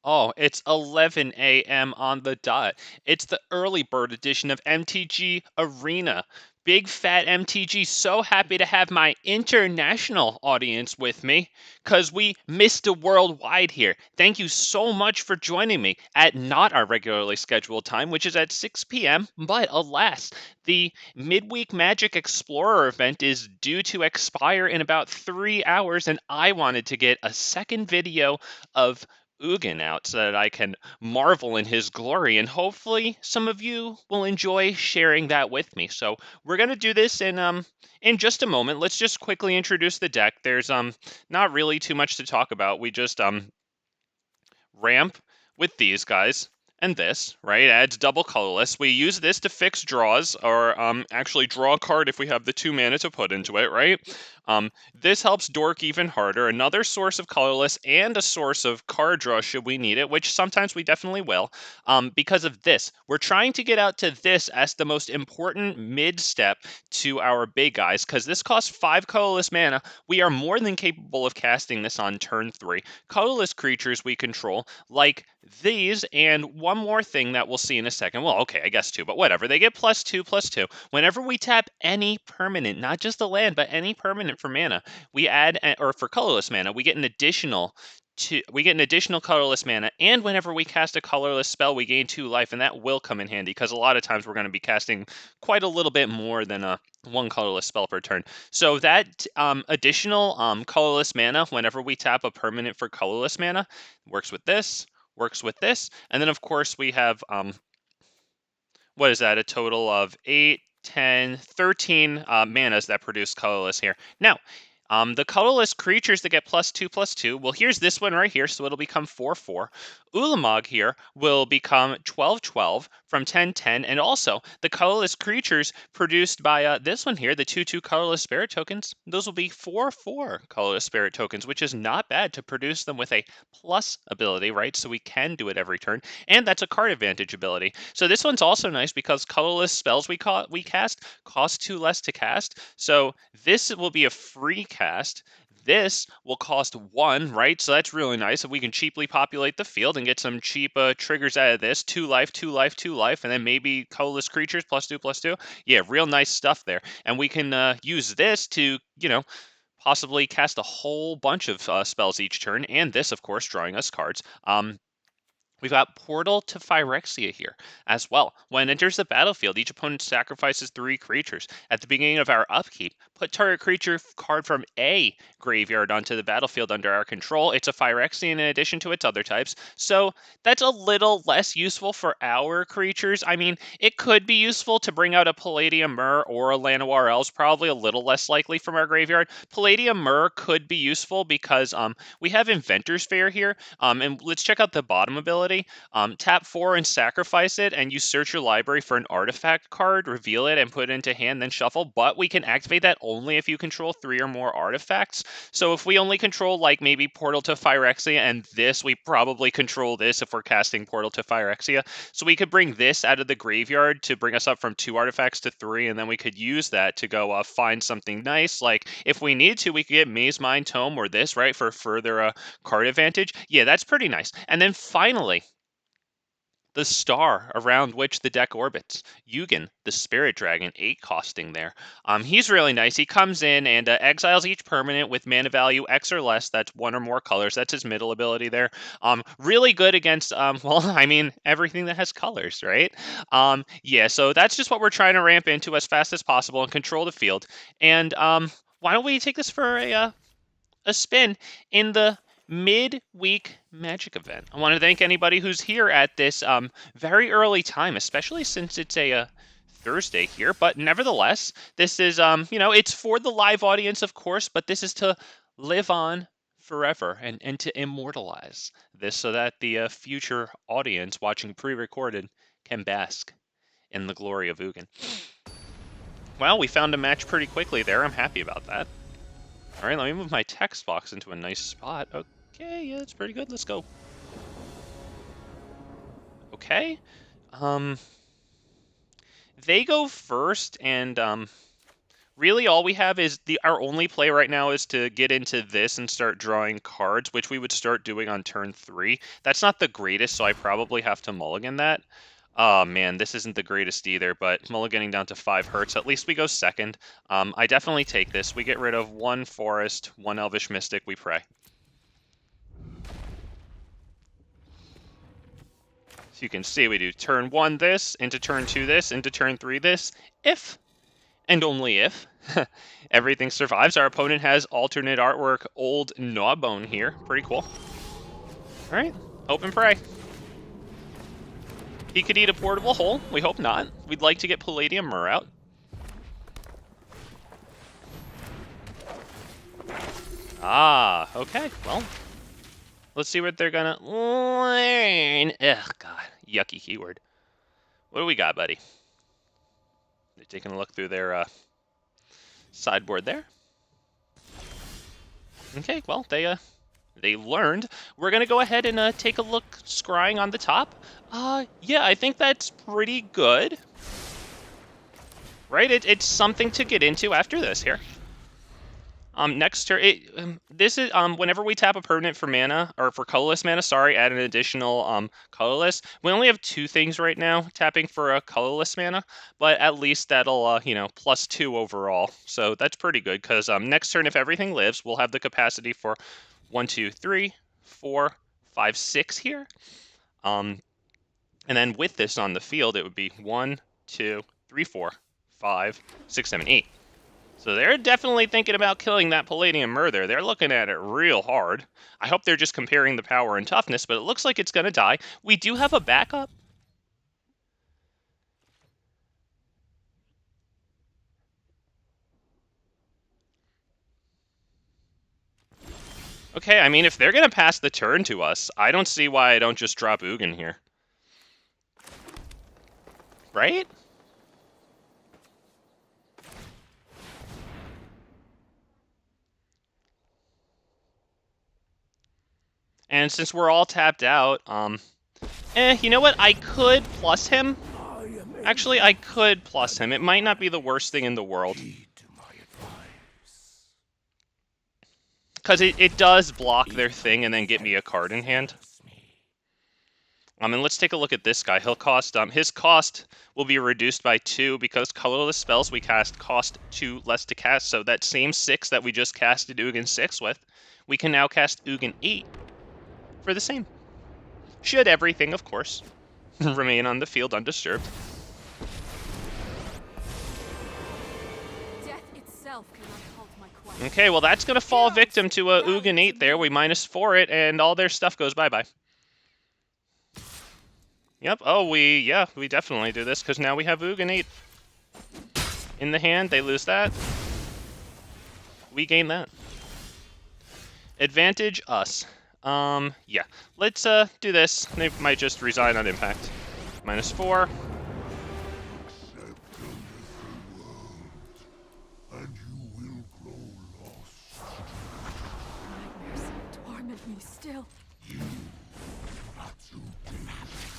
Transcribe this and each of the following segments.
Oh, it's 11 a.m. on the dot. It's the early bird edition of MTG Arena. Big fat MTG, so happy to have my international audience with me because we missed a worldwide here. Thank you so much for joining me at not our regularly scheduled time, which is at 6 p.m. But alas, the Midweek Magic Explorer event is due to expire in about 3 hours, and I wanted to get a second video of Ugin out so that I can marvel in his glory, and hopefully some of you will enjoy sharing that with me. So we're gonna do this in just a moment. Let's just quickly introduce the deck. There's not really too much to talk about. We just ramp with these guys and this, right? Adds double colorless. We use this to fix draws, or actually draw a card if we have the 2 mana to put into it, right? This helps dork even harder. Another source of colorless and a source of card draw should we need it, which sometimes we definitely will. Because of this, we're trying to get out to this as the most important mid step to our big guys, because this costs 5 colorless mana. We are more than capable of casting this on turn 3. Colorless creatures we control, like these, and one more thing that we'll see in a second. Well, okay, I guess 2, but whatever. They get +2/+2. Whenever we tap any permanent, not just a land, but any permanent for mana, we add, or for colorless mana, we get an additional colorless mana, and whenever we cast a colorless spell, we gain 2 life, and that will come in handy because a lot of times we're going to be casting quite a little bit more than one colorless spell per turn. So that additional colorless mana, whenever we tap a permanent for colorless mana, works with this, and then of course we have what is that? A total of 8, 10, 13 manas that produce colorless here. Now, the colorless creatures that get +2/+2, well, here's this one right here, so it'll become 4/4. Ulamog here will become 12/12 from 10/10, and also the colorless creatures produced by this one here, the 2/2 colorless spirit tokens, those will be 4/4 colorless spirit tokens, which is not bad to produce them with a plus ability, right? So we can do it every turn, and that's a card advantage ability. So this one's also nice because colorless spells we cast cost 2 less to cast. So this will be a free cast. This will cost 1, right? So that's really nice. If we can cheaply populate the field and get some cheap triggers out of this, 2 life, 2 life, 2 life, and then maybe colorless creatures +2/+2. Yeah, real nice stuff there. And we can use this to, possibly cast a whole bunch of spells each turn, and this, of course, drawing us cards. We've got Portal to Phyrexia here as well. When it enters the battlefield, each opponent sacrifices 3 creatures. At the beginning of our upkeep, put target creature card from a graveyard onto the battlefield under our control. It's a Phyrexian in addition to its other types, so that's a little less useful for our creatures. I mean, it could be useful to bring out a Palladium Myr or a Llanowar Elves, probably a little less likely from our graveyard. Palladium Myr could be useful because we have Inventors Fair here, and let's check out the bottom ability. Tap 4 and sacrifice it, and you search your library for an artifact card, reveal it, and put it into hand, then shuffle. But we can activate that only if you control 3 or more artifacts. So if we only control, like, maybe Portal to Phyrexia and this, we probably control this if we're casting Portal to Phyrexia. So we could bring this out of the graveyard to bring us up from 2 artifacts to 3, and then we could use that to go find something nice. Like, if we need to, we could get Mazemind Tome or this, right, for further card advantage. Yeah, that's pretty nice. And then finally, the star around which the deck orbits. Ugin, the Spirit Dragon, 8 costing there. He's really nice. He comes in and exiles each permanent with mana value X or less. That's 1 or more colors. That's his middle ability there. Really good against, well, I mean, everything that has colors, right? Yeah, so that's just what we're trying to ramp into as fast as possible and control the field. And why don't we take this for a spin in the mid-week Magic event. I want to thank anybody who's here at this very early time, especially since it's a Thursday here. But nevertheless, this is it's for the live audience, of course, but this is to live on forever and to immortalize this so that the future audience watching pre-recorded can bask in the glory of Ugin. Well, we found a match pretty quickly there. I'm happy about that. All right, let me move my text box into a nice spot. Okay, yeah, that's pretty good. Let's go. Okay. They go first, and Really, all we have is our only play right now is to get into this and start drawing cards, which we would start doing on turn 3. That's not the greatest, so I probably have to mulligan that. Oh man, this isn't the greatest either, but mulliganing down to 5 hurts. At least we go second. I definitely take this. We get rid of 1 Forest, 1 Elvish Mystic, we pray. So you can see we do turn 1 this, into turn 2 this, into turn 3 this. If, and only if, everything survives. Our opponent has alternate artwork, Old Gnawbone here. Pretty cool. Alright, hope and pray. He could eat a portable hole. We hope not. We'd like to get Palladium Myr out. Ah, okay. Well, let's see what they're gonna learn. Ugh, God. Yucky keyword. What do we got, buddy? They're taking a look through their sideboard there. Okay, well, they learned. We're gonna go ahead and take a look scrying on the top. Yeah, I think that's pretty good. Right? It's something to get into after this here. Next turn, this is whenever we tap a permanent for mana or for colorless mana, sorry, add an additional colorless. We only have 2 things right now tapping for a colorless mana, but at least that'll you know, +2 overall. So that's pretty good because next turn, if everything lives, we'll have the capacity for 1, 2, 3, 4, 5, 6 here. And then with this on the field, it would be 1, 2, 3, 4, 5, 6, 7, 8. So they're definitely thinking about killing that Palladium Myr there. They're looking at it real hard. I hope they're just comparing the power and toughness, but it looks like it's going to die. We do have a backup. Okay, I mean, if they're going to pass the turn to us, I don't see why I don't just drop Ugin here. Right? And since we're all tapped out, you know what? I could plus him. Actually, I could plus him. It might not be the worst thing in the world. Because it does block their thing and then get me a card in hand. And let's take a look at this guy. He'll cost, his cost will be reduced by 2 because colorless spells we cast cost 2 less to cast. So that same 6 that we just casted Ugin 6 with, we can now cast Ugin 8 for the same. Should everything, of course, remain on the field undisturbed. Death itself cannot halt my quest. Okay, well that's going to fall victim to a Ugin 8 there. We -4 it, and all their stuff goes bye-bye. Yep, oh, we definitely do this, because now we have Ugin 8 in the hand. They lose that. We gain that. Advantage us. Yeah. Let's do this. They might just resign on impact. -4. And you will grow lost. Nightmares torment me still.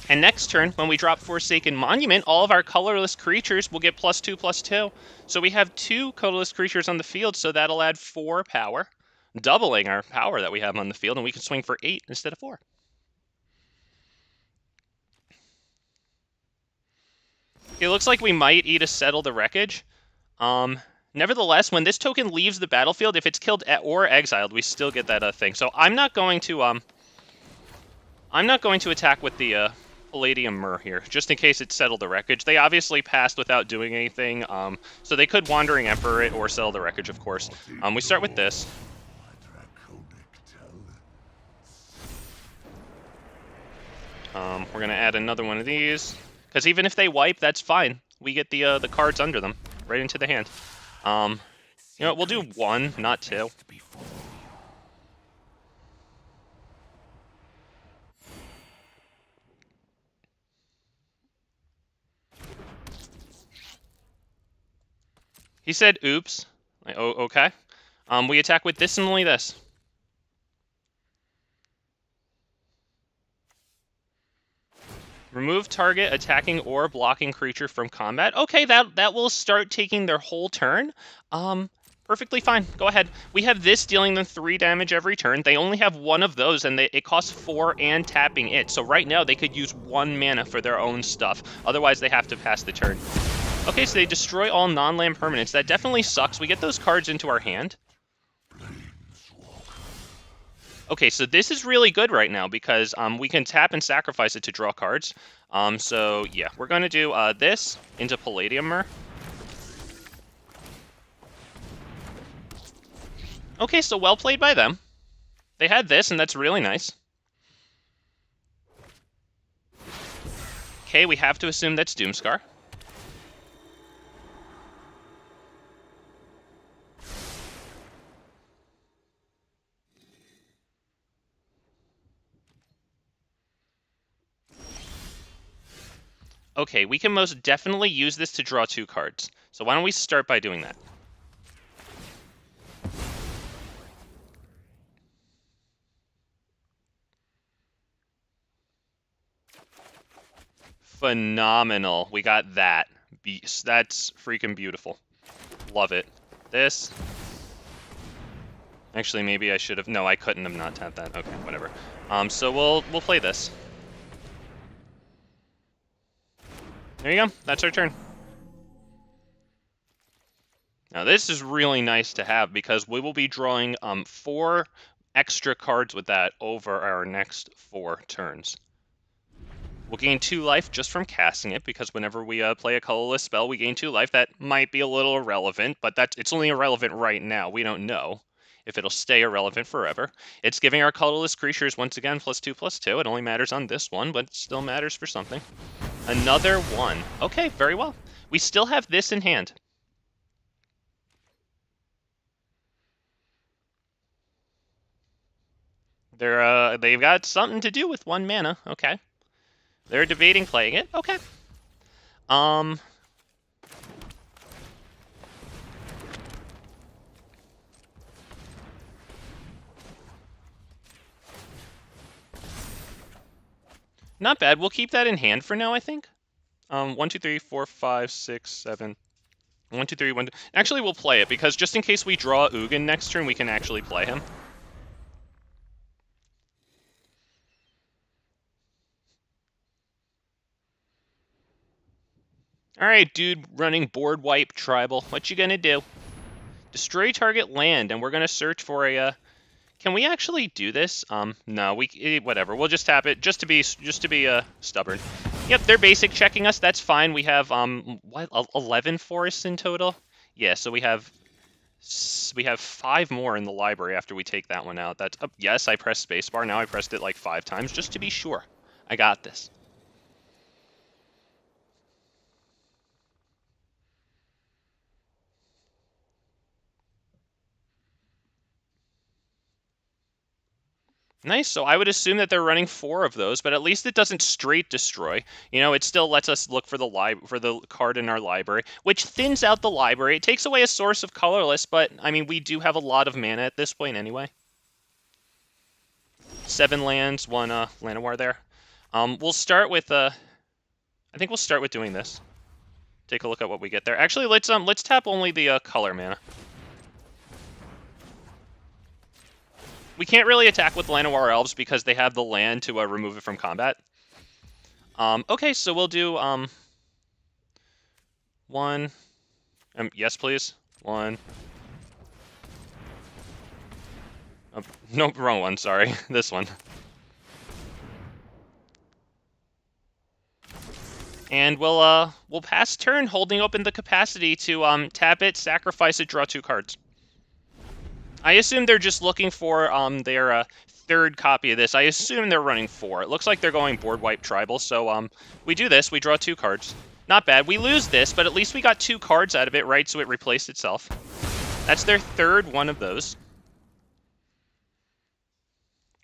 And next turn, when we drop Forsaken Monument, all of our colorless creatures will get +2/+2. So we have 2 colorless creatures on the field, so that'll add 4 power, doubling our power that we have on the field, and we can swing for 8 instead of 4. It looks like we might eat a Settle the Wreckage. Nevertheless, when this token leaves the battlefield, if it's killed or exiled, we still get that thing. So I'm not going to attack with the Palladium Myr here, just in case it settled the wreckage. They obviously passed without doing anything, so they could Wandering Emperor it or settle the wreckage, of course. We start with this. We're going to add another one of these, because even if they wipe, that's fine. We get the cards under them, right into the hand. You know what, we'll do 1, not 2. He said, oops. Oh, okay. We attack with this and only this. Remove target attacking or blocking creature from combat. Okay, that will start taking their whole turn. Perfectly fine. Go ahead. We have this dealing them 3 damage every turn. They only have one of those, and it costs 4 and tapping it. So right now, they could use 1 mana for their own stuff. Otherwise, they have to pass the turn. Okay, so they destroy all non-land permanents. That definitely sucks. We get those cards into our hand. Okay, so this is really good right now because we can tap and sacrifice it to draw cards. So yeah, we're going to do this into Palladium Myr. Okay, so well played by them. They had this, and that's really nice. Okay, we have to assume that's Doomscar. Okay, we can most definitely use this to draw 2 cards. So why don't we start by doing that? Phenomenal. We got that. Beast. That's freaking beautiful. Love it. This. Actually, maybe I should have... No, I couldn't have not tapped that. Okay, whatever. So we'll play this. There you go. That's our turn. Now, this is really nice to have because we will be drawing 4 extra cards with that over our next 4 turns. We'll gain 2 life just from casting it, because whenever we play a colorless spell, we gain 2 life. That might be a little irrelevant, but it's only irrelevant right now. We don't know if it'll stay irrelevant forever. It's giving our colorless creatures, once again, +2/+2. It only matters on this one, but it still matters for something. Another 1. Okay, very well. We still have this in hand. They've got something to do with 1 mana. Okay. They're debating playing it. Okay. Not bad. We'll keep that in hand for now, I think. 1, 2, 3, 4, 5, 6, 7. 1, 2, 3, 1. Actually, we'll play it, because just in case we draw Ugin next turn, we can actually play him. Alright, dude, running board wipe tribal. What you gonna do? Destroy target land, and we're gonna search for a... Can we actually do this? No, whatever. We'll just tap it, just to be stubborn. Yep, they're basic checking us. That's fine. We have 11 forests in total. Yeah, so we have 5 more in the library after we take that one out. That's yes, I pressed spacebar. Now I pressed it like 5 times just to be sure. I got this. Nice, so I would assume that they're running 4 of those, but at least it doesn't straight destroy. You know, it still lets us look for the card in our library, which thins out the library. It takes away a source of colorless, but, I mean, we do have a lot of mana at this point anyway. 7 lands, 1 Llanowar there. We'll start with, I think we'll start with doing this. Take a look at what we get there. Actually, let's tap only the color mana. We can't really attack with Llanowar Elves because they have the land to remove it from combat. Okay, so we'll do 1. Yes, please. 1. No, wrong one. Sorry, this one. And we'll pass turn, holding open the capacity to tap it, sacrifice it, draw 2 cards. I assume they're just looking for their 3rd copy of this. I assume they're running 4. It looks like they're going board wipe tribal. So we do this. We draw 2 cards. Not bad. We lose this, but at least we got 2 cards out of it, right? So it replaced itself. That's their 3rd one of those.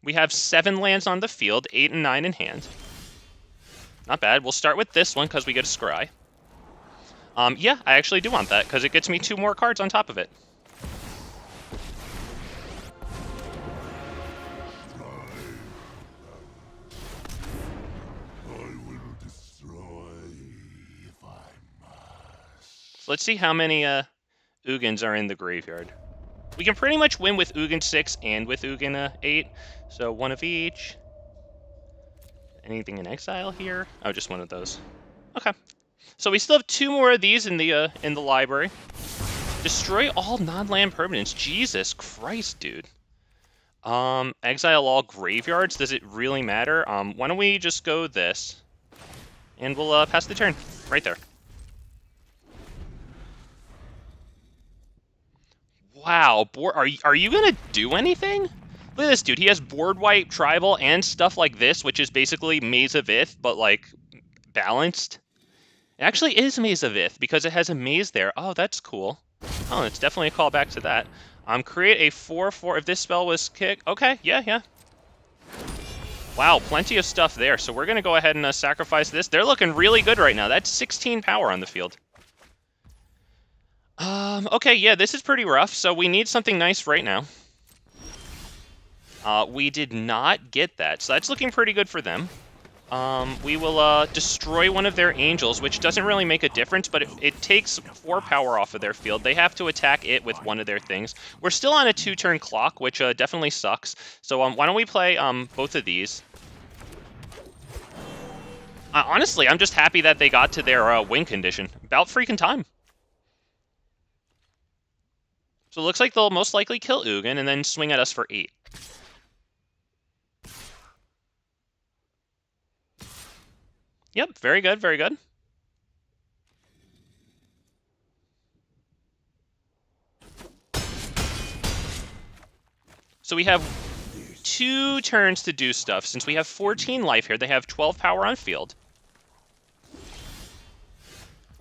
We have 7 lands on the field, 8 and 9 in hand. Not bad. We'll start with this one because we get a scry. Yeah, I actually do want that because it gets me 2 more cards on top of it. Let's see how many Ugins are in the graveyard. We can pretty much win with Ugin 6 and with Ugin 8. So one of each. Anything in exile here? Oh, just one of those. Okay. So we still have 2 more of these in the library. Destroy all non-land permanents. Jesus Christ, dude. Exile all graveyards. Does it really matter? Why don't we just go this, and we'll pass the turn right there. Wow, are you gonna do anything? Look at this dude. He has board wipe, tribal, and stuff like this, which is basically Maze of Ith, but like balanced. It actually is Maze of Ith because it has a maze there. Oh, that's cool. Oh, it's definitely a callback to that. Create a 4/4. If this spell was kick, okay, yeah. Wow, plenty of stuff there. So we're gonna go ahead and sacrifice this. They're looking really good right now. That's 16 power on the field. Okay, yeah, this is pretty rough. So we need something nice right now. We did not get that, so that's looking pretty good for them. We will destroy one of their angels, which doesn't really make a difference, but it takes 4 power off of their field. They have to attack it with one of their things. We're still on a 2-turn clock, which definitely sucks. So why don't we play both of these? Honestly, I'm just happy that they got to their win condition. About freaking time. So it looks like they'll most likely kill Ugin and then swing at us for 8. Yep, very good, very good. So we have 2 turns to do stuff. Since we have 14 life here, they have 12 power on field.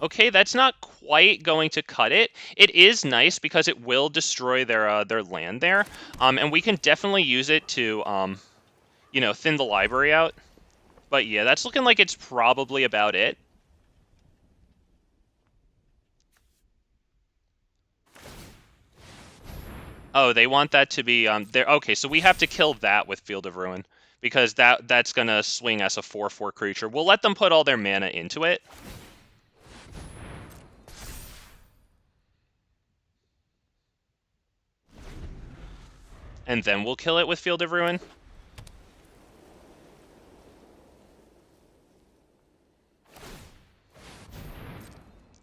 Okay, that's not quite going to cut it. It is nice because it will destroy their land there, and we can definitely use it to, you know, thin the library out. But yeah, that's looking like it's probably about it. Oh, they want that to be there. Okay, so we have to kill that with Field of Ruin because that's gonna swing as a 4/4 creature. We'll let them put all their mana into it. And then we'll kill it with Field of Ruin.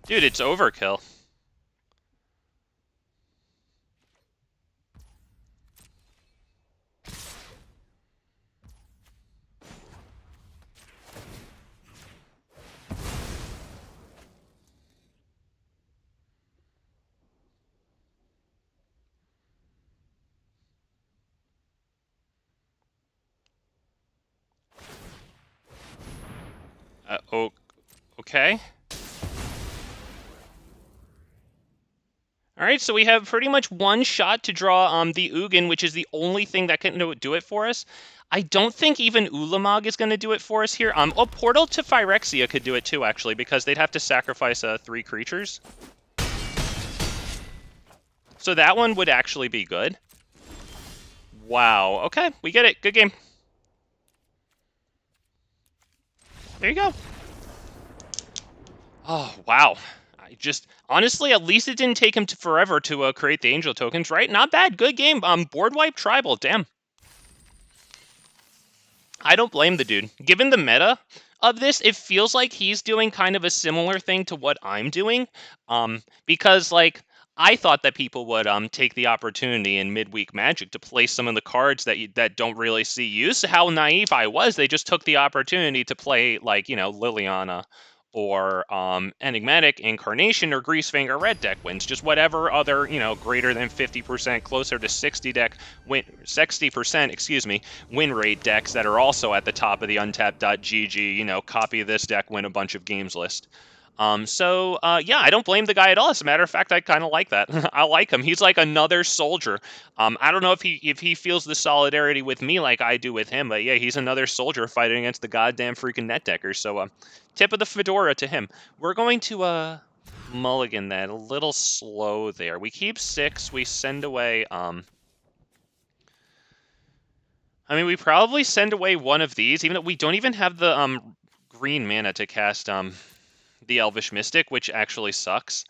Dude, it's overkill. Oh, okay. All right, so we have pretty much one shot to draw the Ugin, which is the only thing that can do it for us. I don't think even Ulamog is going to do it for us here. Oh, Portal to Phyrexia could do it too, actually, because they'd have to sacrifice 3 creatures. So that one would actually be good. Wow. Okay, we get it. Good game. There you go. Oh, wow. Honestly, at least it didn't take him forever to create the angel tokens, right? Not bad. Good game. Board wipe tribal. Damn. I don't blame the dude. Given the meta of this, it feels like he's doing kind of a similar thing to what I'm doing. Because, like, I thought that people would take the opportunity in midweek Magic to play some of the cards that don't really see use. How naive I was. They just took the opportunity to play, like, you know, Liliana or Enigmatic Incarnation or Greasefinger Red deck wins. Just whatever other, you know, greater than 50%, closer to 60%, excuse me, win rate decks that are also at the top of the untapped.gg, you know, copy this deck, win a bunch of games list. Yeah, I don't blame the guy at all. As a matter of fact, I kind of like that. I like him. He's like another soldier. I don't know if he feels the solidarity with me like I do with him, but yeah, he's another soldier fighting against the goddamn freaking netdeckers. So, tip of the fedora to him. We're going to mulligan that. A little slow there. We keep 6. We send away. I mean, we probably send away one of these, even though we don't even have the green mana to cast the Elvish Mystic, which actually sucks.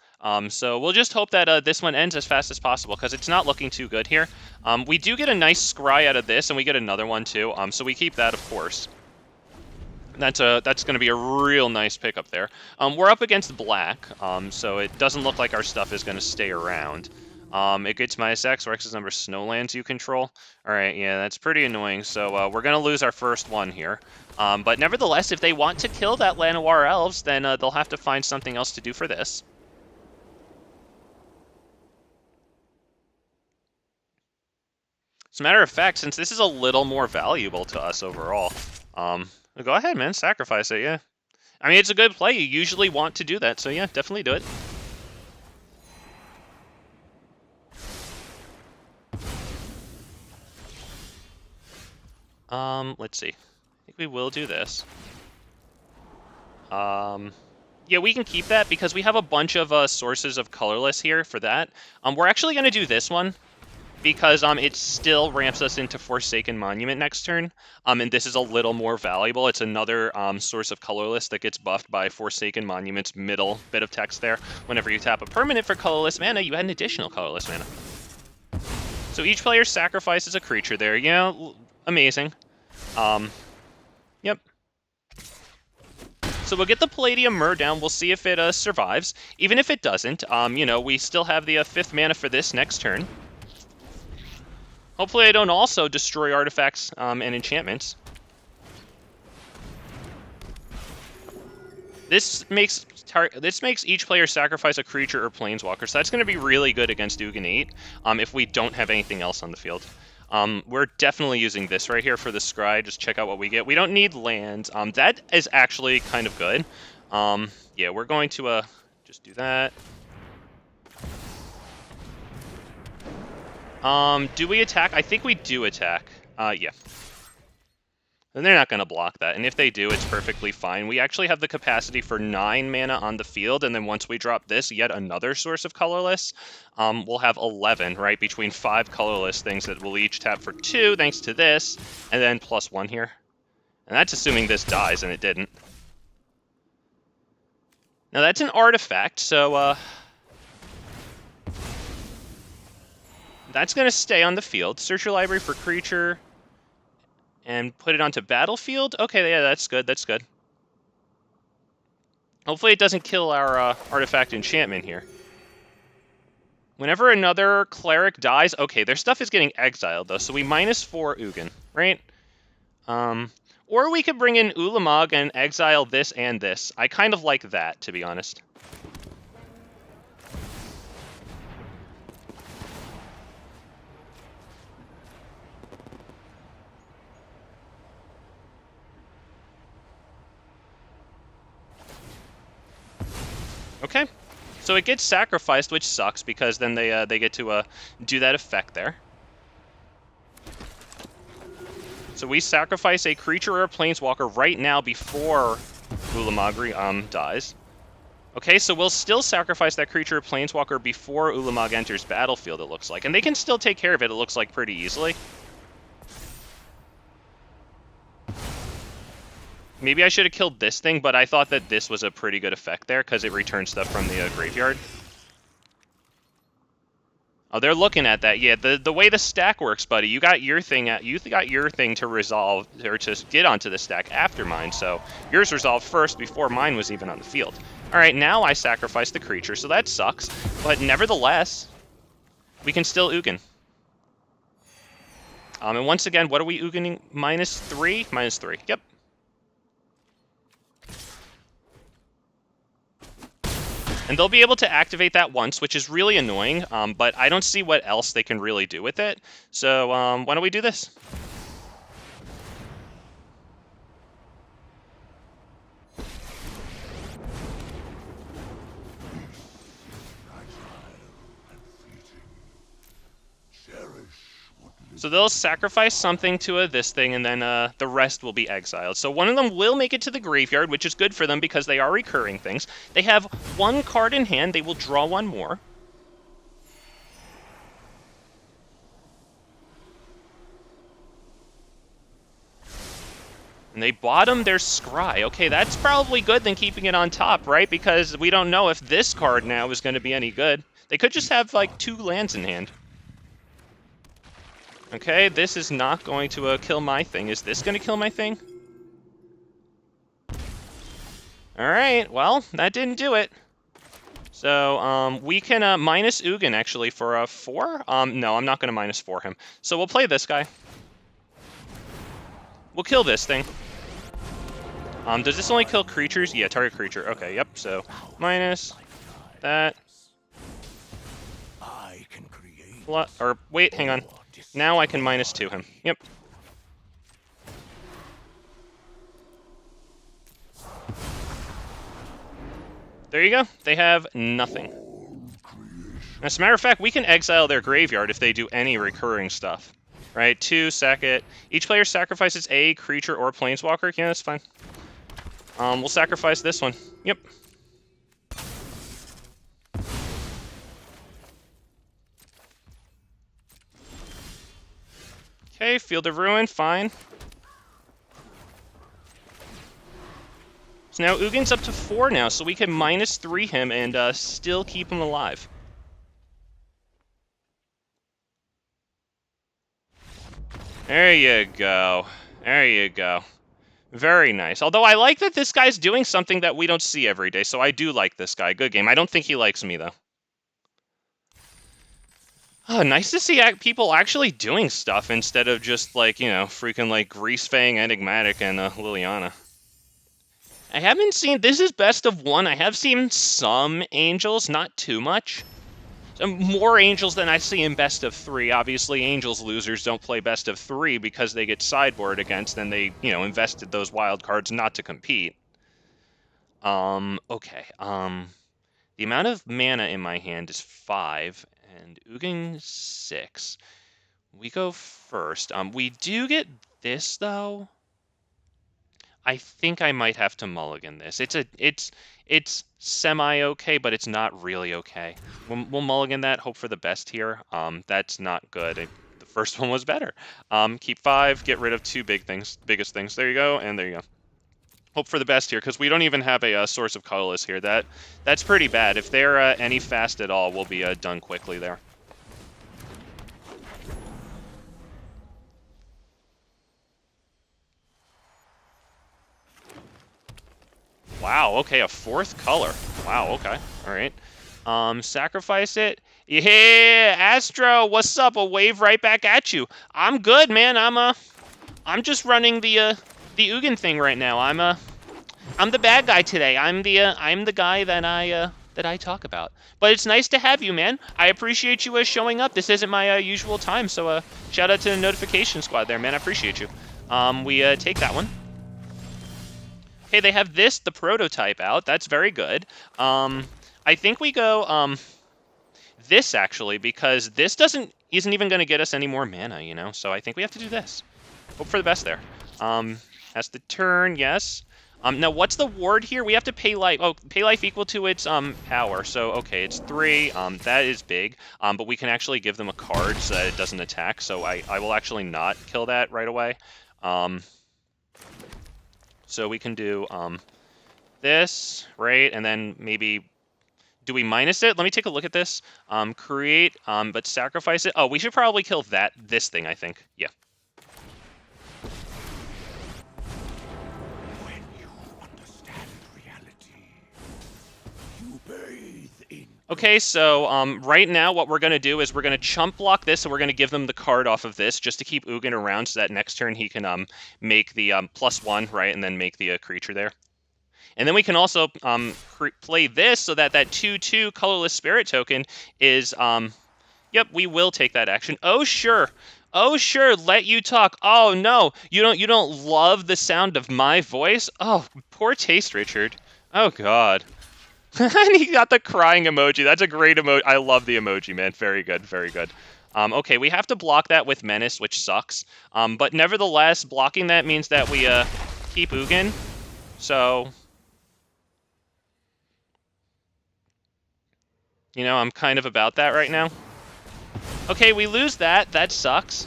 So we'll just hope that this one ends as fast as possible, because it's not looking too good here. We do get a nice scry out of this, and we get another one too, so we keep that, of course. That's going to be a real nice pickup there. We're up against black, so it doesn't look like our stuff is going to stay around. It gets -X, or X's number of snowlands you control. All right, yeah, that's pretty annoying. So we're going to lose our first one here. But nevertheless, if they want to kill that Llanowar Elves, then they'll have to find something else to do for this. As a matter of fact, since this is a little more valuable to us overall, go ahead, man, sacrifice it, yeah. I mean, it's a good play. You usually want to do that, so yeah, definitely do it. Let's see. I think we will do this. Yeah, we can keep that because we have a bunch of sources of colorless here for that. We're actually going to do this one because it still ramps us into Forsaken Monument next turn, and this is a little more valuable. It's another source of colorless that gets buffed by Forsaken Monument's middle bit of text there. Whenever you tap a permanent for colorless mana, you add an additional colorless mana. So each player sacrifices a creature there. Yeah, amazing. Yep. So we'll get the Palladium Myr down. We'll see if it survives. Even if it doesn't, you know, we still have the 5th mana for this next turn. Hopefully I don't also destroy artifacts and enchantments. This makes each player sacrifice a creature or planeswalker, so that's going to be really good against Ugin 8 if we don't have anything else on the field. We're definitely using this right here for the scry. Just check out what we get. We don't need lands. That is actually kind of good. Yeah, we're going to just do that. Do we attack? I think we do attack. Yeah. And they're not going to block that. And if they do, it's perfectly fine. We actually have the capacity for 9 mana on the field. And then once we drop this, yet another source of colorless, we'll have 11, right? Between 5 colorless things that we'll each tap for 2, thanks to this. And then +1 here. And that's assuming this dies, and it didn't. Now, that's an artifact, so that's going to stay on the field. Search your library for creature and put it onto battlefield. Okay, yeah, that's good. That's good. Hopefully it doesn't kill our artifact enchantment here. Whenever another cleric dies, okay, their stuff is getting exiled, though, so we -4 Ugin, right? Or we could bring in Ulamog and exile this and this. I kind of like that, to be honest. Okay, so it gets sacrificed, which sucks because then they get to do that effect there. So we sacrifice a creature or a planeswalker right now before Ulamog dies. Okay, so we'll still sacrifice that creature or planeswalker before Ulamog enters battlefield, it looks like. And they can still take care of it, it looks like, pretty easily. Maybe I should have killed this thing, but I thought that this was a pretty good effect there because it returns stuff from the graveyard. Oh, they're looking at that. Yeah, the way the stack works, buddy. You got your thing to resolve or to get onto the stack after mine. So yours resolved first before mine was even on the field. All right, now I sacrifice the creature, so that sucks. But nevertheless, we can still Ugin. And once again, what are we Ugining? -3? -3. Yep. And they'll be able to activate that once, which is really annoying, but I don't see what else they can really do with it. So why don't we do this? So they'll sacrifice something to this thing, and then the rest will be exiled. So one of them will make it to the graveyard, which is good for them because they are recurring things. They have 1 card in hand. They will draw 1 more. And they bottom their Scry. Okay, that's probably good than keeping it on top, right? Because we don't know if this card now is going to be any good. They could just have, like, 2 lands in hand. Okay, this is not going to kill my thing. Is this going to kill my thing? Alright, well, that didn't do it. So, we can minus Ugin, actually, for a 4? No, I'm not going to minus 4 him. So we'll play this guy. We'll kill this thing. Does this only kill creatures? Yeah, target creature. Okay, yep, so minus that. Or, wait, hang on. Now I can minus 2 him. Yep. There you go. They have nothing. As a matter of fact, we can exile their graveyard if they do any recurring stuff. Right? 2, sack it. Each player sacrifices a creature or planeswalker. Yeah, that's fine. We'll sacrifice this one. Yep. Okay, Field of Ruin, fine. So now Ugin's up to 4 now, so we can minus 3 him and still keep him alive. There you go. There you go. Very nice. Although I like that this guy's doing something that we don't see every day, so I do like this guy. Good game. I don't think he likes me, though. Oh, nice to see people actually doing stuff instead of just, like, you know, freaking, like, Greasefang, Enigmatic, and Liliana. I haven't seen... This is best of 1. I have seen some Angels, not too much. More Angels than I see in best of 3. Obviously, Angels losers don't play best of 3 because they get sideboard against, and they, you know, invested those wild cards not to compete. Okay. The amount of mana in my hand is 5, and Ugin 6. We go first. We do get this, though. I think I might have to mulligan this. It's semi-okay, but it's not really okay. We'll mulligan that, hope for the best here. That's not good. The first one was better. Keep 5, get rid of 2 biggest things. There you go, and there you go. Hope for the best here, because we don't even have a source of colorless here. That's pretty bad. If they're any fast at all, we'll be done quickly there. Wow, okay, a 4th color. Wow, okay, all right. Sacrifice it. Yeah, Astro, what's up? A wave right back at you. I'm good, man. I'm just running the Ugin thing right now. I'm the bad guy today. I'm the guy that I talk about. But it's nice to have you, man. I appreciate you showing up. This isn't my usual time, so shout out to the notification squad there, man. I appreciate you. We take that one. Okay, they have this, the prototype, out. That's very good. I think we go this, actually, because this isn't even going to get us any more mana, you know? So I think we have to do this. Hope for the best there. That's the turn, yes. Now, what's the ward here? We have to pay life. Oh, pay life equal to its power. So, okay, it's 3. That is big. But we can actually give them a card so that it doesn't attack. So I will actually not kill that right away. So we can do this, right? And then maybe... Do we minus it? Let me take a look at this. Create, but sacrifice it. Oh, we should probably kill this thing, I think. Yeah. When you understand reality, you bathe in... Okay, so right now what we're going to do is we're going to chump block this, and we're going to give them the card off of this just to keep Ugin around so that next turn he can make the +1, right, and then make the creature there. And then we can also play this so that 2/2 colorless spirit token is, yep, we will take that action. Oh, sure. Oh, sure, let you talk. Oh, no, you don't love the sound of my voice? Oh, poor taste, Richard. Oh, God. And he got the crying emoji. That's a great emoji. I love the emoji, man. Very good, very good. Okay, we have to block that with Menace, which sucks. But nevertheless, blocking that means that we keep Ugin. So... You know, I'm kind of about that right now. Okay, we lose that. That sucks.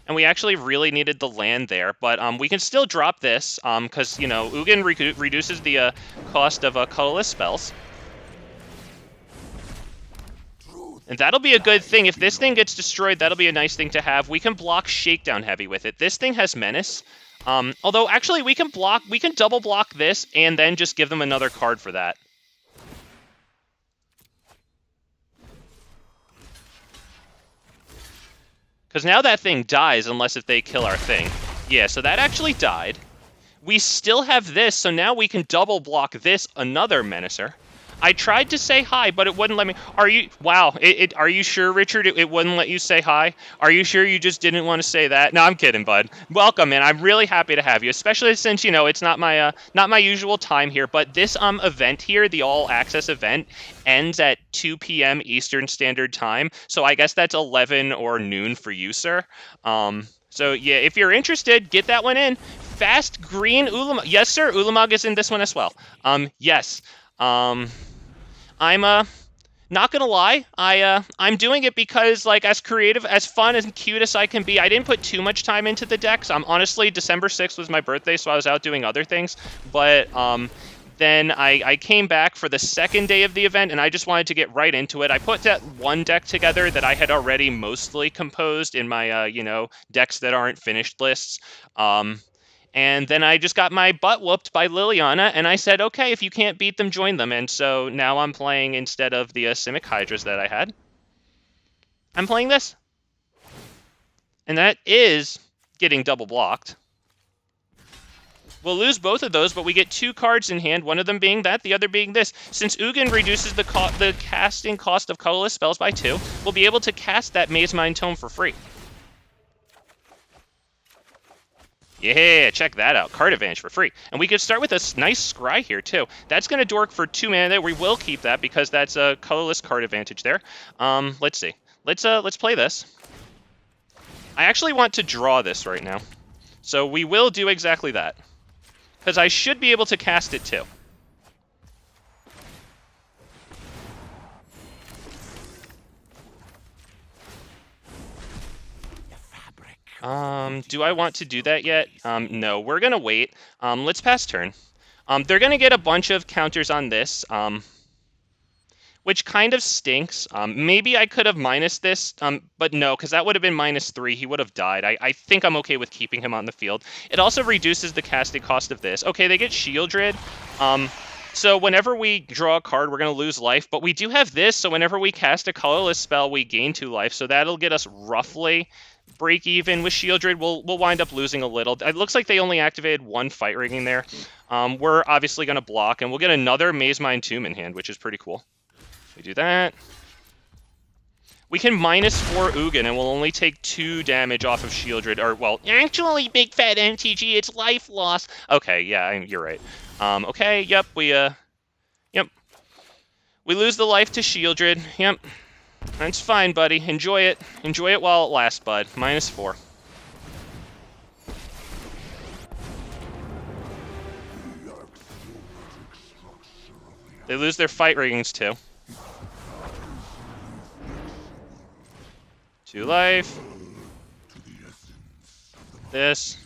And we actually really needed the land there, but we can still drop this, because, you know, Ugin reduces the cost of colorless spells. And that'll be a good thing. If this thing gets destroyed, that'll be a nice thing to have. We can block Shakedown Heavy with it. This thing has Menace. Although, actually, we can double block this and then just give them another card for that. Because now that thing dies unless if they kill our thing. Yeah, so that actually died. We still have this, so now we can double block this, another Menacer. I tried to say hi, but it wouldn't let me. Are you... Wow. Are you sure, Richard, it wouldn't let you say hi? Are you sure you just didn't want to say that? No, I'm kidding, bud. Welcome, man. I'm really happy to have you, especially since, you know, it's not my usual time here, but this event here, the all-access event, ends at 2 p.m. Eastern Standard Time, so I guess that's 11 or noon for you, sir. So, yeah, if you're interested, get that one in. Fast green Ulamog. Yes, sir, Ulamog is in this one as well. Yes. I'm not gonna lie, I'm doing it because, like, as creative, as fun, and cute as I can be, I didn't put too much time into the decks. Honestly, December 6th was my birthday, so I was out doing other things. But then I came back for the second day of the event, and I just wanted to get right into it. I put that one deck together that I had already mostly composed in my, you know, decks that aren't finished lists. And then I just got my butt whooped by Liliana, and I said, okay, if you can't beat them, join them. And so now I'm playing, instead of the Simic Hydras that I had, I'm playing this. And that is getting double blocked. We'll lose both of those, but we get 2 cards in hand, one of them being that, the other being this. Since Ugin reduces the casting cost of colorless spells by 2, we'll be able to cast that Mazemind Tome for free. Yeah, check that out. Card advantage for free. And we could start with a nice Scry here, too. That's going to dork for 2 mana. We will keep that because that's a colorless card advantage there. Let's see. Let's play this. I actually want to draw this right now. So we will do exactly that. Because I should be able to cast it, too. Do I want to do that yet? No, we're gonna wait. Let's pass turn. They're gonna get a bunch of counters on this, which kind of stinks. Maybe I could have minus this, but no, because that would have been -3. He would have died. I think I'm okay with keeping him on the field. It also reduces the casting cost of this. Okay, they get Shieldred. So whenever we draw a card, we're gonna lose life, but we do have this, so whenever we cast a colorless spell, we gain 2 life, so that'll get us roughly break even. With Shieldred, we'll wind up losing a little. It looks like they only activated 1 Fight Ringing there. We're obviously going to block, and we'll get another Mazemind Tome in hand, which is pretty cool. We do that. We can -4 Ugin, and we'll only take 2 damage off of Shieldred. Or, well, actually, big fat MTG, it's life loss. Okay, yeah, you're right. Okay, yep, yep. We lose the life to Shieldred. Yep. That's fine, buddy. Enjoy it. Enjoy it while it lasts, bud. -4. They lose their Fight Ringings, too. 2 life. This.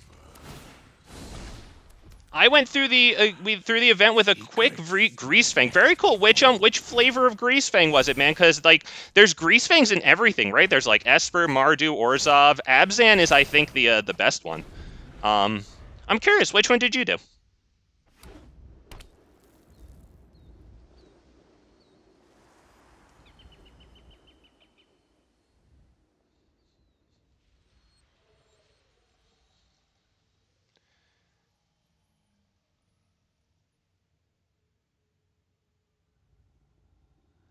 I went through the event with a quick Greasefang. Very cool. Which flavor of Greasefang was it, man? Because, like, there's Greasefangs in everything, right? There's, like, Esper, Mardu, Orzhov. Abzan is, I think, the best one. I'm curious, which one did you do?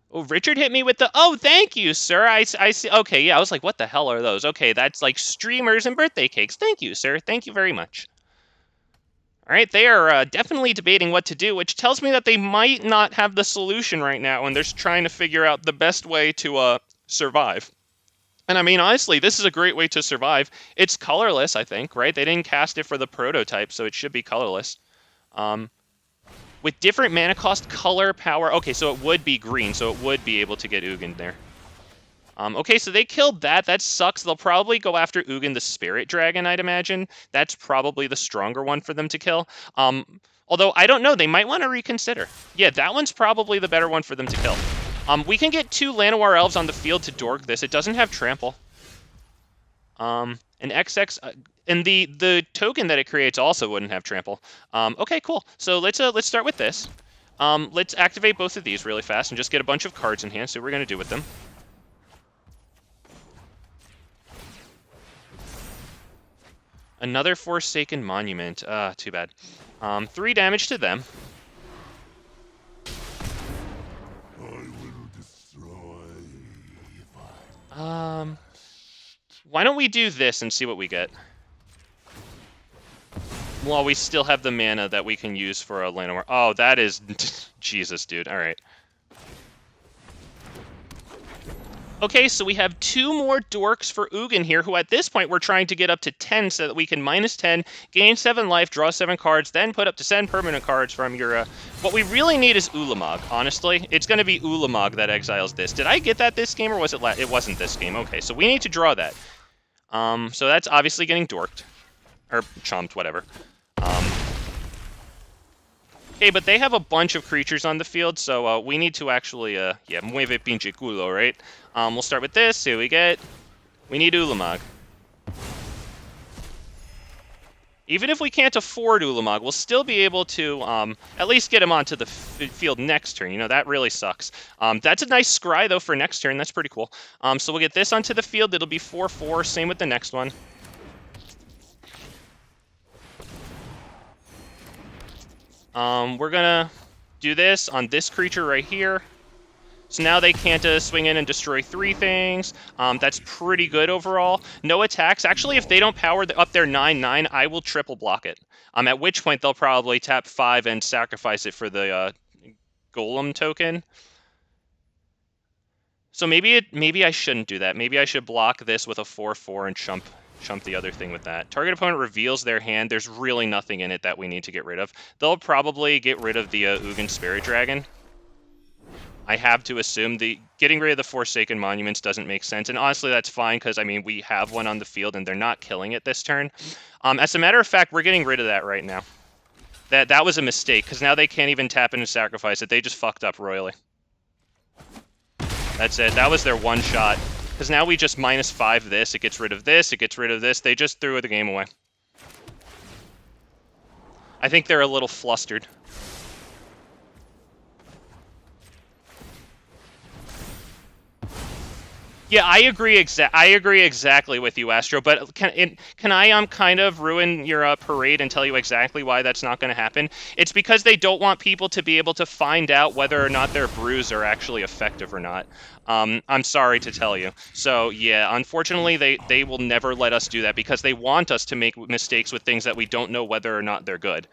Oh, Richard hit me with the, oh, thank you, sir. I see. Okay, yeah, I was like, what the hell are those? Okay, that's like streamers and birthday cakes. Thank you, sir. Thank you very much. All right, they are definitely debating what to do, which tells me that they might not have the solution right now, and they're trying to figure out the best way to survive. And I mean, honestly, this is a great way to survive. It's colorless, I think, right? They didn't cast it for the prototype, so it should be colorless. With different mana cost, color, power. Okay, so it would be green, so it would be able to get Ugin there. Okay, so they killed that. That sucks. They'll probably go after Ugin the Spirit Dragon, I'd imagine. That's probably the stronger one for them to kill. Although, I don't know. They might want to reconsider. Yeah, that one's probably the better one for them to kill. We can get 2 Llanowar Elves on the field to dork this. It doesn't have trample. And XX... and the token that it creates also wouldn't have trample. Okay, cool. So let's start with this. Let's activate both of these really fast and just get a bunch of cards in hand. See what we're going to do with them. Another Forsaken Monument. Too bad. 3 damage to them. I will destroy if I... Why don't we do this and see what we get? Well, we still have the mana that we can use for a Llanowar. Oh, that is... Jesus, dude. All right. Okay, so we have 2 more dorks for Ugin here, who at this point we're trying to get up to 10 so that we can -10, gain 7 life, draw 7 cards, then put up to 7 permanent cards from your... What we really need is Ulamog, honestly. It's going to be Ulamog that exiles this. Did I get that this game, or was it... It wasn't this game. Okay, so we need to draw that. So that's obviously getting dorked. Or chomped, whatever. Okay, but they have a bunch of creatures on the field, so we need to actually, yeah, mueve pinche culo, right? We'll start with this, see what we get. We need Ulamog. Even if we can't afford Ulamog, we'll still be able to at least get him onto the field next turn. You know, that really sucks. That's a nice scry, though, for next turn. That's pretty cool. So we'll get this onto the field. It'll be 4/4, same with the next one. We're gonna do this on this creature right here. So now they can't swing in and destroy 3 things. That's pretty good overall. No attacks. Actually, if they don't power up their 9/9, I will triple block it. At which point they'll probably tap 5 and sacrifice it for the Golem token. So maybe I shouldn't do that. Maybe I should block this with a 4/4 and chump the other thing with that. Target opponent reveals their hand. There's really nothing in it that we need to get rid of. They'll probably get rid of the Ugin Spirit Dragon. I have to assume getting rid of the Forsaken Monuments doesn't make sense. And honestly, that's fine because, I mean, we have one on the field and they're not killing it this turn. As a matter of fact, we're getting rid of that right now. That was a mistake because now they can't even tap in and sacrifice it. They just fucked up royally. That's it. That was their one shot. Because now we just -5 this, it gets rid of this, it gets rid of this. They just threw the game away. I think they're a little flustered. Yeah, I agree exactly with you, Astro, but can I kind of ruin your parade and tell you exactly why that's not going to happen? It's because they don't want people to be able to find out whether or not their brews are actually effective or not. I'm sorry to tell you. So, yeah, unfortunately, they will never let us do that because they want us to make mistakes with things that we don't know whether or not they're good.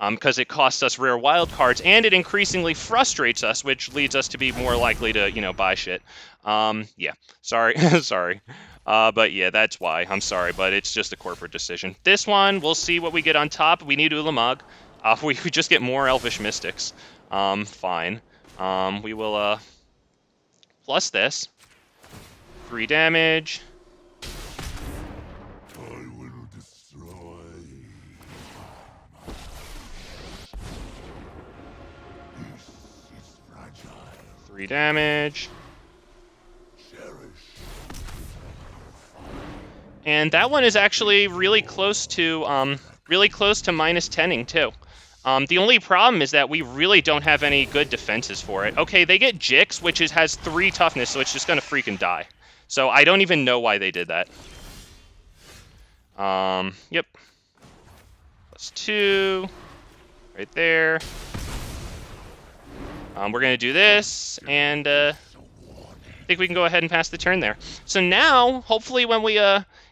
Because it costs us rare wild cards, and it increasingly frustrates us, which leads us to be more likely to, you know, buy shit. Yeah, sorry, sorry. But yeah, that's why. I'm sorry, but it's just a corporate decision. This one, we'll see what we get on top. We need Ulamog. We just get more Elvish Mystics. Fine. We will, plus this. 3 damage. I will destroy. 3 damage. And that one is actually really close to -10ing too. The only problem is that we really don't have any good defenses for it. Okay, they get Jix, which has 3 toughness, so it's just gonna freaking die. So I don't even know why they did that. Yep. +2. Right there. We're gonna do this, and I think we can go ahead and pass the turn there. So now, hopefully when we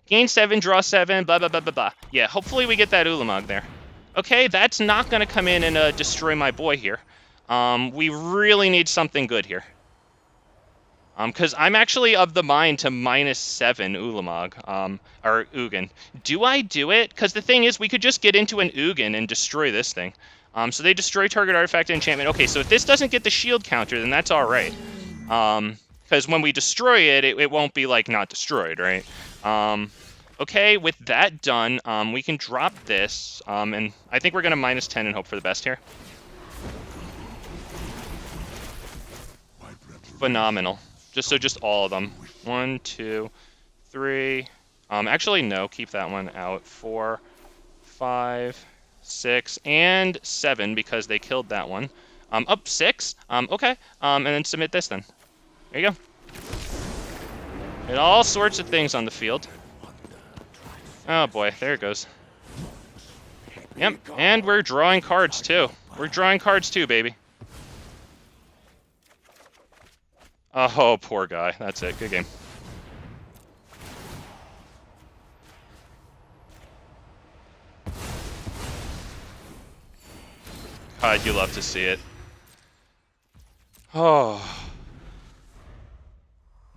gain 7, draw 7, blah, blah, blah, blah, blah. Yeah, hopefully we get that Ulamog there. Okay, that's not going to come in and destroy my boy here. We really need something good here. Because I'm actually of the mind to -7 Ulamog, or Ugin. Do I do it? Because the thing is, we could just get into an Ugin and destroy this thing. So they destroy target artifact and enchantment. Okay, so if this doesn't get the shield counter, then that's all right. because when we destroy it, it won't be like not destroyed, right? Okay, with that done, we can drop this, and I think we're gonna -10 and hope for the best here. Phenomenal. Just all of them. 1, 2, 3. Actually, no, keep that one out. 4, 5, 6, and 7 because they killed that one. Up 6. Okay. And then submit this then. There you go. Get all sorts of things on the field. Oh boy, there it goes. Yep, and we're drawing cards too. We're drawing cards too, baby. Oh, poor guy. That's it. Good game. God, you love to see it. Oh.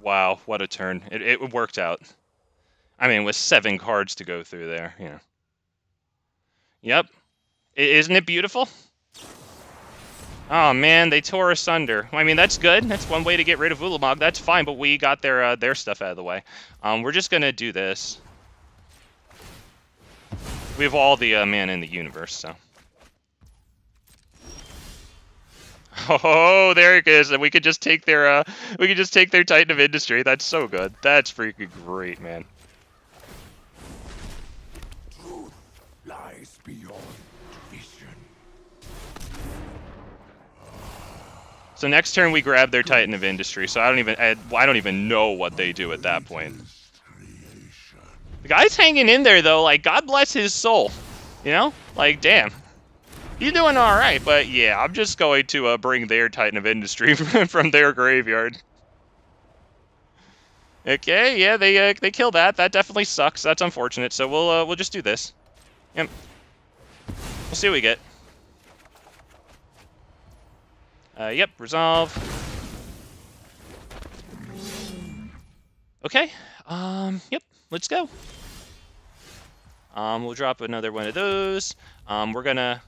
Wow, what a turn. It worked out. I mean, with 7 cards to go through there, you know. Yep. Isn't it beautiful? Oh man, they tore asunder. I mean, that's good. That's one way to get rid of Ulamog. That's fine, but we got their stuff out of the way. We're just gonna do this. We have all the mana in the universe, so. Oh, there it is. And we could just take their Titan of Industry. That's so good. That's freaking great, man. Truth lies beyond vision. So next turn we grab their Titan of Industry. So I don't even know what they do at that point. The guy's hanging in there though. Like, God bless his soul. You know? Like, damn. He's doing all right, but yeah, I'm just going to bring their Titan of Industry from their graveyard. Okay, yeah, they kill that. That definitely sucks. That's unfortunate. So we'll just do this. Yep. We'll see what we get. Yep, resolve. Okay. Yep. Let's go. We'll drop another one of those. We're gonna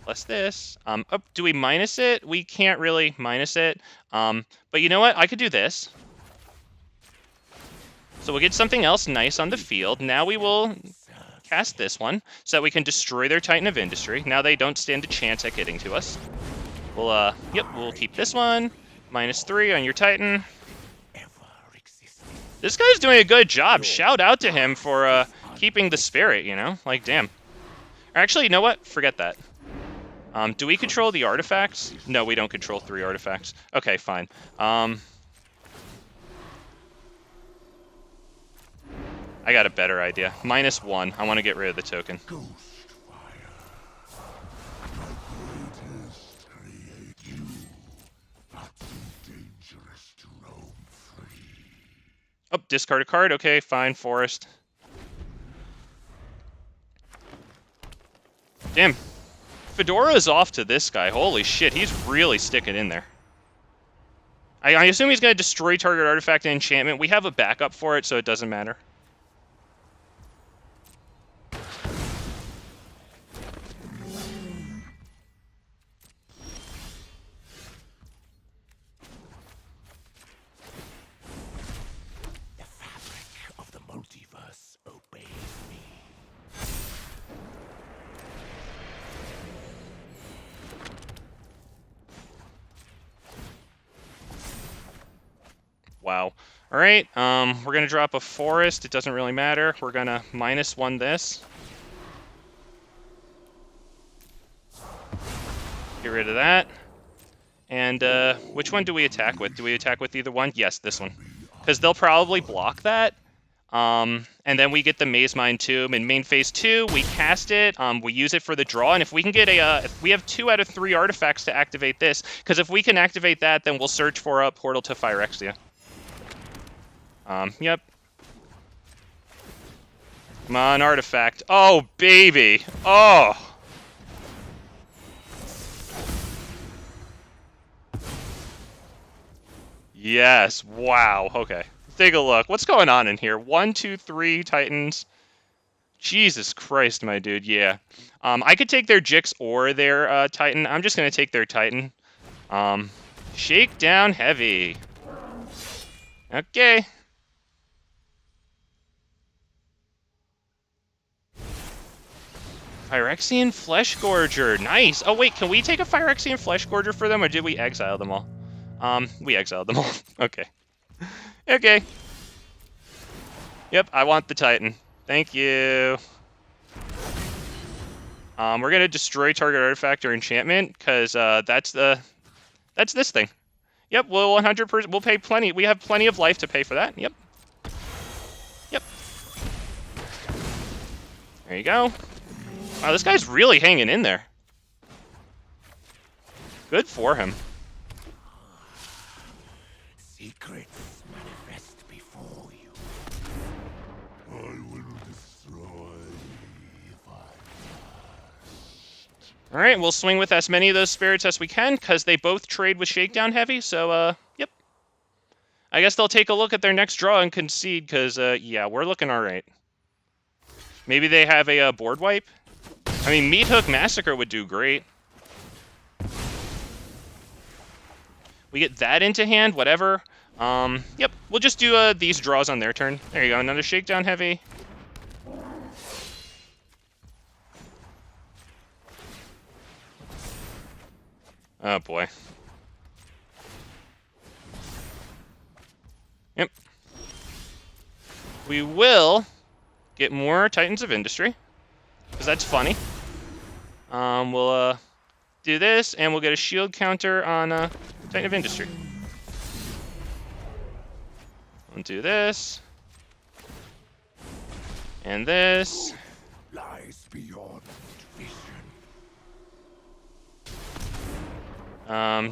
plus this. Oh, do we minus it? We can't really minus it. But you know what? I could do this. So we'll get something else nice on the field. Now we will cast this one so that we can destroy their Titan of Industry. Now they don't stand a chance at getting to us. We'll, yep, we'll keep this one. -3 on your Titan. This guy's doing a good job. Shout out to him for keeping the spirit, you know? Like, damn. Actually, you know what? Forget that. Do we control the artifacts? No, we don't control 3 artifacts. Okay, fine. I got a better idea. -1. I want to get rid of the token. Oh, discard a card. Okay, fine. Forest. Damn. Fedora's off to this guy. Holy shit, he's really sticking in there. I assume he's going to destroy target artifact and enchantment. We have a backup for it, so it doesn't matter. The fabric of the multiverse obeys me. Wow. All right, we're going to drop a forest. It doesn't really matter. We're going to -1 this. Get rid of that. And which one do we attack with? Do we attack with either one? Yes, this one. Because they'll probably block that. And then we get the Mazemind Tome. In main phase 2, we cast it. We use it for the draw. And if we can get if we have 2 out of 3 artifacts to activate this. Because if we can activate that, then we'll search for a portal to Phyrexia. Yep. Come on, artifact. Oh, baby. Oh. Yes. Wow. Okay. Take a look. What's going on in here? 1, 2, 3 Titans. Jesus Christ, my dude. Yeah. I could take their Jix or their Titan. I'm just going to take their Titan. Shakedown heavy. Okay. Phyrexian Fleshgorger. Nice. Oh, wait. Can we take a Phyrexian Fleshgorger for them, or did we exile them all? We exiled them all. Okay. Okay. Yep, I want the Titan. Thank you. We're gonna destroy target artifact or enchantment, because that's this thing. Yep, we'll 100%. We'll pay plenty. We have plenty of life to pay for that. Yep. Yep. There you go. Wow, this guy's really hanging in there. Good for him. Secrets manifest before you. I will destroy if I must. All right, we'll swing with as many of those spirits as we can, because they both trade with Shakedown Heavy, so, yep. I guess they'll take a look at their next draw and concede, because, yeah, we're looking all right. Maybe they have a board wipe? I mean, Meat Hook Massacre would do great. We get that into hand, whatever. Yep, we'll just do these draws on their turn. There you go, another Shakedown Heavy. Oh, boy. Yep. We will get more Titans of Industry, because that's funny. We'll do this, and we'll get a shield counter on Titan of Industry. We'll do this. And this. Lies beyond vision.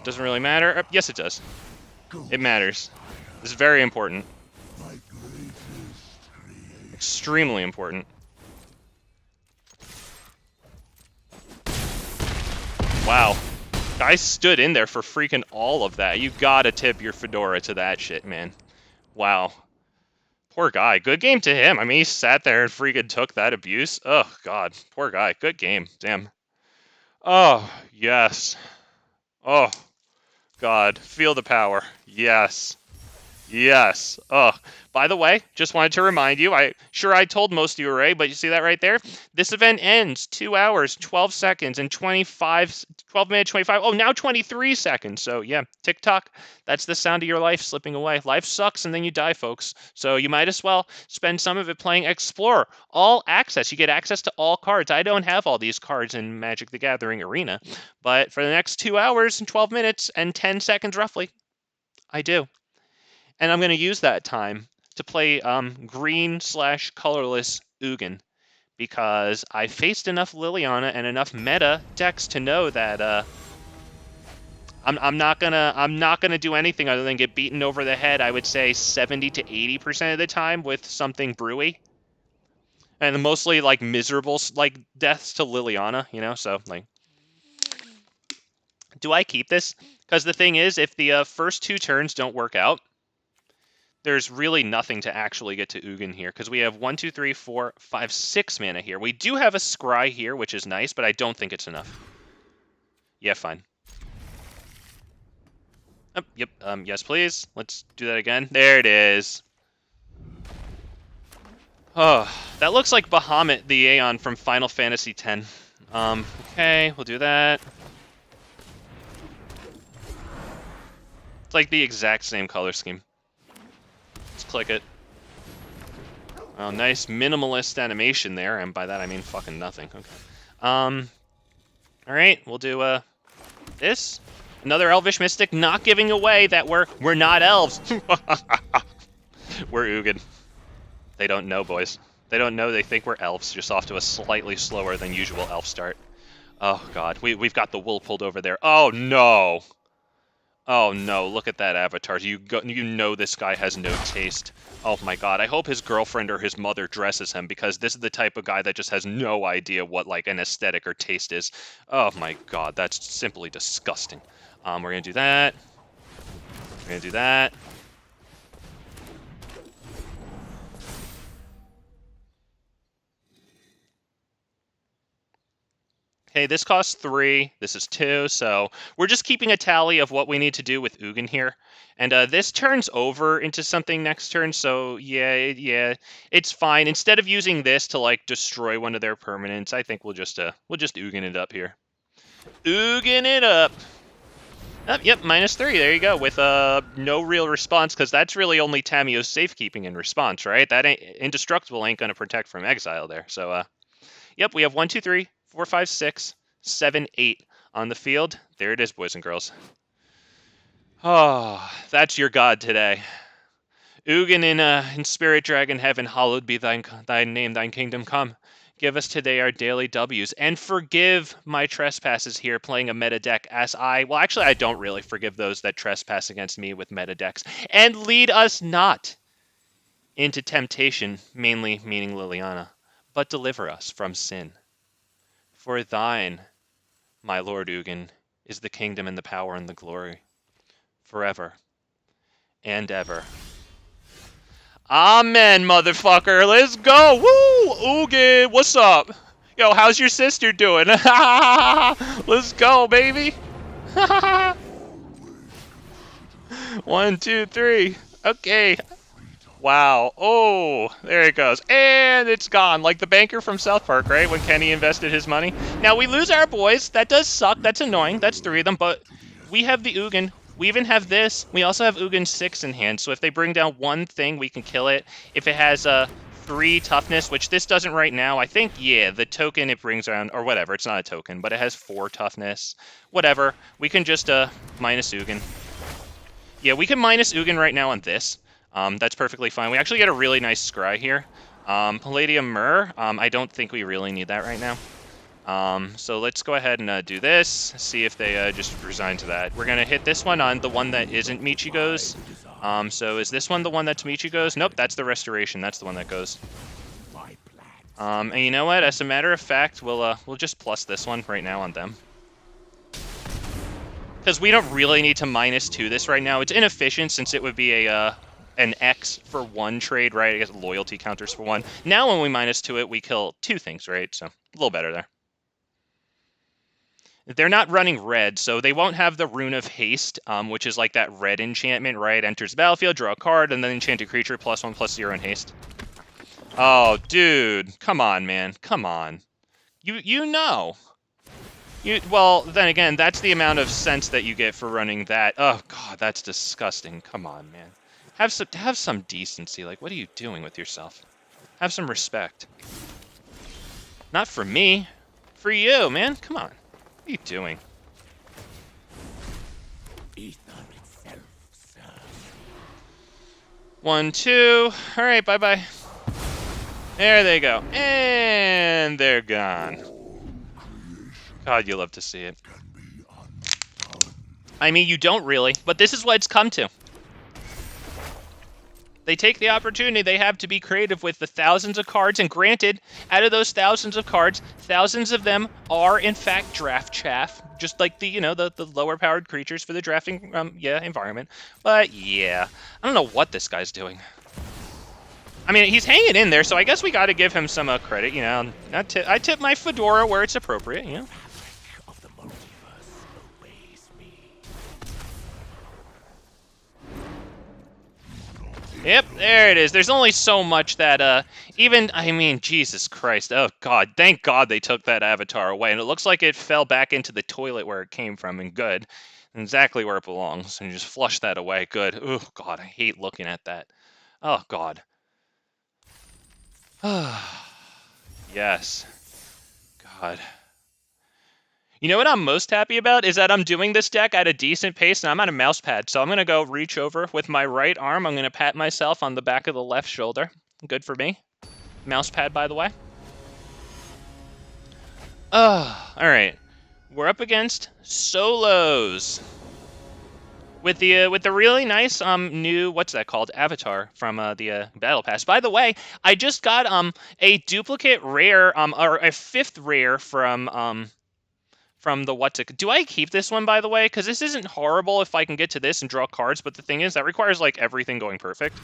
Doesn't really matter. Yes, it does. It matters. This is very important. My greatest creation. Extremely important. Wow. Guy stood in there for freaking all of that. You gotta tip your fedora to that shit, man. Wow. Poor guy. Good game to him. I mean, he sat there and freaking took that abuse. Oh, God. Poor guy. Good game. Damn. Oh, yes. Oh, God. Feel the power. Yes. Yes. Oh, by the way, just wanted to remind you, I told most of you already, but you see that right there? This event ends 2 hours, 12 seconds, and 12 minutes, 25, oh, now 23 seconds. So yeah, TikTok, that's the sound of your life slipping away. Life sucks and then you die, folks. So you might as well spend some of it playing Explorer. All access. You get access to all cards. I don't have all these cards in Magic the Gathering Arena, but for the next 2 hours and 12 minutes and 10 seconds roughly, I do. And I'm going to use that time to play green/colorless Ugin, because I faced enough Liliana and enough meta decks to know that I'm not gonna do anything other than get beaten over the head. I would say 70 to 80% of the time with something brewy, and mostly like miserable like deaths to Liliana, you know. So like, do I keep this? Because the thing is, if the first 2 turns don't work out, there's really nothing to actually get to Ugin here, because we have 1, 2, 3, 4, 5, 6 mana here. We do have a Scry here, which is nice, but I don't think it's enough. Yeah, fine. Oh, yep, yes, please. Let's do that again. There it is. Oh, that looks like Bahamut the Aeon from Final Fantasy X. Okay, we'll do that. It's like the exact same color scheme. Click it. Oh, nice minimalist animation there, and by that I mean fucking nothing. Okay. All right, we'll do this. Another Elvish Mystic, not giving away that we're not elves. We're Ugin. They don't know, boys. They don't know. They think we're elves, just off to a slightly slower than usual elf start. Oh God, we've got the wool pulled over there. Oh no. Oh no, look at that avatar. You know this guy has no taste. Oh my God, I hope his girlfriend or his mother dresses him, because this is the type of guy that just has no idea what like an aesthetic or taste is. Oh my God, that's simply disgusting. We're gonna do that. We're gonna do that. Okay, this costs 3. This is 2. So we're just keeping a tally of what we need to do with Ugin here. And this turns over into something next turn. So yeah, it's fine. Instead of using this to like destroy one of their permanents, I think we'll just Ugin it up here. Ugin it up. Oh, yep, -3. There you go. With no real response, because that's really only Tamio's safekeeping in response, right? That ain't indestructible ain't gonna protect from exile there. So yep, we have 1, 2, 3, 4, 5, 6, 7, 8 on the field. There it is, boys and girls. Oh, that's your god today. Ugin in Spirit Dragon Heaven, hallowed be thy name, thine kingdom come. Give us today our daily W's, and forgive my trespasses here playing a meta deck well, actually, I don't really forgive those that trespass against me with meta decks. And lead us not into temptation, mainly meaning Liliana, but deliver us from sin. For thine, my lord Ugin, is the kingdom and the power and the glory, forever and ever. Amen, motherfucker. Let's go. Woo! Ugin, what's up? Yo, how's your sister doing? Let's go, baby. 1, 2, 3. Okay. Wow. Oh, there it goes. And it's gone. Like the banker from South Park, right? When Kenny invested his money. Now, we lose our boys. That does suck. That's annoying. That's 3 of them. But we have the Ugin. We even have this. We also have Ugin 6 in hand. So if they bring down one thing, we can kill it. If it has 3 toughness, which this doesn't right now, I think, yeah, the token it brings around, or whatever. It's not a token, but it has 4 toughness. Whatever. We can just minus Ugin. Yeah, we can minus Ugin right now on this. That's perfectly fine. We actually get a really nice scry here. Palladium Myr, I don't think we really need that right now. So let's go ahead and do this, see if they just resign to that. We're going to hit this one on the one that isn't Michigo's. So is this one the one that's Michigo's? Nope, that's the Restoration. That's the one that goes. And you know what? As a matter of fact, we'll just plus this one right now on them. Because we don't really need to -2 this right now. It's inefficient since it would be an X for 1 trade, right? I guess loyalty counters for 1. Now when we -2 it, we kill 2 things, right? So a little better there. They're not running red, so they won't have the Rune of Haste, which is like that red enchantment, right? Enters the battlefield, draw a card, and then enchant a creature +1/+0 in haste. Oh, dude. Come on, man. Come on. You know. Well, then again, that's the amount of sense that you get for running that. Oh, God, that's disgusting. Come on, man. Have some decency. Like, what are you doing with yourself? Have some respect. Not for me. For you, man. Come on. What are you doing? Ether itself, 1, 2. All right, bye-bye. There they go. And they're gone. God, you love to see it. I mean, you don't really, but this is what it's come to. They take the opportunity they have to be creative with the thousands of cards, and granted, out of those thousands of cards, thousands of them are in fact draft chaff, just like the lower powered creatures for the drafting environment. But yeah, I don't know what this guy's doing. I mean, he's hanging in there, so I guess we got to give him some credit. You know, I tip my fedora where it's appropriate. You know. Yep, there it is. There's only so much that, I mean, Jesus Christ. Oh, God. Thank God they took that avatar away. And it looks like it fell back into the toilet where it came from, and good. Exactly where it belongs. And you just flush that away. Good. Oh, God, I hate looking at that. Oh, God. Yes. God. You know what I'm most happy about is that I'm doing this deck at a decent pace, and I'm on a mouse pad. So I'm going to go reach over with my right arm. I'm going to pat myself on the back of the left shoulder. Good for me. Mouse pad, by the way. All right. We're up against solos. With the really nice new, what's that called, avatar from the battle pass. By the way, I just got a duplicate rare or a 5th rare from the do I keep this one, by the way? Because this isn't horrible if I can get to this and draw cards, but the thing is that requires like everything going perfect.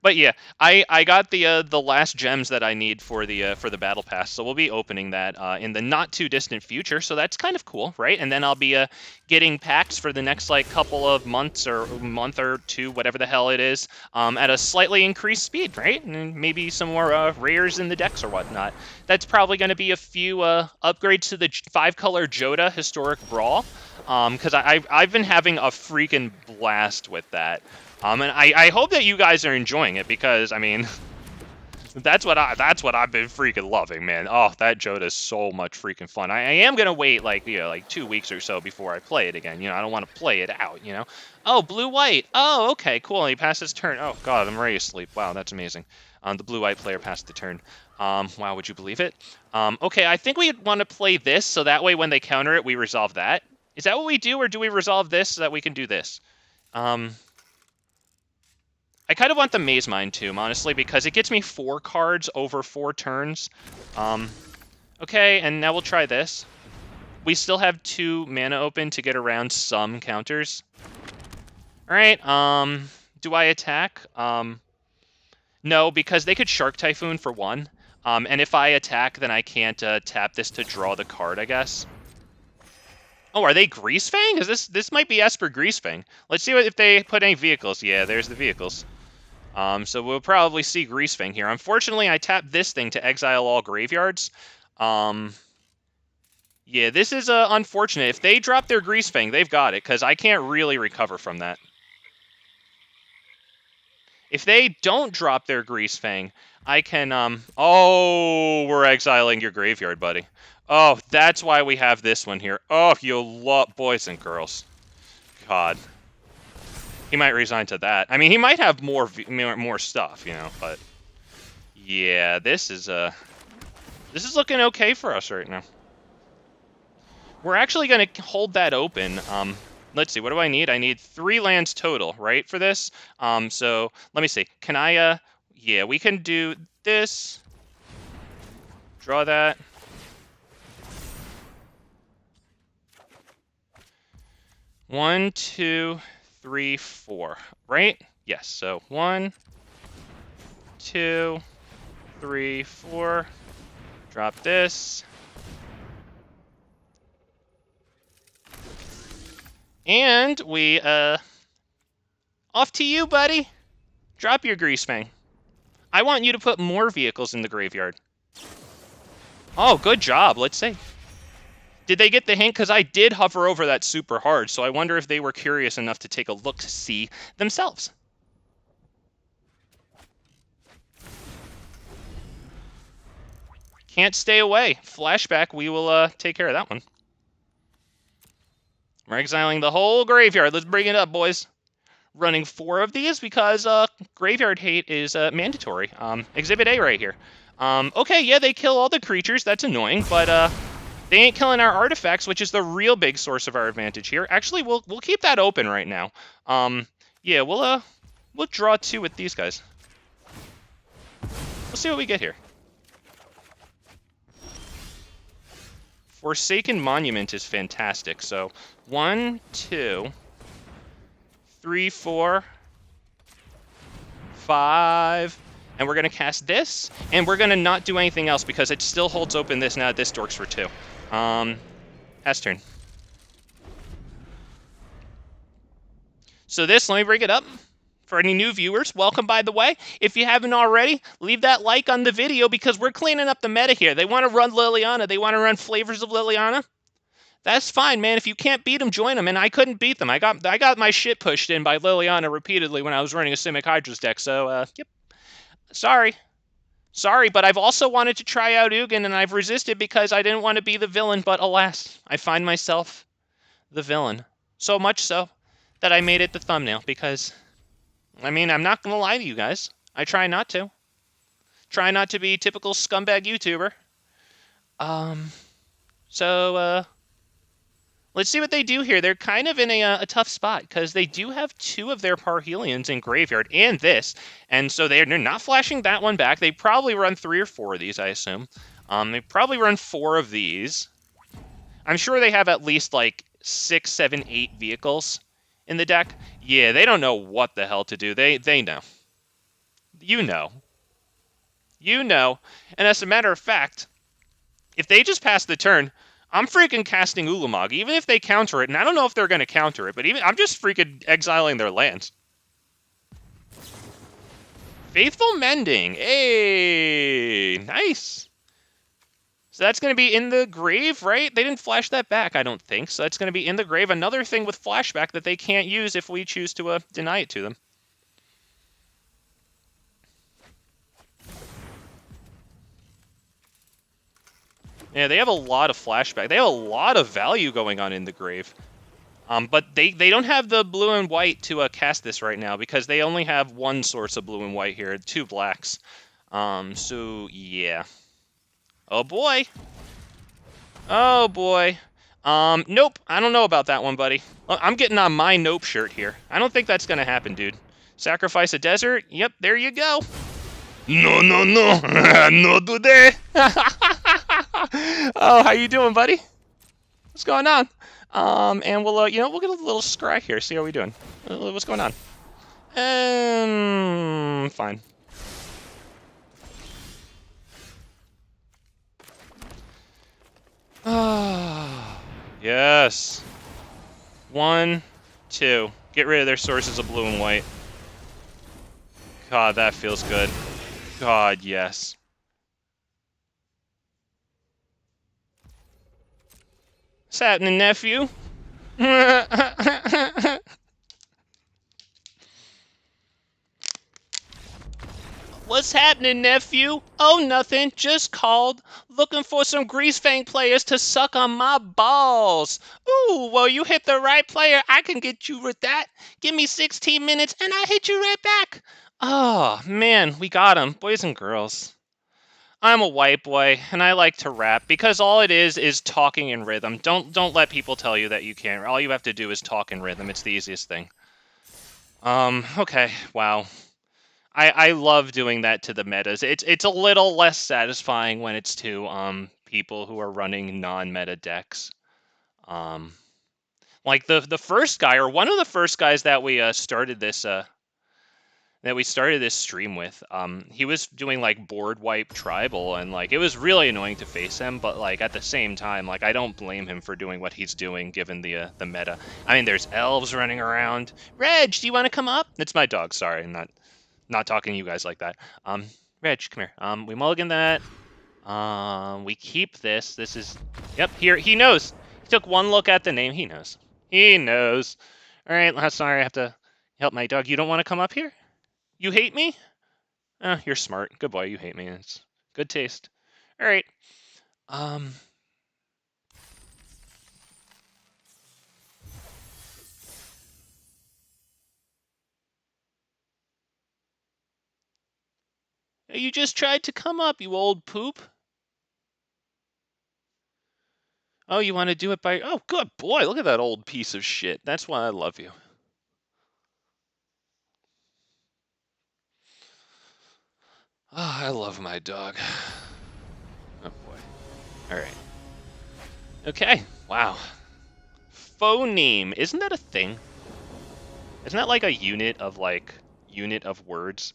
But yeah, I got the last gems that I need for the battle pass, so we'll be opening that in the not too distant future. So that's kind of cool, right? And then I'll be getting packs for the next like couple of months or month or two, whatever the hell it is, at a slightly increased speed, right? And maybe some more rares in the decks or whatnot. That's probably going to be a few upgrades to the 5-color Joda Historic Brawl, because I've been having a freaking blast with that. And I hope that you guys are enjoying it because, I mean, that's what I've been freaking loving, man. Oh, that Joda is so much freaking fun. I am gonna wait like, you know, like 2 weeks or so before I play it again. You know, I don't want to play it out, you know. Oh, blue-white. Oh, okay, cool. He passed his turn. Oh god, I'm ready to sleep. Wow, that's amazing. The blue-white player passed the turn. Wow, would you believe it? Okay, I think we want to play this so that way when they counter it, we resolve that. Is that what we do, or do we resolve this so that we can do this? I kind of want the Mazemind Tome, honestly, because it gets me 4 cards over 4 turns. Okay, and now we'll try this. We still have 2 mana open to get around some counters. Alright, do I attack? No, because they could Shark Typhoon for 1. And if I attack, then I can't tap this to draw the card, I guess. Oh, are they Greasefang? Is this might be Esper Greasefang. Let's see if they put any vehicles. Yeah, there's the vehicles. So we'll probably see Greasefang here. Unfortunately, I tapped this thing to exile all graveyards. Yeah, this is unfortunate. If they drop their Greasefang, they've got it, because I can't really recover from that. If they don't drop their Greasefang, I can, oh, we're exiling your graveyard, buddy. Oh, that's why we have this one here. Oh, you love boys and girls. God. He might resign to that. I mean, he might have more stuff, you know, but yeah, this is looking okay for us right now. We're actually going to hold that open. Let's see, what do I need? I need 3 lands total, right, for this? So let me see. Can I yeah, we can do this. Draw that. One, 2, 3, 4, right? Yes, so 1, 2, 3, 4. Drop this. And we, off to you, buddy. Drop your Greasefang. I want you to put more vehicles in the graveyard. Oh, good job. Let's see. Did they get the hint? Because I did hover over that super hard, so I wonder if they were curious enough to take a look-see themselves. Can't stay away. Flashback, we will take care of that one. We're exiling the whole graveyard. Let's bring it up, boys. Running 4 of these because graveyard hate is mandatory. Exhibit A right here. Okay, yeah, they kill all the creatures. That's annoying, but they ain't killing our artifacts, which is the real big source of our advantage here. Actually, we'll keep that open right now. Yeah, we'll draw 2 with these guys. We'll see what we get here. Forsaken Monument is fantastic. So 1, 2, 3, 4, 5, and we're gonna cast this, and we're gonna not do anything else because it still holds open this now. This dorks for 2. Pass turn. So this, let me bring it up. For any new viewers, welcome, by the way. If you haven't already, leave that like on the video because we're cleaning up the meta here. They want to run Liliana. They want to run flavors of Liliana. That's fine, man. If you can't beat them, join them. And I couldn't beat them. I got my shit pushed in by Liliana repeatedly when I was running a Simic Hydra's deck. So, yep. Sorry, but I've also wanted to try out Ugin, and I've resisted because I didn't want to be the villain. But alas, I find myself the villain. So much so that I made it the thumbnail because... I mean, I'm not going to lie to you guys. I try not to. Try not to be typical scumbag YouTuber. So, let's see what they do here. They're kind of in a tough spot because they do have 2 of their Parhelions in graveyard and this. And so they're not flashing that one back. They probably run 3 or 4 of these, I assume. They probably run 4 of these. I'm sure they have at least, like, 6, 7, 8 vehicles in the deck. Yeah, they don't know what the hell to do. They know. You know. You know. And as a matter of fact, if they just pass the turn, I'm freaking casting Ulamog, even if they counter it, and I don't know if they're going to counter it, but I'm just freaking exiling their lands. Faithful Mending. Hey, nice. So that's going to be in the grave, right? They didn't flash that back, I don't think. So that's going to be in the grave. Another thing with flashback that they can't use if we choose to deny it to them. Yeah, they have a lot of flashback. They have a lot of value going on in the grave. But they don't have the blue and white to cast this right now because they only have one source of blue and white here, 2 blacks. So, yeah. Oh, boy. Oh, boy. Nope. I don't know about that one, buddy. I'm getting on my nope shirt here. I don't think that's going to happen, dude. Sacrifice a desert? Yep, there you go. No, no, no. No today. Oh, how you doing, buddy? What's going on? And we'll, we'll get a little scry here. See how we doing. What's going on? Fine. Yes. 1, 2. Get rid of their sources of blue and white. God, that feels good. God, yes. What's happening, nephew? What's happening, nephew? Oh, nothing. Just called. Looking for some Greasefang players to suck on my balls. Ooh, well, you hit the right player. I can get you with that. Give me 16 minutes and I'll hit you right back. Oh, man, we got him. Boys and girls. I'm a white boy, and I like to rap, because all it is talking in rhythm. Don't let people tell you that you can't. All you have to do is talk in rhythm. It's the easiest thing. Okay, wow. I love doing that to the metas. It's a little less satisfying when it's to people who are running non-meta decks. Like the first guy, or one of the first guys that we started this stream with, he was doing like board wipe tribal, and like it was really annoying to face him, but like at the same time, like I don't blame him for doing what he's doing given the meta. I mean, there's elves running around. Reg, do you want to come up? It's my dog. Sorry, I'm not talking to you guys like that. Reg, come here. We mulligan that. We keep this. This is, yep, here, he knows. He took one look at the name. He knows. He knows. All right, sorry, I have to help my dog. You don't want to come up here? You hate me? Oh, you're smart. Good boy, you hate me. It's good taste. All right. You just tried to come up, you old poop. Oh, you want to do it by... Oh, good boy. Look at that old piece of shit. That's why I love you. Oh, I love my dog. Oh, boy. All right. Okay. Wow. Phoneme. Isn't that a thing? Isn't that like a unit of words?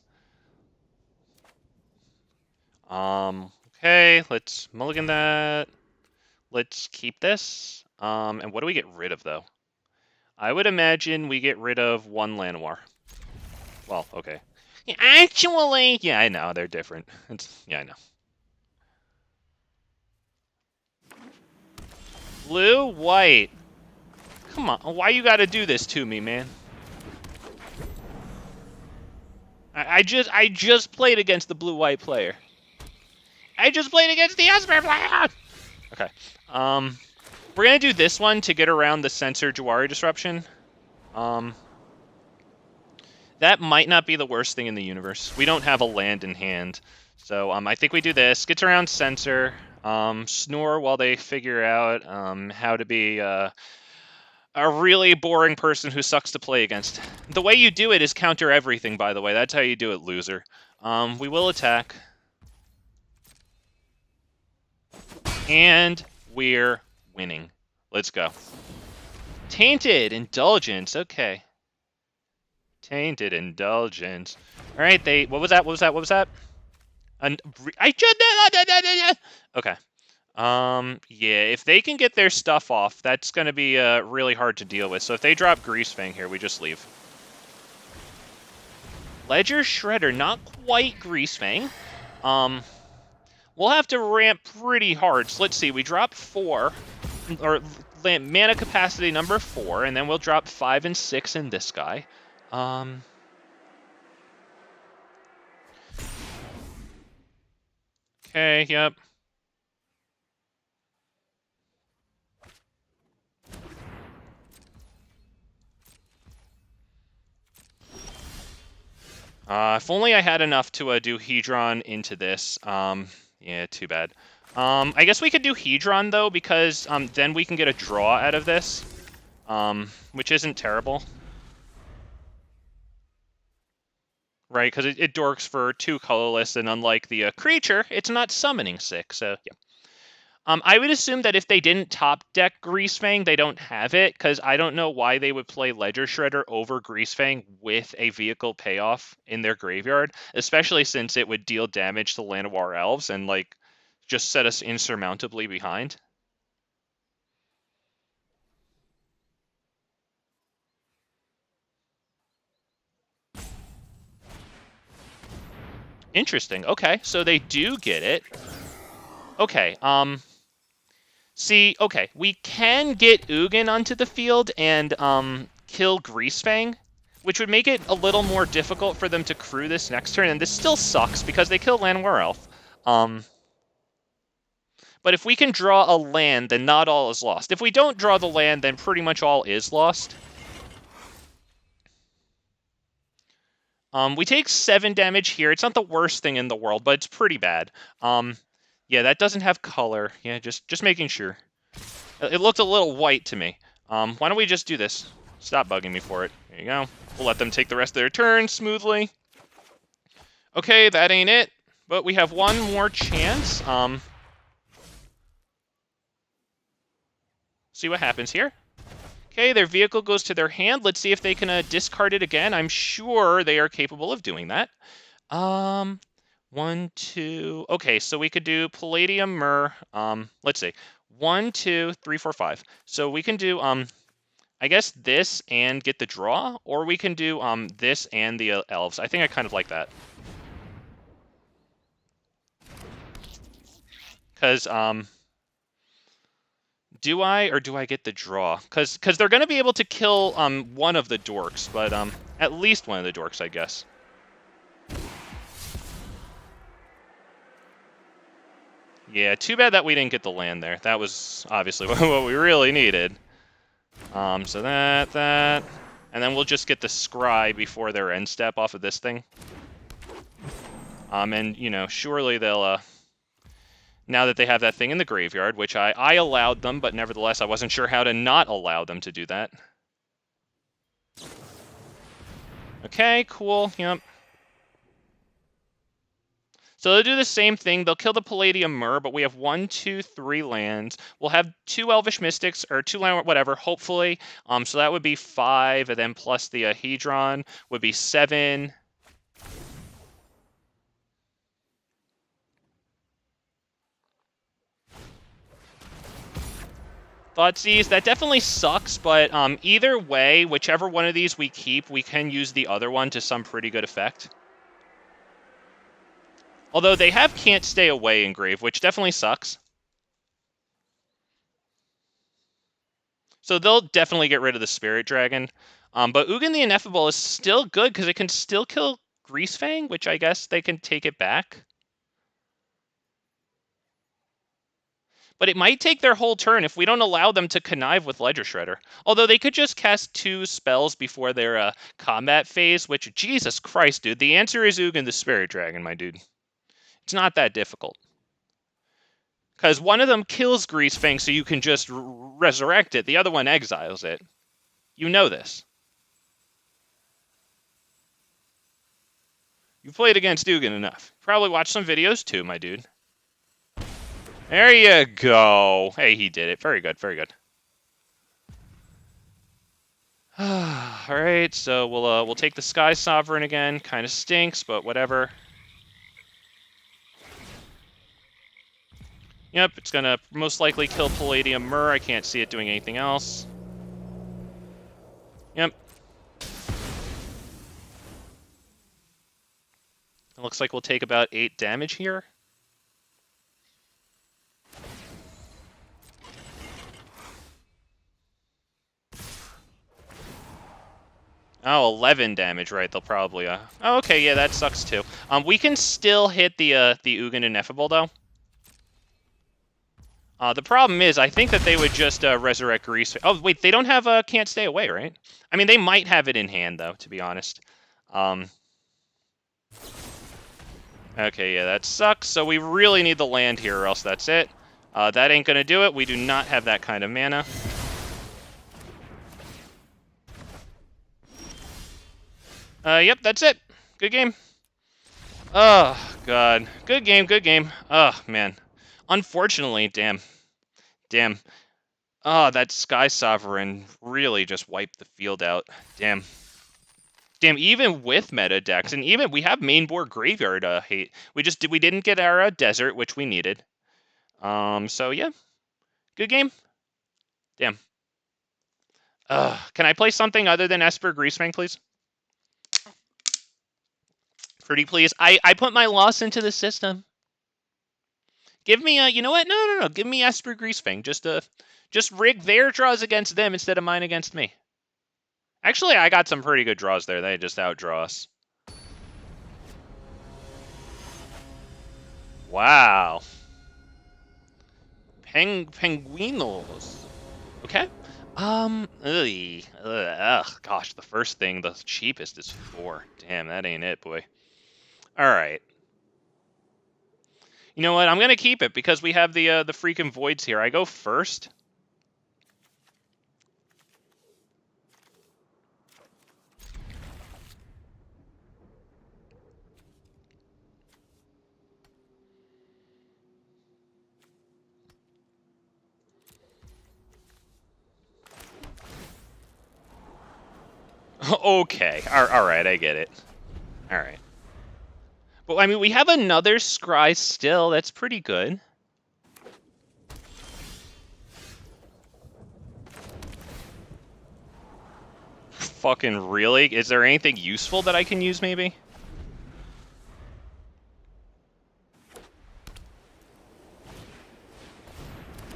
Okay, let's mulligan that. Let's keep this. And what do we get rid of, though? I would imagine we get rid of 1 Llanowar. Well, okay. Yeah, actually, yeah, I know, they're different. Yeah, I know. Blue, white. Come on, why you gotta do this to me, man? I just played against the blue-white player. I just played against the Esper player! Okay. We're gonna do this one to get around the Censor Jawari disruption. That might not be the worst thing in the universe. We don't have a land in hand. So I think we do this. Gets around Censor. Snore while they figure out how to be a really boring person who sucks to play against. The way you do it is counter everything, by the way. That's how you do it, loser. We will attack. And we're winning. Let's go. Tainted Indulgence. Okay. Tainted Indulgence. All right, they... What was that? What was that? What was that? Okay. Yeah, if they can get their stuff off, that's going to be really hard to deal with. So if they drop Greasefang here, we just leave. Ledger Shredder, not quite Greasefang. We'll have to ramp pretty hard. So let's see, we drop 4, or mana capacity number 4, and then we'll drop 5 and 6 in this guy. Okay, yep. If only I had enough to do Hedron into this. Yeah, too bad. I guess we could do Hedron, though, because then we can get a draw out of this, which isn't terrible. Right, because it dorks for 2 colorless, and unlike the creature, it's not summoning 6, so yeah. I would assume that if they didn't top deck Greasefang, they don't have it, because I don't know why they would play Ledger Shredder over Greasefang with a vehicle payoff in their graveyard, especially since it would deal damage to Llanowar Elves and, like, just set us insurmountably behind. Interesting. Okay, so they do get it. Okay, see, okay, we can get Ugin onto the field and kill Greasefang, which would make it a little more difficult for them to crew this next turn, and this still sucks because they kill Llanowar Elf. But if we can draw a land, then not all is lost. If we don't draw the land, then pretty much all is lost. We take 7 damage here. It's not the worst thing in the world, but it's pretty bad. Yeah, that doesn't have color. Yeah, just making sure. It looked a little white to me. Why don't we just do this? Stop bugging me for it. There you go. We'll let them take the rest of their turn smoothly. Okay, that ain't it. But we have one more chance. See what happens here. Okay, their vehicle goes to their hand. Let's see if they can discard it again. I'm sure they are capable of doing that. 1, 2... Okay, so we could do Palladium Myr. Let's see. 1, 2, 3, 4, 5. So we can do, I guess this and get the draw, or we can do this and the elves. I think I kind of like that. Because, do I, or do I get the draw? Because they're going to be able to kill one of the dorks, but at least one of the dorks, I guess. Yeah, too bad that we didn't get the land there. That was obviously what we really needed. So that, and then we'll just get the scry before their end step off of this thing. And, you know, surely they'll, now that they have that thing in the graveyard, which I allowed them, but nevertheless I wasn't sure how to not allow them to do that. Okay, cool, yep. So they'll do the same thing. They'll kill the Palladium Myr, but we have 1, 2, 3 lands. We'll have 2 Elvish Mystics, or 2 land, whatever, hopefully. So that would be 5, and then plus the Hedron would be 7. Thoughtseize, that definitely sucks, but either way, whichever one of these we keep, we can use the other one to some pretty good effect. Although they have Can't Stay Away engraved, which definitely sucks. So they'll definitely get rid of the Spirit Dragon. But Ugin the Ineffable is still good, because it can still kill Greasefang, which I guess they can take it back. But it might take their whole turn if we don't allow them to connive with Ledger Shredder. Although they could just cast 2 spells before their combat phase, which, Jesus Christ, dude, the answer is Ugin the Spirit Dragon, my dude. It's not that difficult. Because one of them kills Greasefang so you can just resurrect it. The other one exiles it. You know this. You've played against Ugin enough. Probably watched some videos too, my dude. There you go. Hey, he did it. Very good, very good. Alright, so we'll take the Sky Sovereign again. Kind of stinks, but whatever. Yep, it's gonna most likely kill Palladium Myr. I can't see it doing anything else. Yep. It looks like we'll take about 8 damage here. Oh, 11 damage, right? They'll probably, Oh, okay, yeah, that sucks too. We can still hit the Ugin Ineffable, though. The problem is, I think that they would just resurrect Grease. Oh, wait, they don't have Can't Stay Away, right? I mean, they might have it in hand, though, to be honest. Okay, yeah, that sucks. So we really need the land here, or else that's it. That ain't gonna do it. We do not have that kind of mana. Yep, that's it. Good game. Oh, God. Good game, good game. Oh, man. Unfortunately, damn. Damn. Oh, that Sky Sovereign really just wiped the field out. Damn. Damn, even with meta decks, and even we have main board graveyard hate. We didn't get our desert, which we needed. So yeah. Good game. Damn. Can I play something other than Esper Greasefang, please? Pretty please. I put my loss into the system. Give me a, you know what? No. Give me Esper Greasefang. Just rig their draws against them instead of mine against me. Actually, I got some pretty good draws there. They just outdraw us. Wow. Penguinos. Okay. Ugh, gosh, the first thing, the cheapest is 4. Damn, that ain't it, boy. All right. You know what? I'm gonna keep it because we have the freaking voids here. I go first. Okay. All right, I get it. All right. But, I mean, we have another scry still. That's pretty good. Fucking really? Is there anything useful that I can use, maybe?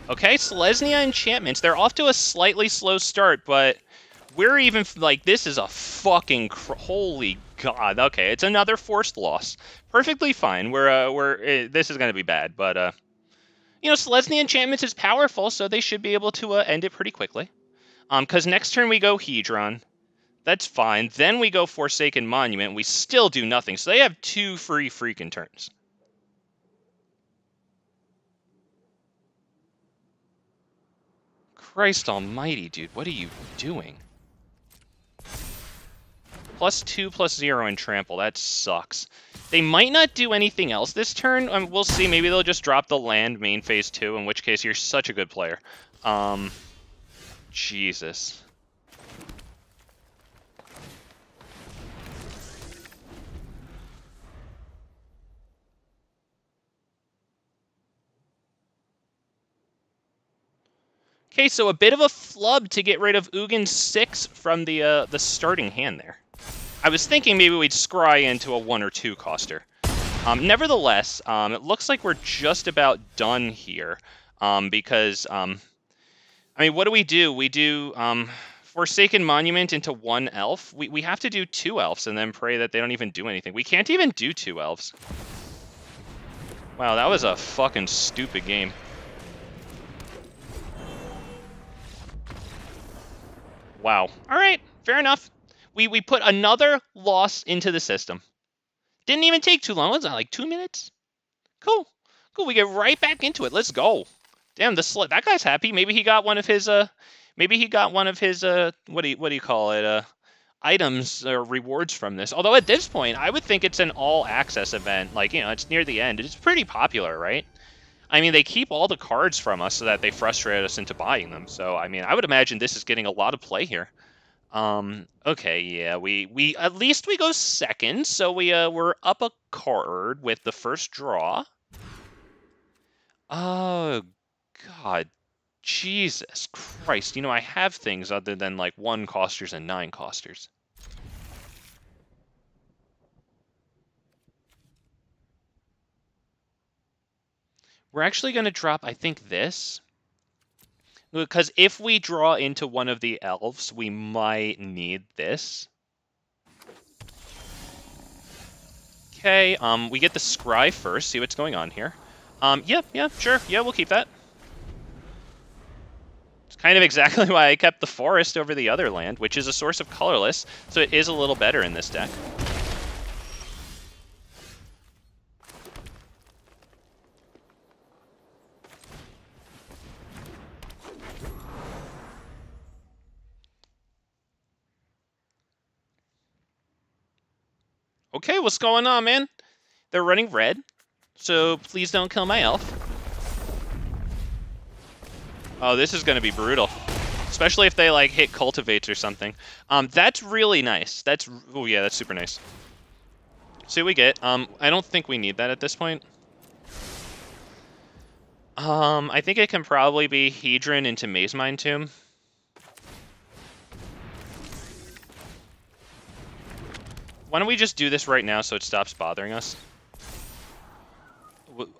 Okay, Selesnya enchantments. They're off to a slightly slow start, but we're even, like, this is a fucking, holy god. Okay, it's another forced loss. Perfectly fine. This is gonna be bad, but, you know, Selesnya enchantments is powerful, so they should be able to end it pretty quickly. Because next turn we go Hedron. That's fine. Then we go Forsaken Monument. We still do nothing, so they have 2 free freaking turns. Christ almighty, dude. What are you doing? +2/+0 in trample. That sucks. They might not do anything else this turn. We'll see. Maybe they'll just drop the land main phase 2, in which case you're such a good player. Jesus. Okay, so a bit of a flub to get rid of Ugin 6 from the starting hand there. I was thinking maybe we'd scry into a 1 or 2 coster. Nevertheless, it looks like we're just about done here. Because, I mean, what do? We do Forsaken Monument into 1 elf. We have to do 2 elves and then pray that they don't even do anything. We can't even do 2 elves. Wow, that was a fucking stupid game. Wow. All right, fair enough. We put another loss into the system. Didn't even take too long. Was that like 2 minutes? Cool. Cool. We get right back into it. Let's go. Damn, that guy's happy. Maybe he got one of his what do you call it? Items or rewards from this. Although at this point, I would think it's an all access event. Like, you know, it's near the end. It's pretty popular, right? I mean, they keep all the cards from us so that they frustrate us into buying them. So, I mean, I would imagine this is getting a lot of play here. Okay, yeah, we at least we go second, so we're up a card with the first draw. Oh, God. Jesus Christ. You know, I have things other than, like, 1-costers and 9-costers. We're actually going to drop, I think, this. Because if we draw into one of the elves, we might need this. Okay, we get the scry first, see what's going on here. Yeah, sure. Yeah, we'll keep that. It's kind of exactly why I kept the forest over the other land, which is a source of colorless, so it is a little better in this deck. Okay, what's going on, man? They're running red, so please don't kill my elf. Oh, this is going to be brutal. Especially if they, like, hit cultivates or something. That's really nice. Oh yeah, that's super nice. See what we get. I don't think we need that at this point. I think it can probably be Hedron into Mazemind Tome. Why don't we just do this right now so it stops bothering us?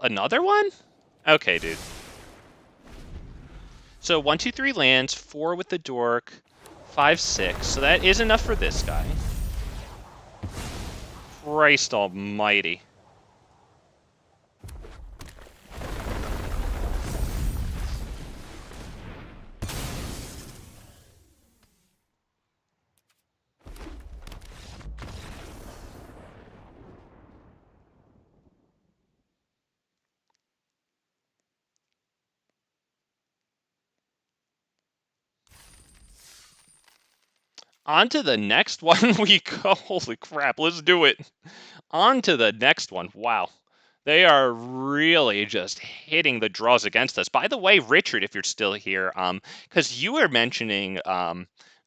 Another one? Okay, dude. So 1, 2, 3 lands, 4 with the dork, 5, 6. So that is enough for this guy. Christ almighty. On to the next one we go. Holy crap, let's do it. On to the next one. Wow. They are really just hitting the draws against us. By the way, Richard, if you're still here, because you were mentioning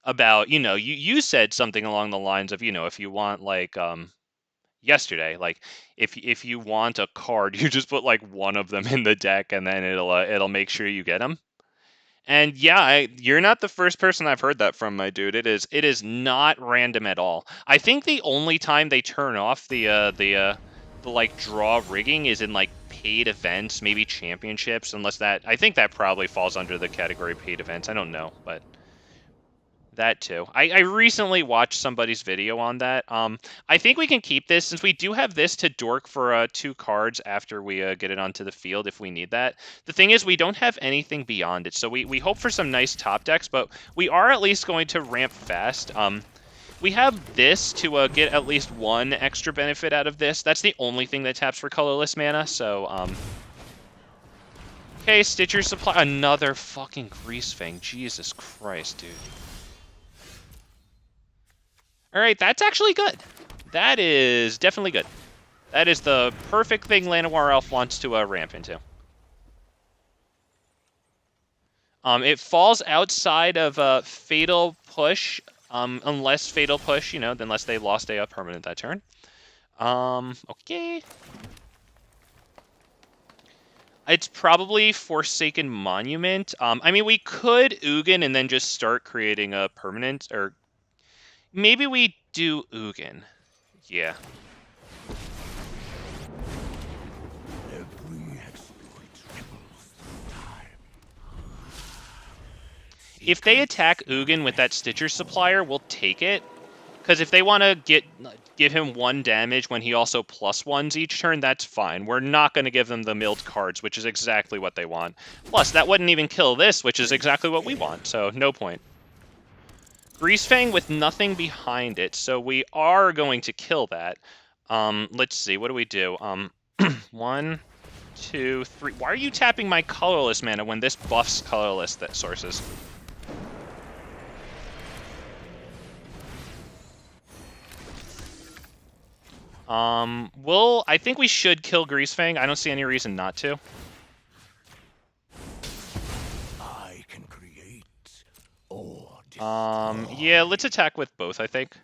about, you said something along the lines of, if you want, like, yesterday, like, if you want a card, you just put, like, one of them in the deck, and then it'll make sure you get them. And yeah, you're not the first person I've heard that from, my dude. It is not random at all. I think the only time they turn off the like draw rigging is in like paid events, maybe championships, unless I think that probably falls under the category paid events. I don't know, but that too. I recently watched somebody's video on that. I think we can keep this since we do have this to dork for 2 cards after we get it onto the field if we need that. The thing is, we don't have anything beyond it, so we hope for some nice top decks, but we are at least going to ramp fast. We have this to get at least 1 extra benefit out of this. That's the only thing that taps for colorless mana, so okay, Stitcher Supply, another fucking Greasefang. Jesus Christ, dude. All right, that's actually good. That is definitely good. That is the perfect thing Llanowar Elf wants to ramp into. It falls outside of Fatal Push, unless Fatal Push, unless they lost a permanent that turn. Okay. It's probably Forsaken Monument. I mean, we could Ugin and then just start creating a permanent, or maybe we do Ugin. Yeah. Every exploit ripples through time. If they attack Ugin with that Stitcher Supplier, we'll take it. Because if they want to give him 1 damage when he also +1s each turn, that's fine. We're not going to give them the milled cards, which is exactly what they want. Plus, that wouldn't even kill this, which is exactly what we want, so no point. Greasefang with nothing behind it, so we are going to kill that. Let's see, what do we do? 1, 2, 3. Why are you tapping my colorless mana when this buffs colorless sources? I think we should kill Greasefang. I don't see any reason not to. I can create or Yeah, let's attack with both, I think.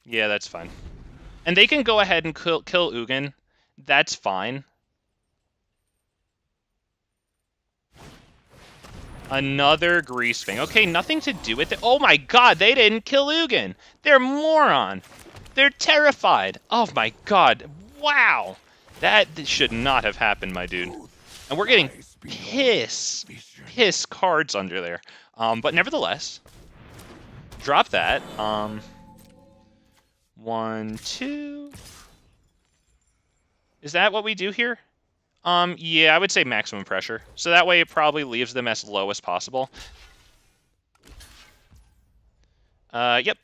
Yeah, that's fine. And they can go ahead and kill Ugin. That's fine. Another Greasefang. Okay, nothing to do with it. Oh my god, they didn't kill Ugin. They're moron. They're terrified. Oh my god. Wow. That should not have happened, my dude. And we're getting piss cards under there. But nevertheless, drop that. 1, 2. Is that what we do here? Yeah, I would say maximum pressure. So that way it probably leaves them as low as possible. Yep.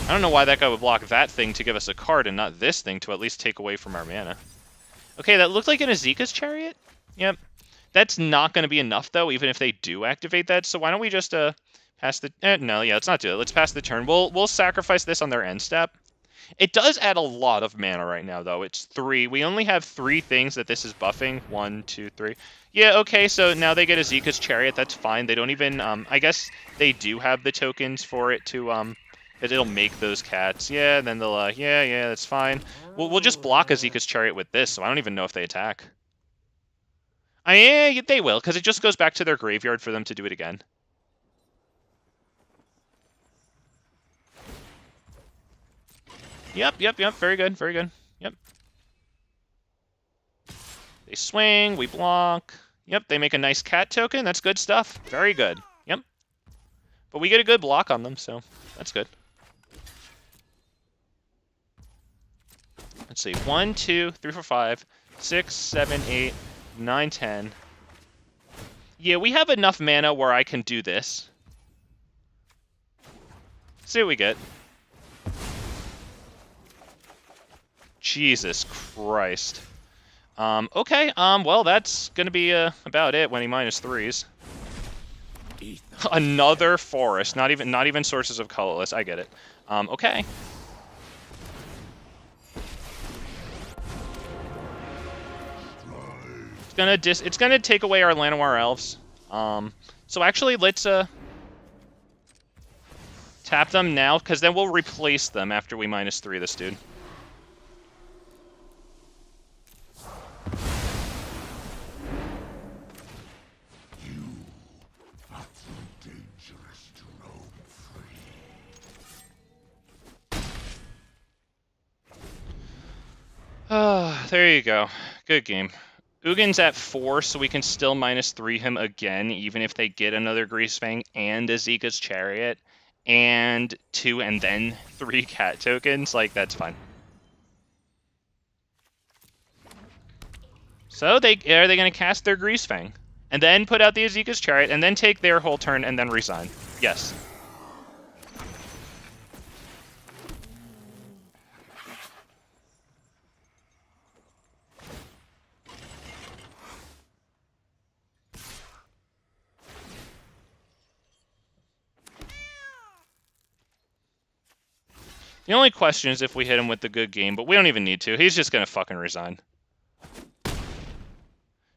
I don't know why that guy would block that thing to give us a card and not this thing to at least take away from our mana. Okay, that looked like an Azeka's Chariot. Yep. That's not going to be enough, though, even if they do activate that. So why don't we just pass the... no, yeah, let's not do it. Let's pass the turn. We'll sacrifice this on their end step. It does add a lot of mana right now, though. It's 3. We only have 3 things that this is buffing. 1, 2, 3. Yeah, okay, so now they get Azeka's Chariot. That's fine. They don't even... I guess they do have the tokens for it to... that it'll make those cats. Yeah, and then they'll... yeah, that's fine. We'll just block Azeka's Chariot with this, so I don't even know if they attack. Yeah, they will, because it just goes back to their graveyard for them to do it again. Yep. Very good. Yep. They swing, we block. Yep, they make a nice cat token. That's good stuff. Very good. Yep. But we get a good block on them, so that's good. Let's see. 1, 2, 3, 4, 5, 6, 7, 8, 9, 10. Yeah, we have enough mana where I can do this. See what we get. Jesus Christ. Okay, well, that's gonna be, about it when he -3s. Another forest. Not even sources of colorless. I get it. Okay. It's gonna take away our Llanowar Elves. So actually, let's, tap them now, because then we'll replace them after we -3 this dude. There you go. Good game. Ugin's at 4, so we can still -3 him again, even if they get another Greasefang and Azeka's Chariot, and 2 and then 3 cat tokens. Like, that's fine. So are they going to cast their Greasefang, and then put out the Azeka's Chariot, and then take their whole turn, and then resign? Yes. The only question is if we hit him with the good game, but we don't even need to. He's just going to fucking resign.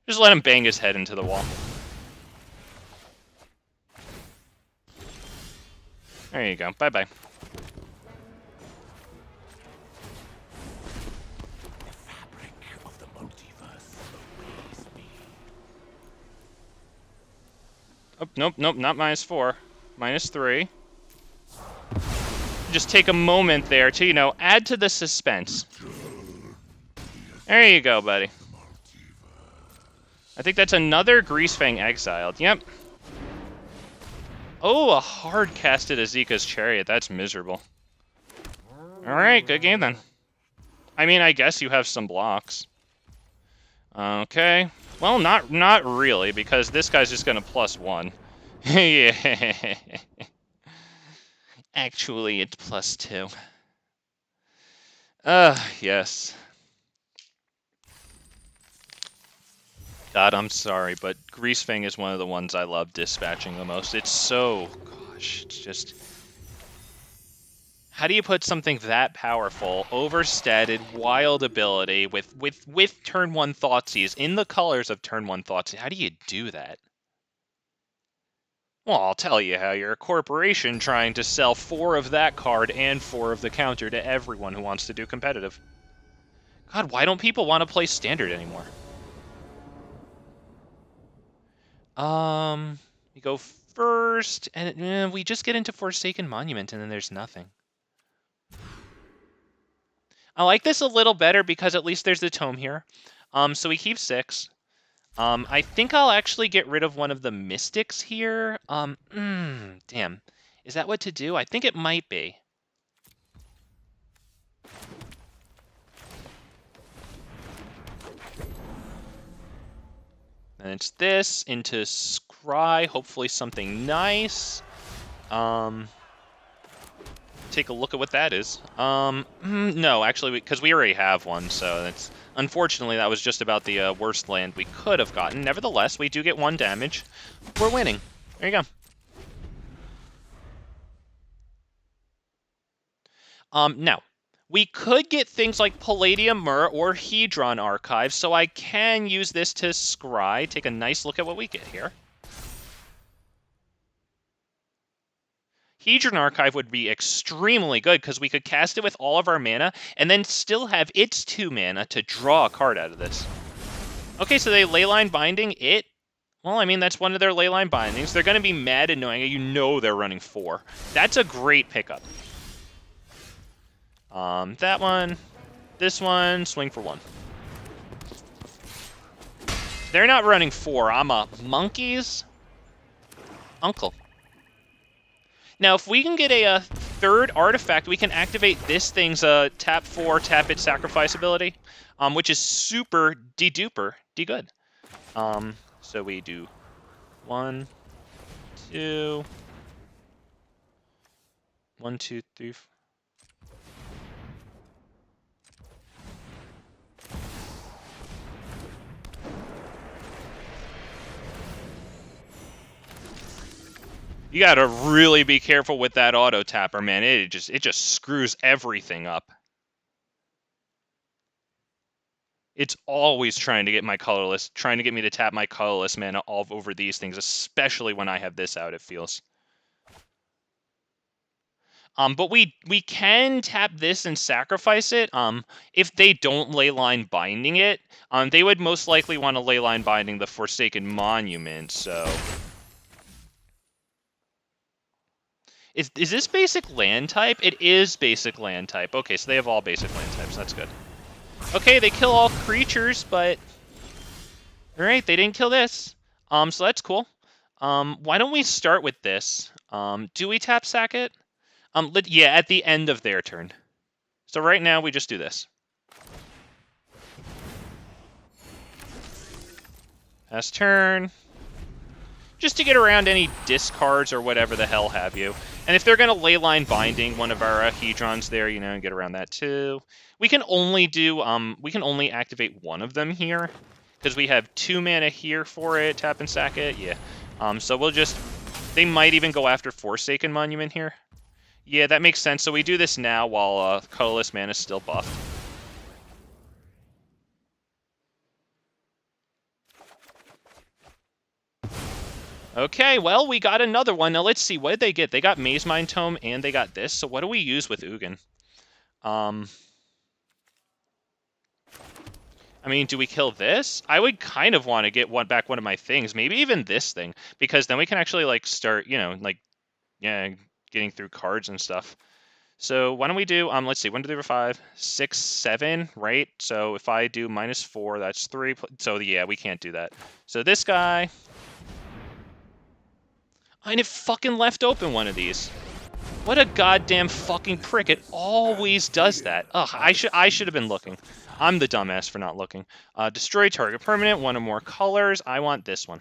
Just let him bang his head into the wall. There you go. Bye-bye. Oh, nope, not -4. -3. Just take a moment there to, you know, add to the suspense. There you go, buddy. I think that's another Greasefang exiled. Yep. Oh, a hard-casted Azeka's Chariot. That's miserable. Alright, good game then. I mean, I guess you have some blocks. Okay. Well, not really, because this guy's just gonna +1. Yeah. Actually, it's +2. Yes. God, I'm sorry, but Greasefang is one of the ones I love dispatching the most. It's so... Gosh, it's just... How do you put something that powerful, overstated, wild ability with turn 1 Thoughtseize in the colors of turn 1 Thoughtseize? How do you do that? Well, I'll tell you how. You're a corporation trying to sell 4 of that card and 4 of the counter to everyone who wants to do competitive. God, why don't people want to play Standard anymore? We go first, and we just get into Forsaken Monument, and then there's nothing. I like this a little better because at least there's the tome here. So we keep 6. I think I'll actually get rid of one of the Mystics here. Damn. Is that what to do? I think it might be. And it's this into Scry, hopefully something nice. Take a look at what that is. No, actually, because we already have one, so it's unfortunately that was just about the worst land we could have gotten. Nevertheless, we do get 1 damage. We're winning. There you go. Now, we could get things like Palladium Myr or Hedron Archive, so I can use this to scry. Take a nice look at what we get here. Hedron Archive would be extremely good because we could cast it with all of our mana and then still have its 2 mana to draw a card out of this. Okay, so they Leyline Binding it. Well, I mean, that's one of their Leyline Bindings. They're going to be mad annoying. You know they're running 4. That's a great pickup. That one, this one, swing for 1. They're not running 4. I'm a monkey's uncle. Now, if we can get a 3rd artifact, we can activate this thing's tap 4, tap it, sacrifice ability, which is super de-duper de-good. So we do 1, 2, 1, 2, 3, 4. You gotta really be careful with that auto tapper, man. It just screws everything up. It's always trying to get my colorless, trying to get me to tap my colorless mana all over these things, especially when I have this out, it feels. But we can tap this and sacrifice it. If they don't Leyline Binding it, they would most likely want to Leyline Binding the Forsaken Monument, so... Is this basic land type? It is basic land type. Okay, so they have all basic land types. That's good. Okay, they kill all creatures, but... Alright, they didn't kill this. So that's cool. Why don't we start with this? Do we tap sack it? Yeah, at the end of their turn. So right now, we just do this. Pass turn. Just to get around any discards or whatever the hell have you. And if they're going to Leyline Binding one of our Hedrons there, you know, and get around that too. We can only do, we can only activate one of them here. Because we have 2 mana here for it, tap and sack it, yeah. So we'll just, they might even go after Forsaken Monument here. Yeah, that makes sense. So we do this now while colorless mana is still buffed. Okay, well, we got another one. Now, let's see. What did they get? They got Mazemind Tome, and they got this. So what do we use with Ugin? I mean, do we kill this? I would kind of want to get back one of my things. Maybe even this thing. Because then we can actually, like, start, you know, like, yeah, getting through cards and stuff. So why don't we do, let's see, 1, 2, 3, 4, 5, 6, 7, right? So if I do -4, that's 3. So, yeah, we can't do that. So this guy... And it fucking left open one of these. What a goddamn fucking prick. It always does that. Ugh, I should have been looking. I'm the dumbass for not looking. Destroy target permanent, 1 or more colors. I want this one.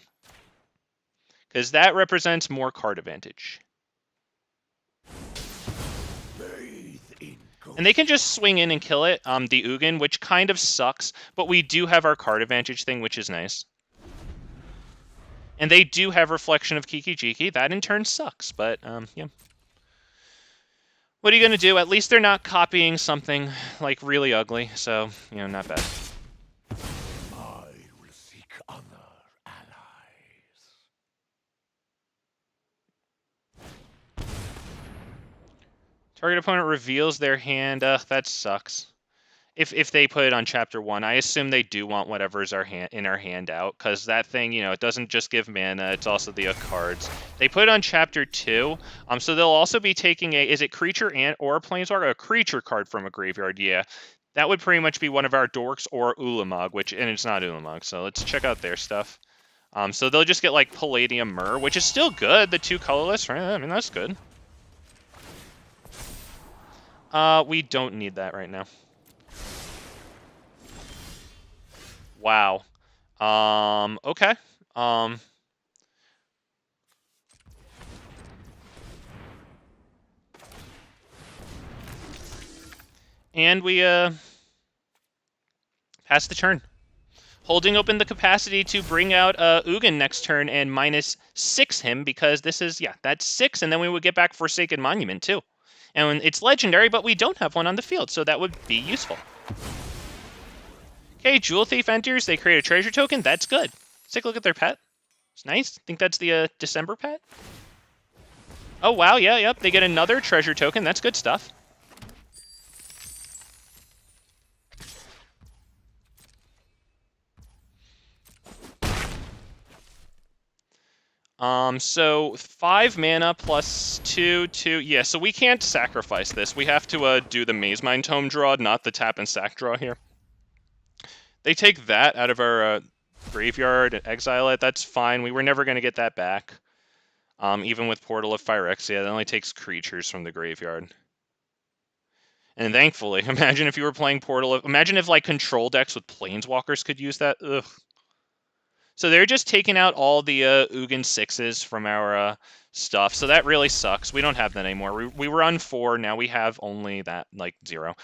Because that represents more card advantage. And they can just swing in and kill it, the Ugin, which kind of sucks. But we do have our card advantage thing, which is nice. And they do have Reflection of Kiki Jiki. That in turn sucks, but, yeah. What are you going to do? At least they're not copying something, like, really ugly. So, you know, not bad. I will seek other allies. Target opponent reveals their hand. That sucks. If they put it on chapter 1, I assume they do want whatever's in our hand out, because that thing, you know, it doesn't just give mana, it's also the cards. They put it on chapter 2, so they'll also be taking is it creature or planeswalker? A creature card from a graveyard, yeah. That would pretty much be one of our dorks or Ulamog, and it's not Ulamog, so let's check out their stuff. So they'll just get, like, Palladium Myr, which is still good, the 2 colorless, right? I mean, that's good. We don't need that right now. Wow. Okay. And we, pass the turn. Holding open the capacity to bring out Ugin next turn and -6 him, because this is, yeah, that's 6, and then we would get back Forsaken Monument, too. And it's legendary, but we don't have one on the field, so that would be useful. Okay, Jewel Thief enters. They create a treasure token. That's good. Let's take a look at their pet. It's nice. I think that's the December pet. Oh, wow. Yeah, yep. They get another treasure token. That's good stuff. So 5 mana plus 2, 2. Yeah, so we can't sacrifice this. We have to do the Mazemind Tome draw, not the tap and sack draw here. They take that out of our graveyard and exile it. That's fine. We were never going to get that back. Even with Portal of Phyrexia, it only takes creatures from the graveyard. And thankfully, imagine if you were playing imagine if, like, control decks with Planeswalkers could use that. Ugh. So they're just taking out all the Ugin 6s from our stuff. So that really sucks. We don't have that anymore. We were on 4. Now we have only that, like, 0.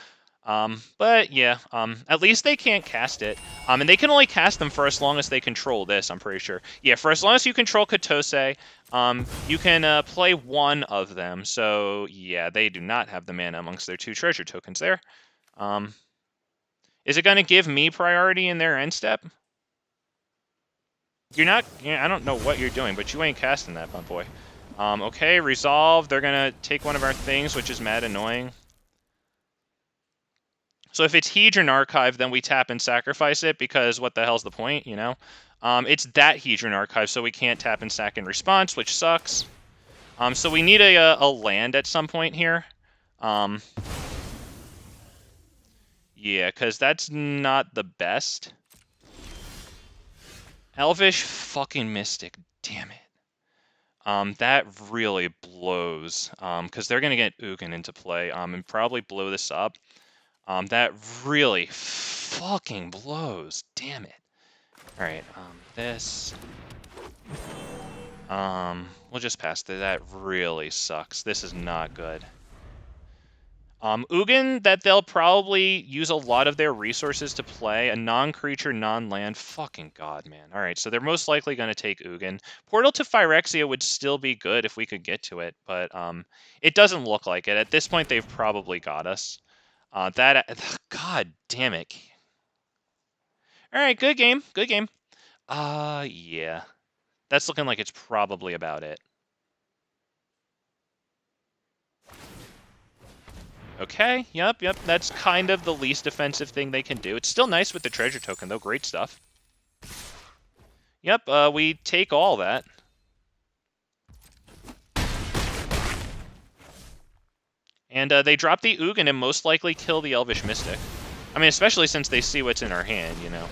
But yeah, at least they can't cast it. And they can only cast them for as long as they control this, I'm pretty sure. Yeah, for as long as you control Katose, you can play one of them. So yeah, they do not have the mana amongst their 2 treasure tokens there. Is it going to give me priority in their end step? You're not, I don't know what you're doing, but you ain't casting that, my boy. Okay, resolve. They're going to take one of our things, which is mad annoying. So if it's Hedron Archive, then we tap and sacrifice it, because what the hell's the point, you know? It's that Hedron Archive, so we can't tap and sack in response, which sucks. So we need a land at some point here. Yeah, because that's not the best. Elvish fucking Mystic, damn it. That really blows, because they're going to get Ugin into play, and probably blow this up. That really fucking blows, damn it. Alright, this. We'll just pass that. That really sucks. This is not good. Ugin, that they'll probably use a lot of their resources to play. A non-creature, non-land. Fucking god, man. Alright, so they're most likely going to take Ugin. Portal to Phyrexia would still be good if we could get to it, but it doesn't look like it. At this point, they've probably got us. God damn it. Alright, good game. Good game. Yeah. That's looking like it's probably about it. Okay, yep. That's kind of the least offensive thing they can do. It's still nice with the treasure token, though. Great stuff. Yep, we take all that. And they drop the Ugin and most likely kill the Elvish Mystic. I mean, especially since they see what's in our hand, you know.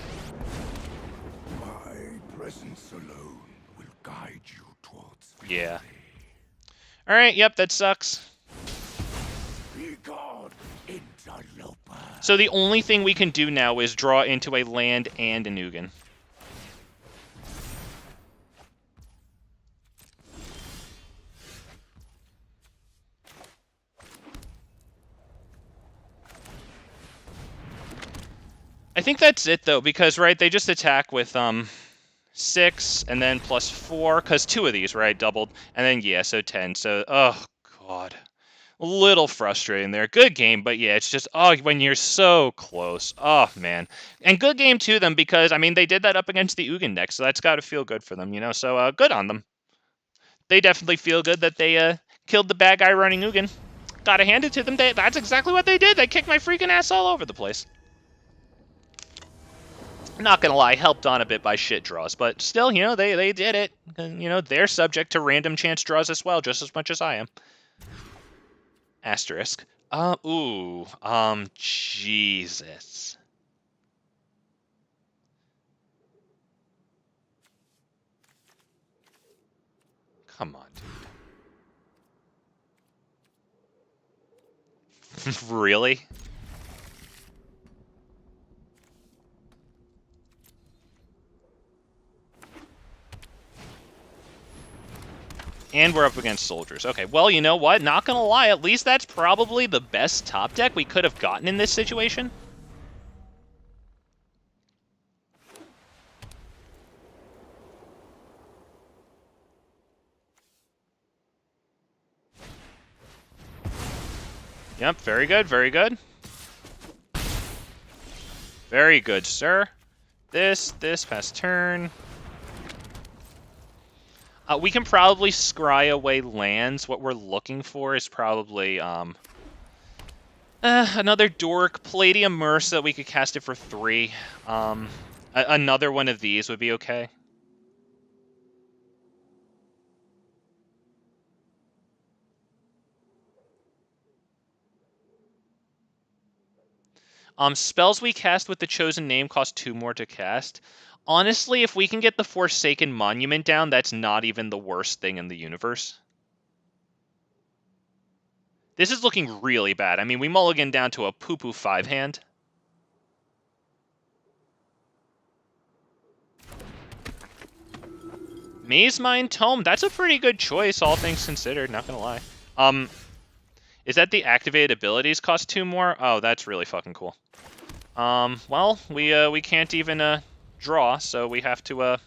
My presence alone will guide you towards victory. Yeah. Alright, yep, that sucks. Be God, interloper. So the only thing we can do now is draw into a land and an Ugin. I think that's it, though, because, right, they just attack with 6 and then +4, because 2 of these, right, doubled, and then, yeah, so 10. So, oh, God. A little frustrating there. Good game, but yeah, it's just, oh, when you're so close. Oh, man. And good game to them because, I mean, they did that up against the Ugin deck, so that's got to feel good for them, you know? So good on them. They definitely feel good that they killed the bad guy running Ugin. Gotta hand it to them. That's exactly what they did. They kicked my freaking ass all over the place. Not gonna lie, helped on a bit by shit draws, but still, you know, they did it. And, you know, they're subject to random chance draws as well, just as much as I am. Asterisk. Jesus. Come on, dude. Really? And we're up against soldiers. Okay, well, you know what? Not gonna lie, at least that's probably the best top deck we could have gotten in this situation. Yep, very good, very good. Very good, sir. This, pass turn. We can probably scry away lands. What we're looking for is probably another dork, Palladium Myr, so that we could cast it for 3. Another one of these would be okay. Spells we cast with the chosen name cost 2 more to cast. Honestly, if we can get the Forsaken Monument down, that's not even the worst thing in the universe. This is looking really bad. I mean, we mulligan down to a poo-poo 5-hand. Mazemind Tome, that's a pretty good choice, all things considered, not gonna lie. Is that the activated abilities cost 2 more? Oh, that's really fucking cool. Well, we can't even, draw, so we have to,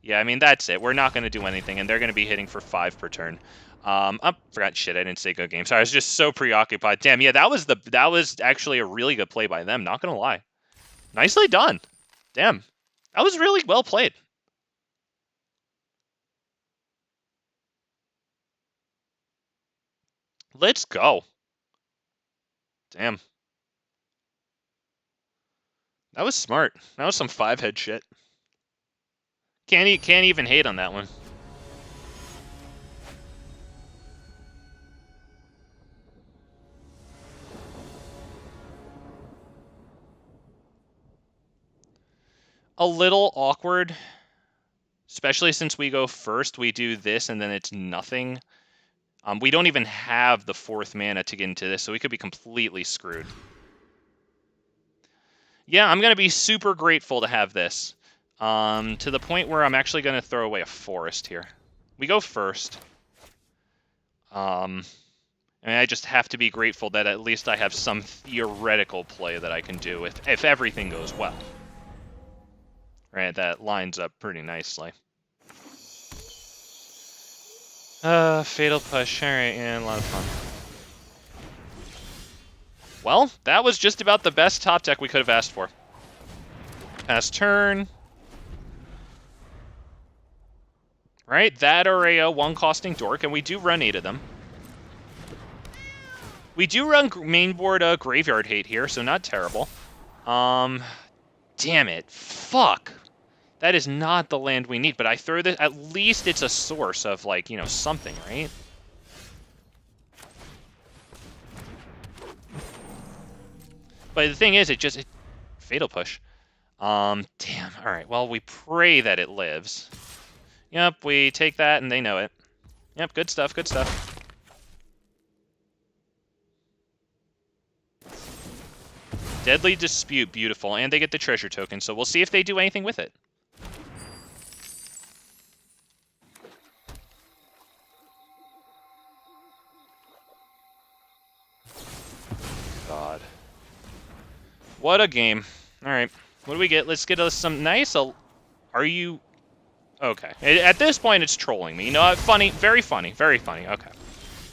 yeah, I mean, that's it. We're not gonna do anything, and they're gonna be hitting for 5 per turn. I forgot shit, I didn't say good game. Sorry, I was just so preoccupied. Damn, yeah, that was actually a really good play by them, not gonna lie. Nicely done. Damn. That was really well played. Let's go. Damn. That was smart. That was some 5-head shit. Can't even hate on that one. A little awkward, especially since we go first. We do this and then it's nothing. We don't even have the 4th mana to get into this, so we could be completely screwed. Yeah, I'm going to be super grateful to have this. To the point where I'm actually going to throw away a forest here. We go first. And I just have to be grateful that at least I have some theoretical play that I can do if everything goes well. Right, that lines up pretty nicely. Fatal Push, alright, and a lot of fun. Well, that was just about the best top deck we could have asked for. Pass turn. Right, that or a 1-costing Dork, and we do run 8 of them. We do run mainboard Graveyard Hate here, so not terrible. Damn it. Fuck. That is not the land we need, but I throw this, at least it's a source of, like, you know, something, right? But the thing is, Fatal Push. Damn, alright, well, we pray that it lives. Yep, we take that and they know it. Yep, good stuff, good stuff. Deadly Dispute, beautiful, and they get the treasure token, so we'll see if they do anything with it. God. What a game. Alright, what do we get? Let's get us some nice... Are you... Okay. At this point, it's trolling me. You know what? Funny. Very funny. Very funny. Okay.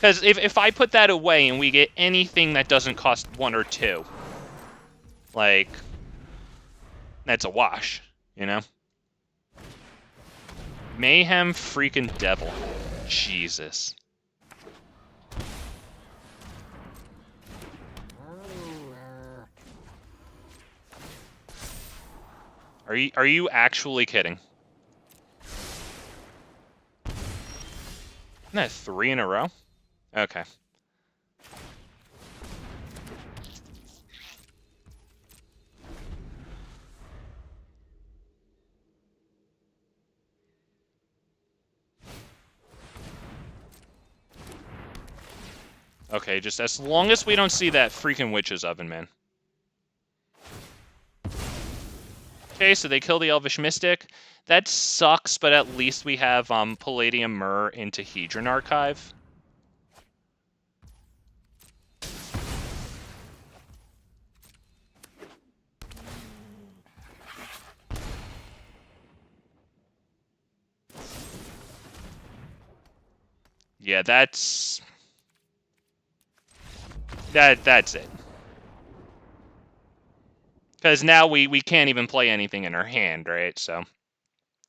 Because if I put that away and we get anything that doesn't cost 1 or 2, like, that's a wash, you know? Mayhem freaking Devil. Jesus. Are you actually kidding? Isn't that 3 in a row? Okay. Okay, just as long as we don't see that freaking witch's oven, man. Okay, so they kill the Elvish Mystic. That sucks, but at least we have Palladium Myr into Hedron Archive. Yeah, that's it. Because now we can't even play anything in our hand, right? So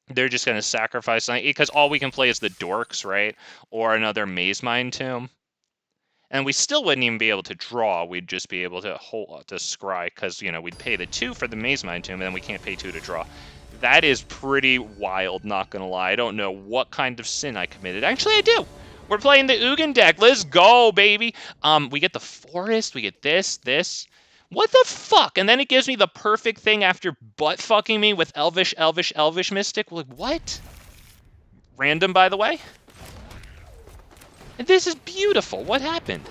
they're just going to sacrifice something. Because all we can play is the Dorks, right? Or another Mazemind Tome. And we still wouldn't even be able to draw. We'd just be able to scry. Because, you know, we'd pay the 2 for the Mazemind Tome, and then we can't pay 2 to draw. That is pretty wild, not going to lie. I don't know what kind of sin I committed. Actually, I do. We're playing the Ugin deck. Let's go, baby. We get the forest. We get this. What the fuck? And then it gives me the perfect thing after butt fucking me with Elvish Mystic. Like, what? Random, by the way. And this is beautiful. What happened?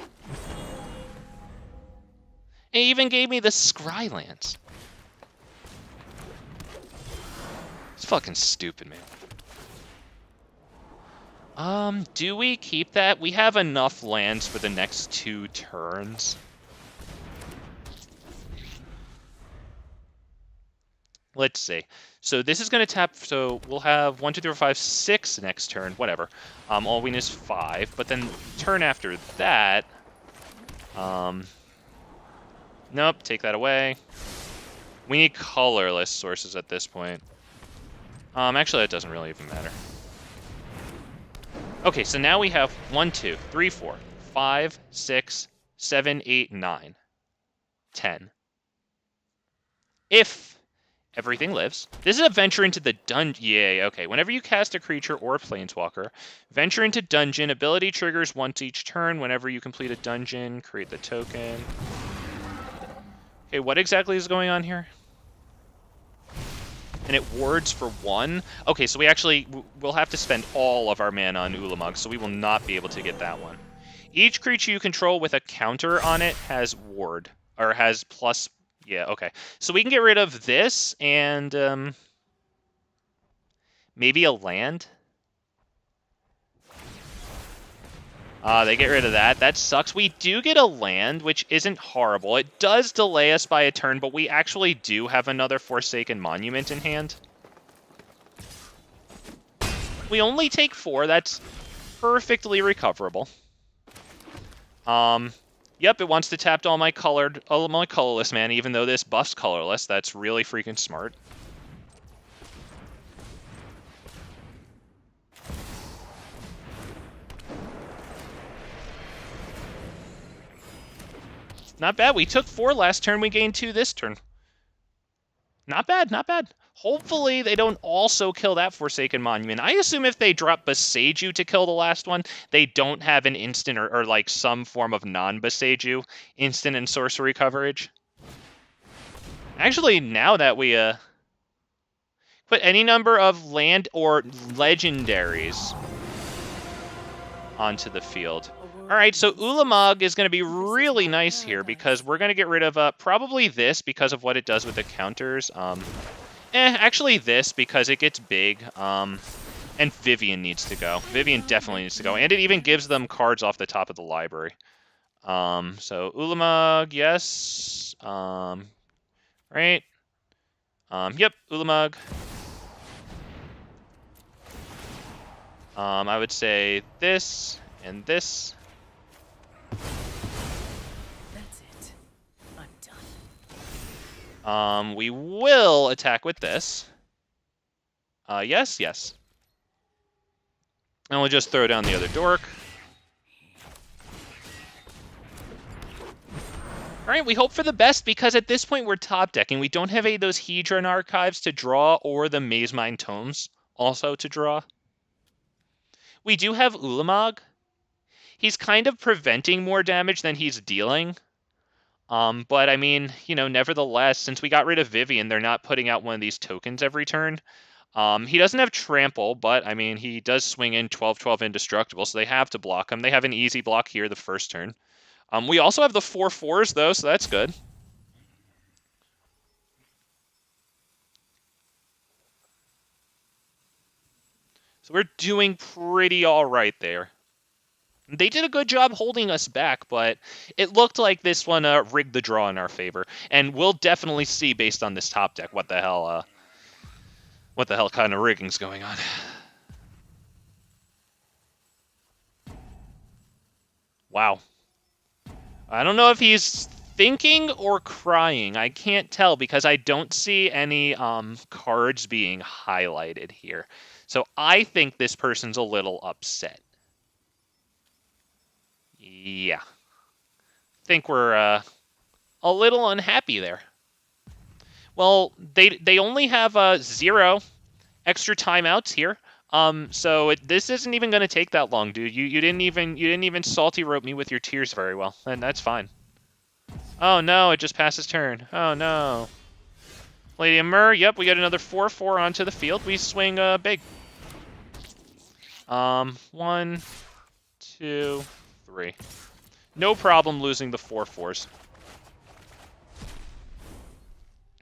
It even gave me the Scrylands. It's fucking stupid, man. Do we keep that? We have enough lands for the next 2 turns. Let's see. So this is going to tap, so we'll have 1, 2, 3, 4, 5, 6 next turn, whatever. All we need is 5, but then turn after that, nope, take that away. We need colorless sources at this point. Actually, that doesn't really even matter. Okay, so now we have 1, 2, 3, 4, 5, 6, 7, 8, 9, 10. If everything lives. This is a venture into the dungeon. Yay, okay. Whenever you cast a creature or a planeswalker, venture into dungeon. Ability triggers once each turn. Whenever you complete a dungeon, create the token. Okay, what exactly is going on here? And it wards for 1. Okay, so we'll have to spend all of our mana on Ulamog, so we will not be able to get that one. Each creature you control with a counter on it has ward, or has plus. Yeah, okay. So we can get rid of this and maybe a land. They get rid of that. That sucks. We do get a land, which isn't horrible. It does delay us by a turn, but we actually do have another Forsaken Monument in hand. We only take 4. That's perfectly recoverable. Yep, it wants to tap all my colorless mana, even though this buffs colorless. That's really freaking smart. Not bad. We took 4 last turn. We gained 2 this turn. Not bad, not bad. Hopefully they don't also kill that Forsaken Monument. I assume if they drop Boseiju to kill the last one, they don't have an instant or like some form of non-Boseiju instant and sorcery coverage. Actually, now that we put any number of land or legendaries onto the field. All right, so Ulamog is going to be really nice here because we're going to get rid of probably this because of what it does with the counters. Actually this because it gets big. And Vivian needs to go. Vivian definitely needs to go. And it even gives them cards off the top of the library. So Ulamog, yes. Right. Yep, Ulamog. I would say this and this. We will attack with this. Yes, yes. And we'll just throw down the other dork. Alright, we hope for the best, because at this point we're top decking. We don't have any of those Hedron Archives to draw, or the Mazemind Tomes also to draw. We do have Ulamog. He's kind of preventing more damage than he's dealing. But I mean, you know, nevertheless, since we got rid of Vivian, they're not putting out one of these tokens every turn. He doesn't have Trample, but I mean, he does swing in 12/12 Indestructible, so they have to block him. They have an easy block here the first turn. We also have the 4/4s, though, so that's good. So we're doing pretty all right there. They did a good job holding us back, but it looked like this one rigged the draw in our favor. And we'll definitely see, based on this top deck, what the hell kind of rigging's going on. Wow. I don't know if he's thinking or crying. I can't tell, because I don't see any cards being highlighted here. So I think this person's a little upset. Yeah. Think we're a little unhappy there. Well, they only have 0 extra timeouts here. So this isn't even going to take that long, dude. You didn't even salty rope me with your tears very well, and that's fine. Oh no, it just passed his turn. Oh no. Palladium Myr, yep, we got another 4/4 onto the field. We swing big. 1, 2, 3. No problem losing the 4/4s.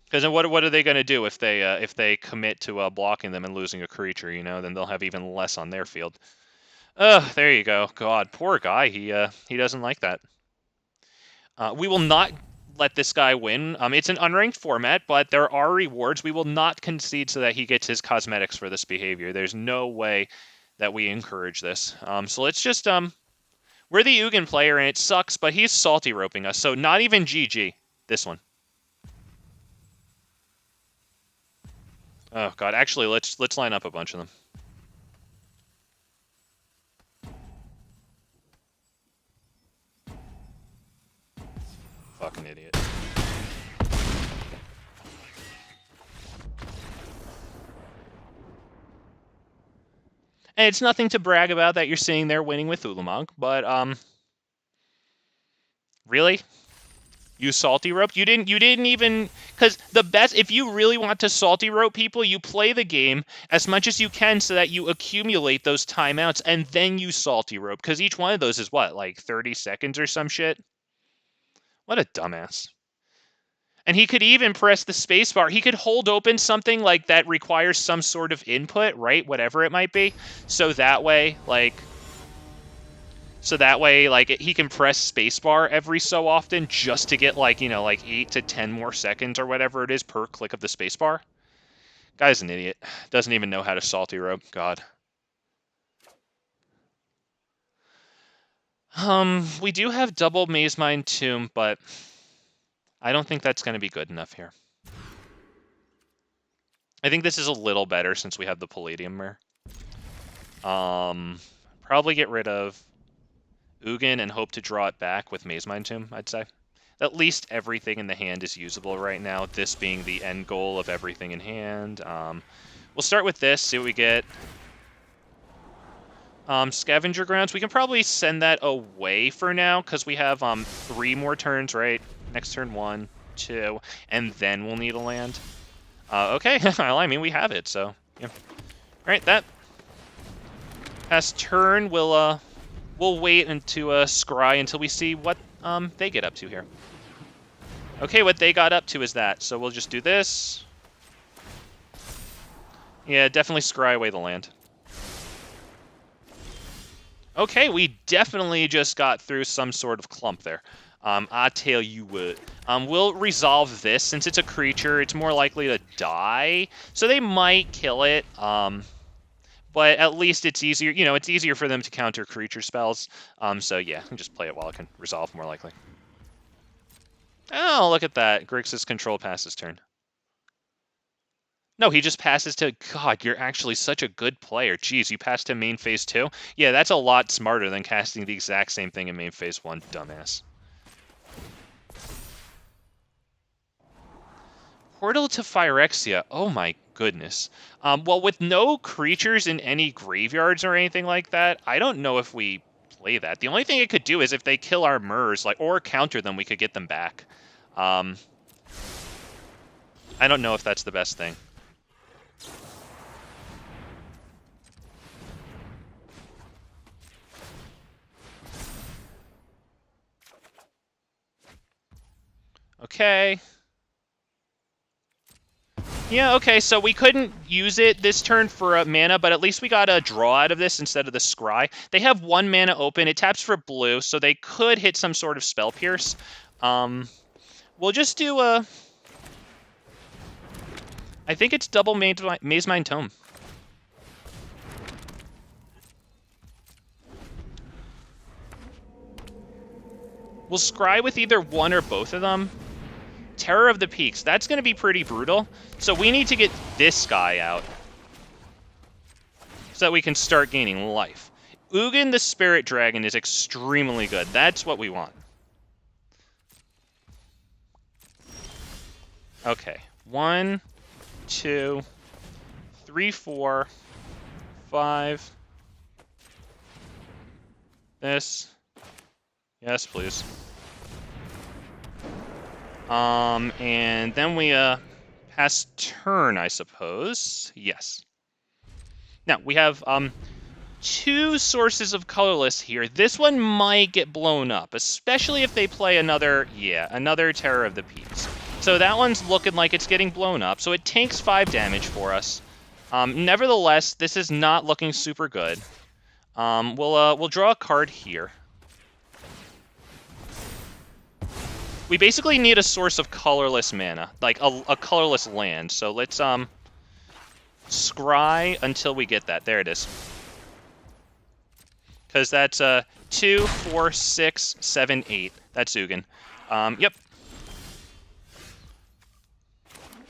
Because then what are they going to do if they commit to blocking them and losing a creature? You know, then they'll have even less on their field. There you go. God, poor guy. He doesn't like that. We will not let this guy win. It's an unranked format, but there are rewards. We will not concede so that he gets his cosmetics for this behavior. There's no way that we encourage this. So let's just we're the Ugin player, and it sucks, but he's salty roping us. So not even GG. This one. Oh god, actually let's line up a bunch of them. Fucking idiot. And it's nothing to brag about that you're sitting there winning with Ulamog, but really? You salty rope? You didn't even, because the best, if you really want to salty rope people, you play the game as much as you can so that you accumulate those timeouts, and then you salty rope, because each one of those is what, like 30 seconds or some shit? What a dumbass. And he could even press the spacebar. He could hold open something like that requires some sort of input, right? Whatever it might be. So that way, like, he can press spacebar every so often just to get, like, you know, like 8 to 10 more seconds or whatever it is per click of the spacebar. Guy's an idiot. Doesn't even know how to salty rope. God. We do have double Mazemind Tome, but I don't think that's going to be good enough here. I think this is a little better since we have the Palladium Myr. Probably get rid of Ugin and hope to draw it back with Mazemind Tome, I'd say. At least everything in the hand is usable right now, this being the end goal of everything in hand. We'll start with this, see what we get. Scavenger Grounds, we can probably send that away for now, because we have 3 more turns, right? Next turn 1, 2, and then we'll need a land. Okay, well, I mean, we have it, so, yeah. Alright, that past turn, we'll wait to scry until we see what they get up to here. Okay, what they got up to is that, so we'll just do this. Yeah, definitely scry away the land. Okay, we definitely just got through some sort of clump there. I tell you what. We'll resolve this. Since it's a creature, it's more likely to die. So they might kill it. But at least it's easier, you know, it's easier for them to counter creature spells. So yeah, just play it while it can resolve more likely. Oh, look at that. Grixis control passes turn. No, he just passes to... God, you're actually such a good player. Jeez, you passed to main phase 2? Yeah, that's a lot smarter than casting the exact same thing in main phase 1, dumbass. Portal to Phyrexia. Oh my goodness. Well, with no creatures in any graveyards or anything like that, I don't know if we play that. The only thing it could do is if they kill our Myrs, like, or counter them, we could get them back. I don't know if that's the best thing. Okay. Yeah, okay, so we couldn't use it this turn for a mana, but at least we got a draw out of this instead of the Scry. They have 1 mana open. It taps for blue, so they could hit some sort of Spell Pierce. We'll just do a... I think it's double Mazemind Tome. We'll Scry with either one or both of them. Terror of the Peaks. That's going to be pretty brutal. So we need to get this guy out so that we can start gaining life. Ugin the Spirit Dragon is extremely good. That's what we want. Okay. 1, 2, 3, 4, 5. This. Yes, please. And then we, pass turn, I suppose. Yes. Now, we have, 2 sources of colorless here. This one might get blown up, especially if they play another Terror of the Peaks. So that one's looking like it's getting blown up, so it tanks 5 damage for us. Nevertheless, this is not looking super good. We'll draw a card here. We basically need a source of colorless mana, like a colorless land. So let's scry until we get that. There it is. Because that's 2, 4, 6, 7, 8. That's Ugin. Yep.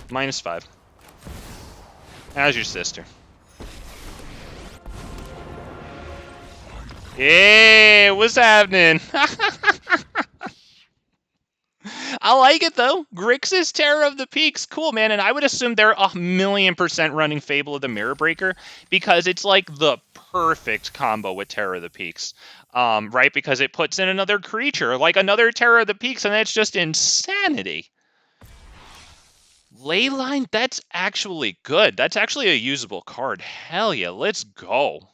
-5. How's your sister? Hey, what's happening? I like it, though. Grixis Terror of the Peaks. Cool, man. And I would assume they're 1,000,000% running Fable of the Mirror Breaker because it's like the perfect combo with Terror of the Peaks. Right? Because it puts in another creature, like another Terror of the Peaks, and that's just insanity. Leyline, that's actually good. That's actually a usable card. Hell yeah, let's go.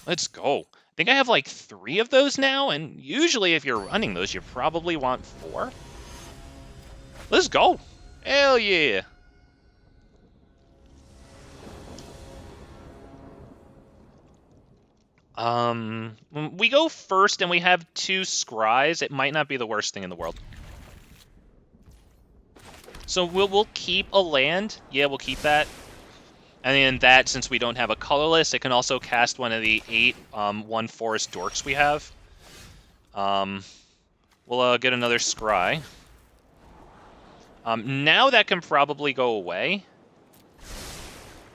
Let's go. I think I have like 3 of those now, and usually if you're running those, you probably want 4. Let's go. Hell yeah. When we go first and we have 2 scries, it might not be the worst thing in the world. So we'll keep a land. Yeah, we'll keep that. And then that, since we don't have a colorless, it can also cast one of the 8 1 forest dorks we have. We'll get another scry. Now that can probably go away.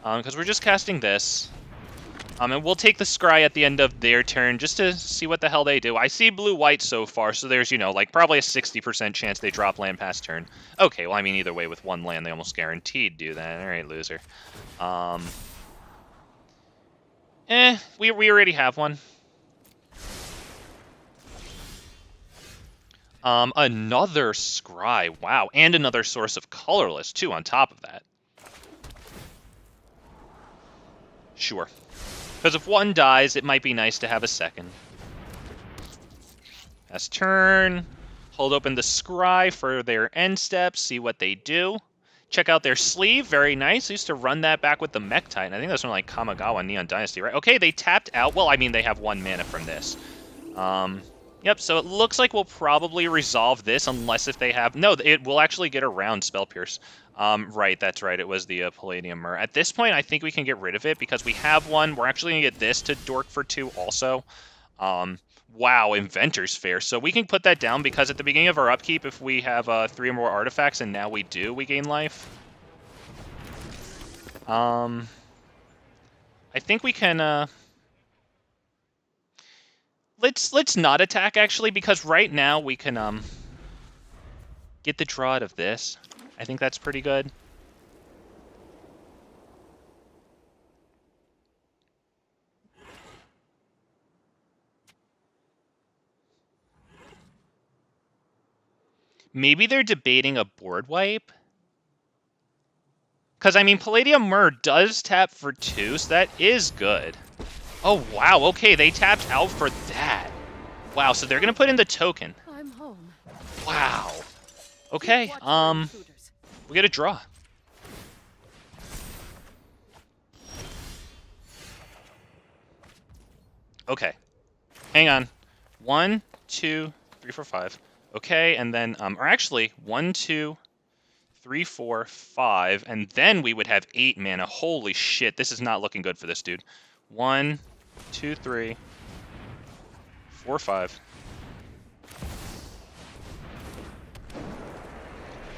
Because we're just casting this. And we'll take the scry at the end of their turn just to see what the hell they do. I see blue-white so far, so there's, you know, like probably a 60% chance they drop land past turn. Okay, well, I mean, either way, with 1 land, they almost guaranteed do that. All right, loser. We already have one. Another scry. Wow, and another source of colorless, too, on top of that. Sure. Because if 1 dies, it might be nice to have a second. Pass turn. Hold open the scry for their end steps, see what they do. Check out their sleeve, very nice. I used to run that back with the Mech Titan. I think that's from like Kamigawa Neon Dynasty, right? Okay, they tapped out. Well, I mean, they have 1 mana from this. Yep, so it looks like we'll probably resolve this unless if they have... No, it will actually get around Spell Pierce. Right, that's right. It was the Palladium Myr. At this point, I think we can get rid of it because we have 1. We're actually going to get this to dork for 2 also. Wow, Inventors Fair. So we can put that down because at the beginning of our upkeep, if we have 3 or more artifacts, and now we do, we gain life. I think we can, let's not attack, actually, because right now we can, get the draw out of this. I think that's pretty good. Maybe they're debating a board wipe? Because, I mean, Palladium Myr does tap for 2, so that is good. Oh, wow, okay, they tapped out for that. Wow, so they're going to put in the token. I'm home. Wow. Okay, we get a draw. Okay. Hang on. 1, 2, 3, 4, 5. Okay, and then, or actually, 1, 2, 3, 4, 5, and then we would have 8 mana. Holy shit, this is not looking good for this dude. 1, 2, 3, 4, 5.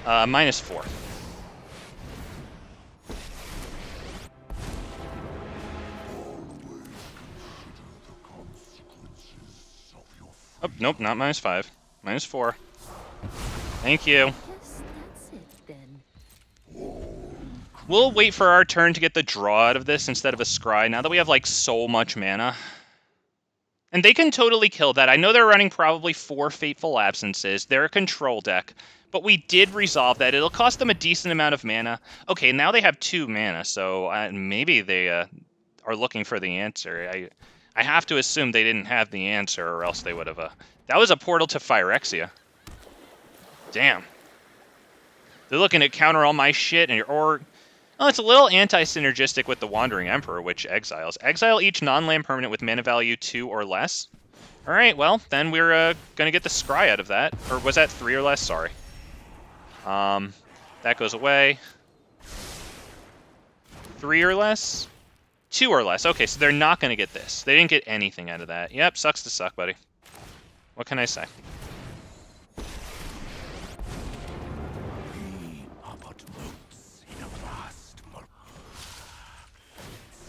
-4. Oh, nope, not -5. -4. Thank you. Guess that's it then. We'll wait for our turn to get the draw out of this instead of a scry, now that we have, like, so much mana. And they can totally kill that. I know they're running probably 4 Fateful Absences. They're a control deck. But we did resolve that. It'll cost them a decent amount of mana. Okay, now they have 2 mana, so maybe they are looking for the answer. I have to assume they didn't have the answer, or else they would have... That was a portal to Phyrexia. Damn. They're looking to counter all my shit, or... Well, it's a little anti-synergistic with the Wandering Emperor, which exiles. Exile each non-land permanent with mana value 2 or less. Alright, well, then we're gonna get the scry out of that. Or was that 3 or less? Sorry. That goes away. 3 or less? 2 or less. Okay, so they're not gonna get this. They didn't get anything out of that. Yep, sucks to suck, buddy. What can I say?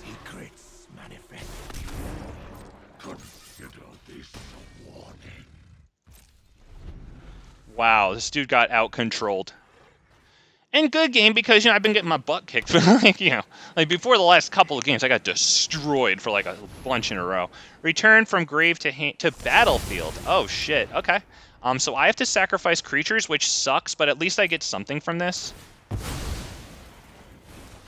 Secrets manifest. Consider this a warning. Wow, this dude got out-controlled. And good game, because, I've been getting my butt kicked for, like, before the last couple of games, I got destroyed for, like, a bunch in a row. Return from grave to battlefield. Oh, shit. Okay. So I have to sacrifice creatures, which sucks, but at least I get something from this.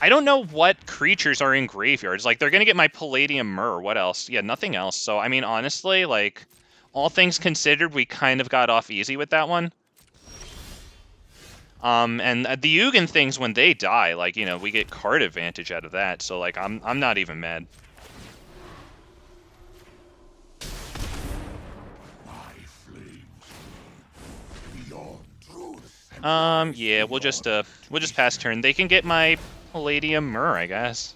I don't know what creatures are in graveyards. Like, they're gonna get my Palladium Myr. What else? Yeah, nothing else. So, I mean, honestly, like, all things considered, we kind of got off easy with that one. And the Ugin things, when they die, like, we get card advantage out of that. So, like, I'm not even mad. Yeah, we'll just pass turn. They can get my Palladium Myr, I guess.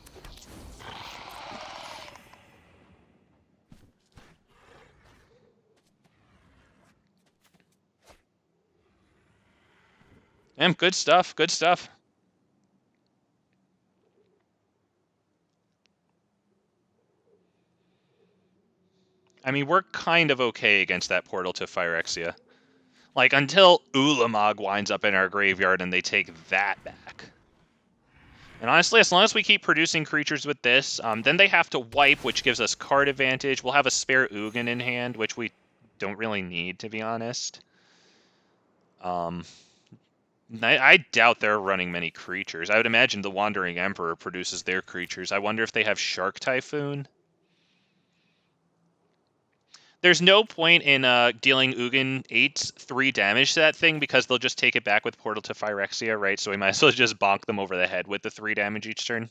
Good stuff, good stuff. I mean, we're kind of okay against that portal to Phyrexia. Like, until Ulamog winds up in our graveyard and they take that back. And honestly, as long as we keep producing creatures with this, then they have to wipe, which gives us card advantage. We'll have a spare Ugin in hand, which we don't really need, to be honest. I doubt they're running many creatures. I would imagine the Wandering Emperor produces their creatures. I wonder if they have Shark Typhoon. There's no point in dealing Ugin 3 damage to that thing, because they'll just take it back with Portal to Phyrexia, right? So we might as well just bonk them over the head with the 3 damage each turn.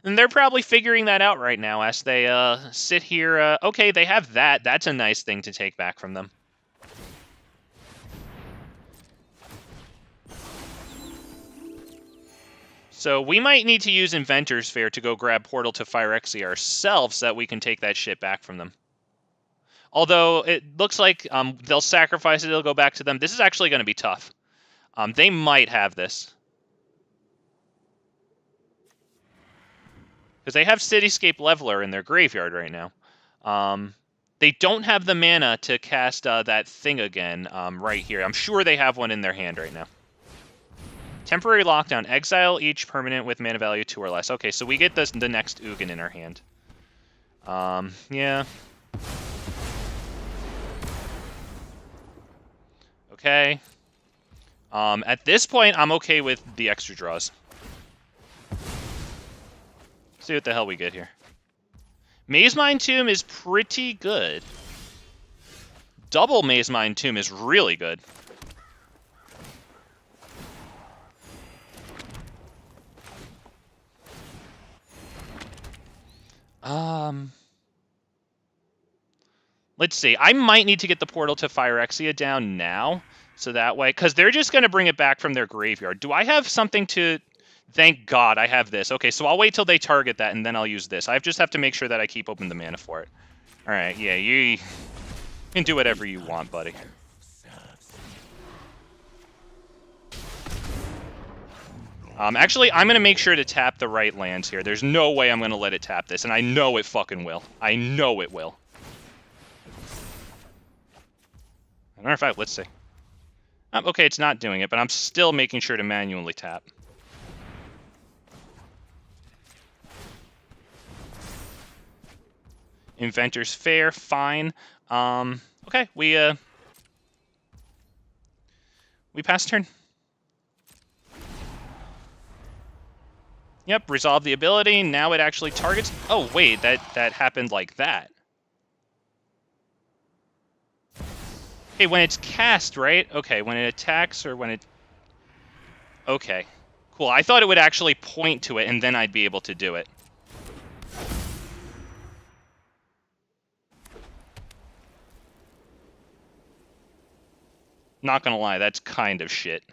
And they're probably figuring that out right now as they sit here. Okay, they have that. That's a nice thing to take back from them. So we might need to use Inventors Fair to go grab Portal to Phyrexia ourselves so that we can take that shit back from them. Although it looks like they'll sacrifice it, it'll go back to them. This is actually going to be tough. They might have this. Because they have Cityscape Leveler in their graveyard right now. They don't have the mana to cast that thing again right here. I'm sure they have one in their hand right now. Temporary lockdown. Exile each permanent with mana value 2 or less. Okay, so we get the next Ugin in our hand. Yeah. Okay. At this point, I'm okay with the extra draws. See what the hell we get here. Mazemind Tome is pretty good. Double Mazemind Tome is really good. Let's see. I might need to get the portal to Phyrexia down now, so that way, because they're just going to bring it back from their graveyard. Do I have something to... Thank God I have this. Okay, so I'll wait till they target that, and then I'll use this. I just have to make sure that I keep open the mana for it. All right, yeah, you can do whatever you want, buddy. Actually, I'm going to make sure to tap the right lands here. There's no way I'm going to let it tap this, and I know it fucking will. I know it will. As a matter of fact, let's see. Okay, it's not doing it, but I'm still making sure to manually tap. Inventors Fair, fine. Okay, we pass turn. Yep, resolve the ability. Now it actually targets... Oh, wait, that happened like that. Okay, when it's cast, right? Okay, when it attacks or when it... Okay, cool. I thought it would actually point to it, and then I'd be able to do it. Not gonna lie, that's kind of shit.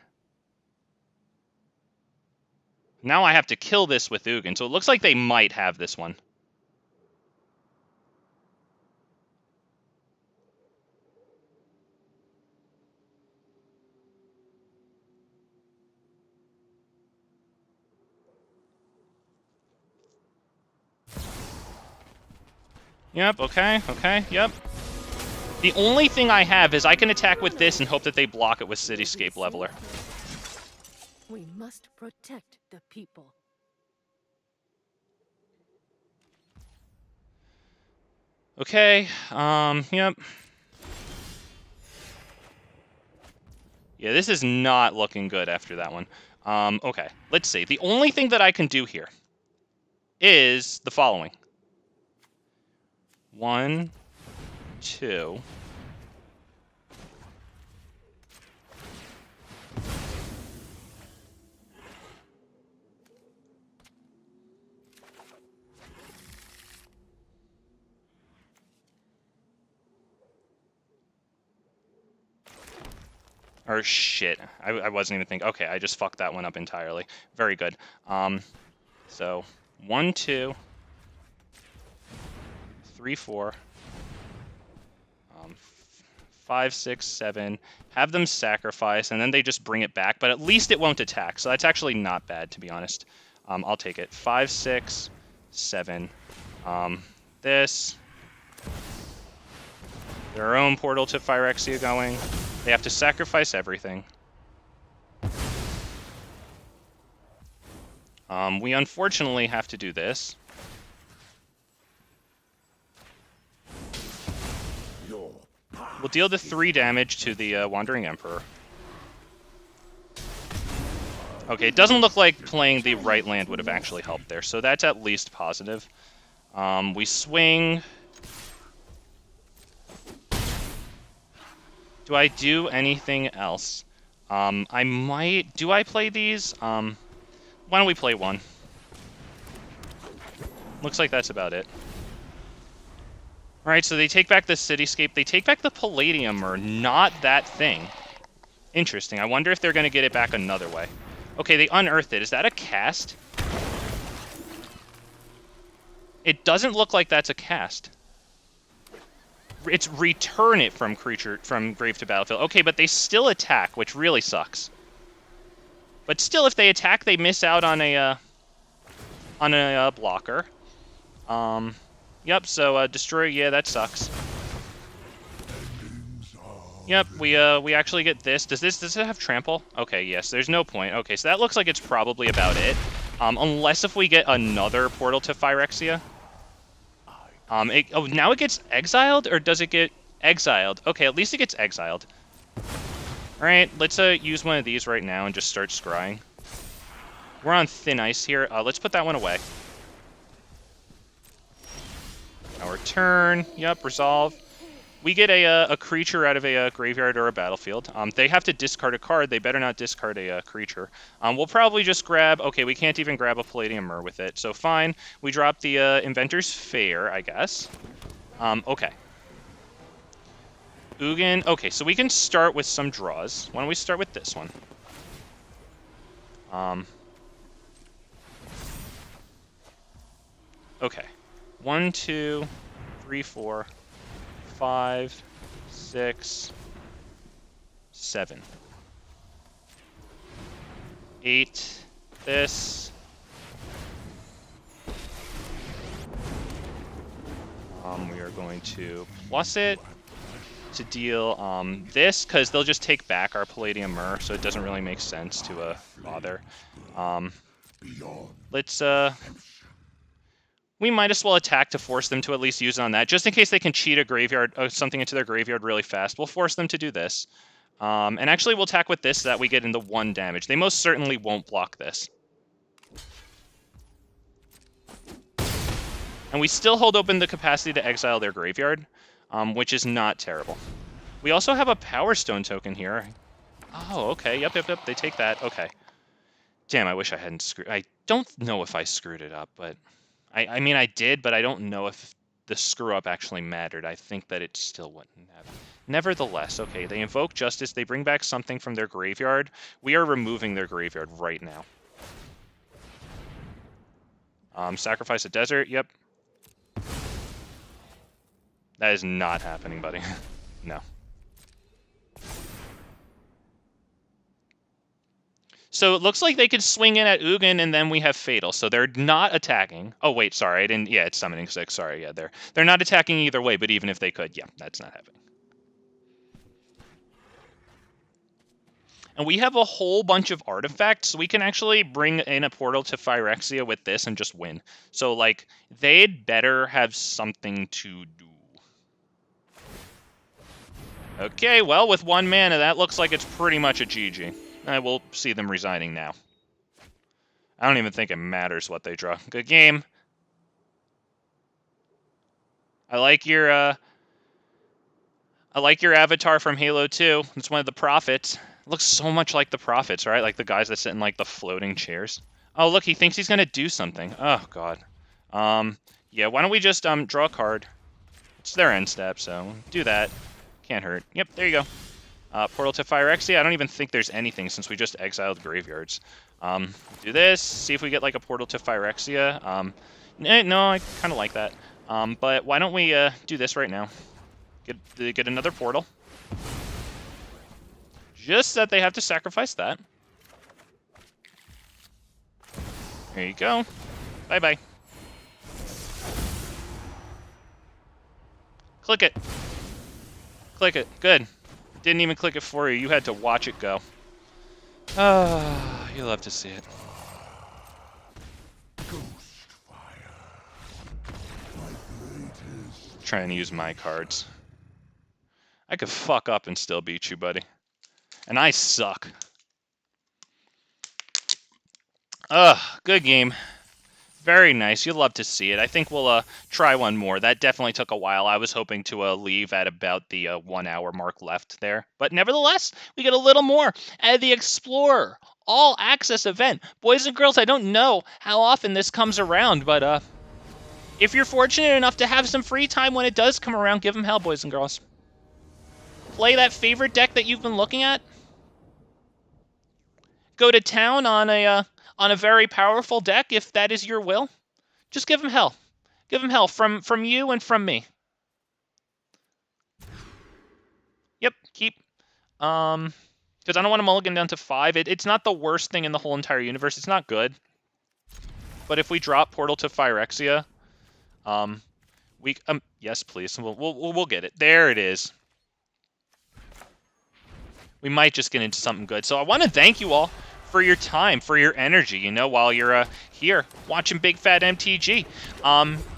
Now I have to kill this with Ugin, so it looks like they might have this one. Yep, okay, yep. The only thing I have is I can attack with this and hope that they block it with Cityscape Leveler. We must protect the people. Okay, yep. Yeah, this is not looking good after that one. Okay, let's see. The only thing that I can do here is the following. 1, 2... Or shit, I wasn't even thinking. Okay, I just fucked that one up entirely. Very good. So 1, 2, 3, 4, 5, 6, 7. Have them sacrifice, and then they just bring it back. But at least it won't attack, so that's actually not bad, to be honest. I'll take it. 5, 6, 7. This. Their own portal to Phyrexia going. They have to sacrifice everything. We unfortunately have to do this. We'll deal the 3 damage to the Wandering Emperor. Okay, it doesn't look like playing the right land would have actually helped there, so that's at least positive. We swing... Do I do anything else? I might... Do I play these? Why don't we play one? Looks like that's about it. Alright, so they take back the Cityscape. They take back the Palladium Myr, not that thing. Interesting. I wonder if they're going to get it back another way. Okay, they unearthed it. Is that a cast? It doesn't look like that's a cast. It's return it from grave to battlefield. Okay, but they still attack, which really sucks. But still, if they attack, they miss out on a blocker. Yep. So destroy. Yeah, that sucks. Yep. We actually get this. Does it have trample? Okay. Yes. There's no point. Okay. So that looks like it's probably about it. Unless if we get another portal to Phyrexia. Now it gets exiled, or does it get exiled? Okay, at least it gets exiled. Alright, let's use one of these right now and just start scrying. We're on thin ice here. Let's put that one away. Our turn. Yep, resolve. We get a creature out of a graveyard or a battlefield. They have to discard a card. They better not discard a creature. We'll probably just grab... Okay, we can't even grab a Palladium Myr with it, so fine. We drop the Inventors Fair, I guess. Okay. Ugin. Okay, so we can start with some draws. Why don't we start with this one? Okay. 1, 2, 3, 4, 5, 6, 7, 8. This. We are going to plus it to deal this, because they'll just take back our Palladium Myr, so it doesn't really make sense to bother. Let's we might as well attack to force them to at least use it on that, just in case they can cheat a graveyard, something into their graveyard really fast. We'll force them to do this. And actually we'll attack with this so that we get into 1 damage. They most certainly won't block this. And we still hold open the capacity to exile their graveyard, which is not terrible. We also have a Power Stone token here. Oh, okay. Yep. They take that. Okay. Damn, I wish I hadn't screwed... I don't know if I screwed it up, but... I mean, I did, but I don't know if the screw-up actually mattered. I think that it still wouldn't have. Nevertheless, okay, they invoke Justice. They bring back something from their graveyard. We are removing their graveyard right now. Sacrifice a desert. Yep. That is not happening, buddy. No. So it looks like they could swing in at Ugin, and then we have Fatal. So they're not attacking. Oh, wait, sorry. I didn't... Yeah, it's Summoning 6. Sorry, yeah, they're not attacking either way, but even if they could, yeah, that's not happening. And we have a whole bunch of artifacts, so we can actually bring in a portal to Phyrexia with this and just win. So, like, they'd better have something to do. Okay, well, with 1 mana, that looks like it's pretty much a GG. I will see them resigning now. I don't even think it matters what they draw. Good game. I like your avatar from Halo 2. It's one of the prophets. It looks so much like the prophets, right? Like the guys that sit in like the floating chairs. Oh, look, he thinks he's gonna do something. Oh god. Yeah, why don't we just draw a card? It's their end step, so do that. Can't hurt. Yep, there you go. Portal to Phyrexia. I don't even think there's anything since we just exiled graveyards. Do this. See if we get like a portal to Phyrexia. No, I kind of like that. But why don't we do this right now? Get another portal. Just that they have to sacrifice that. There you go. Bye-bye. Click it. Click it. Good. Didn't even click it for you. You had to watch it go. Ah, you love to see it. Trying to use my cards. I could fuck up and still beat you, buddy. And I suck. Ugh, good game. Very nice. You'll love to see it. I think we'll try one more. That definitely took a while. I was hoping to leave at about the 1 hour mark left there. But nevertheless, we get a little more at the Explorer All Access event. Boys and girls, I don't know how often this comes around, but if you're fortunate enough to have some free time when it does come around, give them hell, boys and girls. Play that favorite deck that you've been looking at. Go to town on a very powerful deck if that is your will. Just give them hell. Give them hell from you and from me. Because I don't want to mulligan down to 5. It's not the worst thing in the whole entire universe. It's not good. But if we drop Portal to Phyrexia, yes, please. We'll get it. There it is. We might just get into something good. So I want to thank you all for your time, for your energy, you know, while you're here watching Big Fat MTG.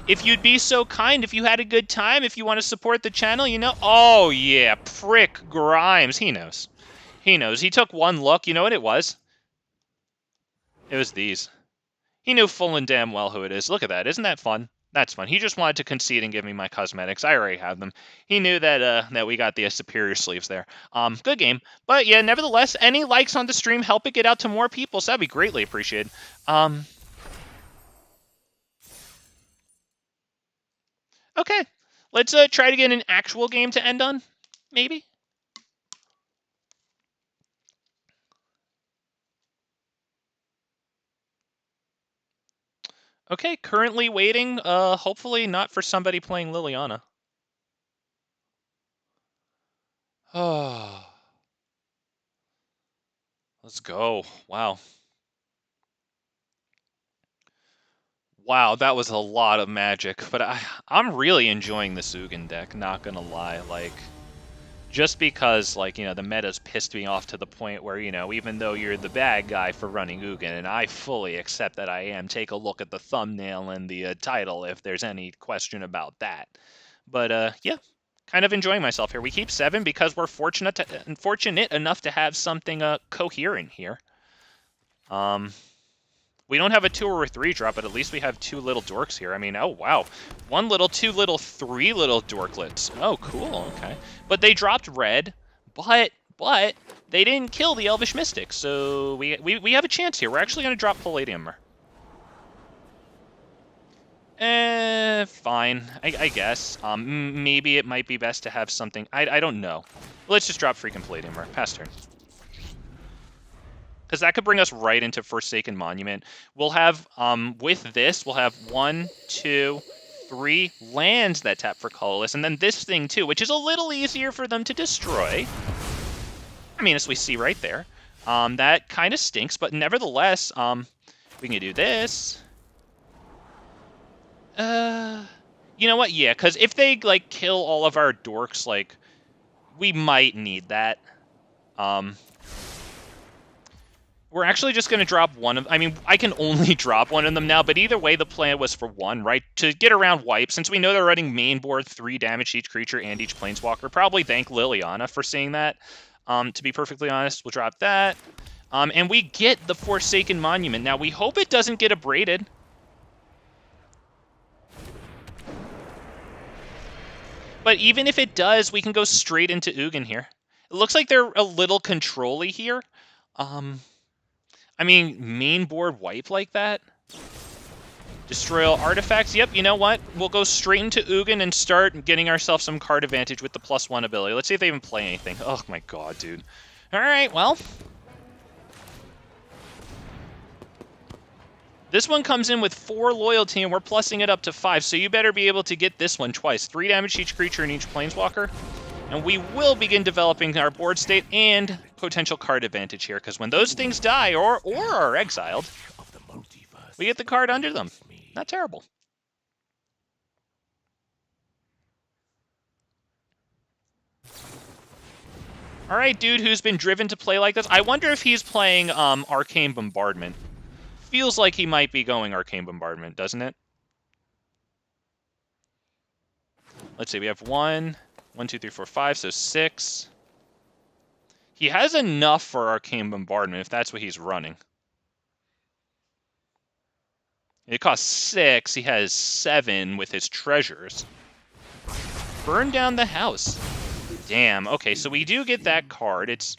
If you'd be so kind, if you had a good time, if you want to support the channel, you know, oh yeah, Prick Grimes, he knows. He knows. He took one look. You know what it was? It was these. He knew full and damn well who it is. Look at that. Isn't that fun? That's fun. He just wanted to concede and give me my cosmetics. I already have them. He knew that that we got the superior sleeves there. Good game. But yeah, nevertheless, any likes on the stream help it get out to more people, so that'd be greatly appreciated. Okay. Let's try to get an actual game to end on. Maybe. Okay, currently waiting. Hopefully not for somebody playing Liliana. Oh. Let's go. Wow. Wow, that was a lot of magic. But I'm really enjoying this Ugin deck, not gonna lie. Like, just because, like, you know, the meta's pissed me off to the point where, you know, even though you're the bad guy for running Ugin, and I fully accept that I am, take a look at the thumbnail and the title if there's any question about that. But, yeah, kind of enjoying myself here. We keep 7 because we're fortunate enough to have something coherent here. We don't have a 2 or a 3 drop, but at least we have 2 little dorks here. I mean, oh, wow. 1 little, 2 little, 3 little dorklets. Oh, cool, okay. But they dropped red, but they didn't kill the Elvish Mystic, so we have a chance here. We're actually going to drop Palladium Myr. Fine, I guess. Maybe it might be best to have something... I don't know. Let's just drop freaking Palladium Myr. Pass turn. Because that could bring us right into Forsaken Monument. We'll have, with this, we'll have 1, 2, 3 lands that tap for colorless, and then this thing too, which is a little easier for them to destroy. I mean, as we see right there. That kind of stinks, but nevertheless, we can do this. You know what? Yeah, because if they, like, kill all of our dorks, like, we might need that. We're actually just going to drop one of... I mean, I can only drop one of them now, but either way, the plan was for 1, right? To get around wipe, since we know they're running main board 3 damage to each creature and each planeswalker. Probably thank Liliana for seeing that. To be perfectly honest, we'll drop that. And we get the Forsaken Monument. Now, we hope it doesn't get abraded. But even if it does, we can go straight into Ugin here. It looks like they're a little control-y here. I mean, main board wipe like that? Destroy all artifacts? Yep, you know what? We'll go straight into Ugin and start getting ourselves some card advantage with the +1 ability. Let's see if they even play anything. Oh my god, dude. Alright, well. This one comes in with 4 loyalty, and we're plussing it up to 5, so you better be able to get this one twice. 3 damage to each creature and each planeswalker. And we will begin developing our board state and potential card advantage here, because when those things die or are exiled, we get the card under them. Not terrible. All right, dude who's been driven to play like this. I wonder if he's playing Arcane Bombardment. Feels like he might be going Arcane Bombardment, doesn't it? Let's see, we have 1, 2, 3, 4, 5, so 6. He has enough for Arcane Bombardment, if that's what he's running. It costs 6, he has 7 with his treasures. Burn down the house. Damn, okay, so we do get that card. It's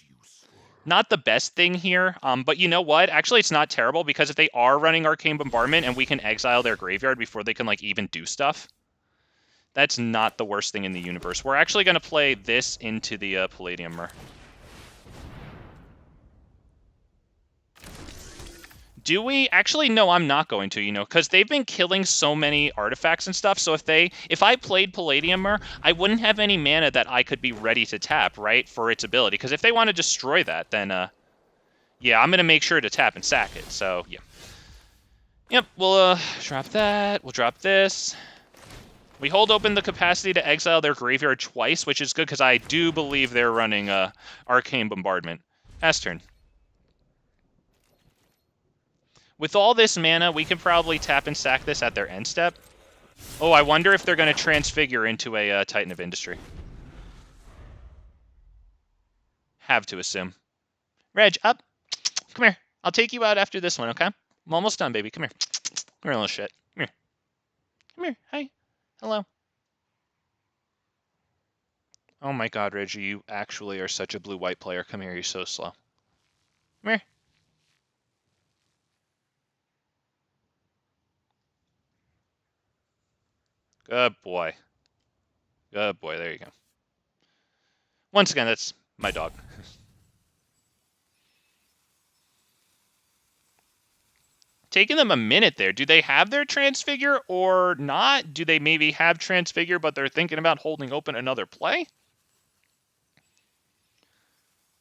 not the best thing here, but you know what? Actually, it's not terrible, because if they are running Arcane Bombardment and we can exile their graveyard before they can, like, even do stuff, that's not the worst thing in the universe. We're actually going to play this into the Palladium Myr. Do we? Actually, no, I'm not going to, because they've been killing so many artifacts and stuff. So if I played Palladium Myr, I wouldn't have any mana that I could be ready to tap, right, for its ability. Because if they want to destroy that, then, yeah, I'm going to make sure to tap and sack it. So, yeah. Yep, we'll drop that. We'll drop this. We hold open the capacity to exile their graveyard twice, which is good because I do believe they're running Arcane Bombardment. Pass turn. With all this mana, we can probably tap and sack this at their end step. Oh, I wonder if they're going to transfigure into a Titan of Industry. Have to assume. Reg, up. Come here. I'll take you out after this one, okay? I'm almost done, baby. Come here. Come here, little shit. Come here. Come here. Hi. Hello. Oh my god, Reggie, you actually are such a blue-white player. Come here, you're so slow. Come here. Good boy. Good boy, there you go. Once again, that's my dog. Taking them a minute there. Do they have their Transfigure or not? Do they maybe have Transfigure, but they're thinking about holding open another play?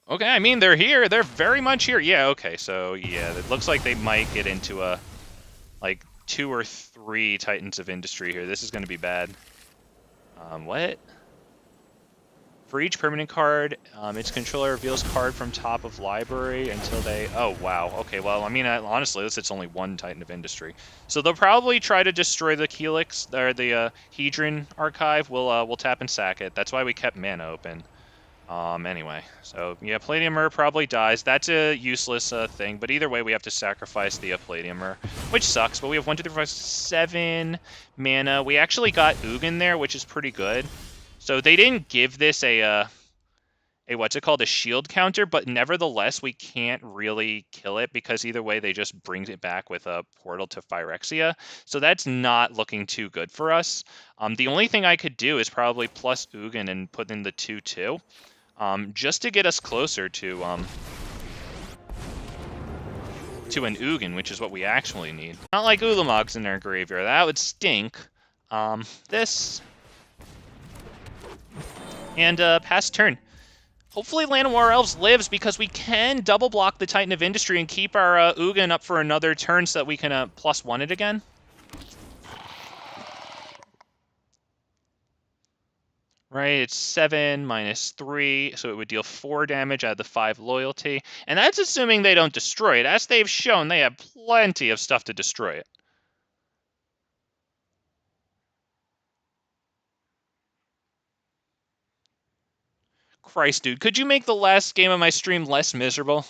Okay, I mean, they're here. They're very much here. Yeah, okay, so, yeah, it looks like they might get into a, like, 2 or 3 Titans of Industry here. This is going to be bad. What? For each permanent card, its controller reveals card from top of library until they... Oh, wow. Okay, well, I mean, honestly, it's only 1 Titan of Industry. So they'll probably try to destroy the Helix, or the Hedron Archive. We'll tap and sack it. That's why we kept mana open. Anyway, so, yeah, Palladium Myr probably dies. That's a useless thing, but either way, we have to sacrifice the Palladium Myr, which sucks, but we have 1, 2, 3, 4, 5, 7 mana. We actually got Ugin there, which is pretty good. So they didn't give this a what's it called, a shield counter, but nevertheless, we can't really kill it because either way, they just bring it back with a portal to Phyrexia. So that's not looking too good for us. The only thing I could do is probably plus Ugin and put in the 2/2. Just to get us closer to an Ugin, which is what we actually need. Not like Ulamog's in our graveyard. That would stink. This. And pass turn. Hopefully Llanowar Elves lives because we can double block the Titan of Industry and keep our Ugin up for another turn so that we can +1 it again. Right, it's 7 minus 3, so it would deal 4 damage out of the 5 loyalty. And that's assuming they don't destroy it. As they've shown, they have plenty of stuff to destroy it. Christ, dude, could you make the last game of my stream less miserable?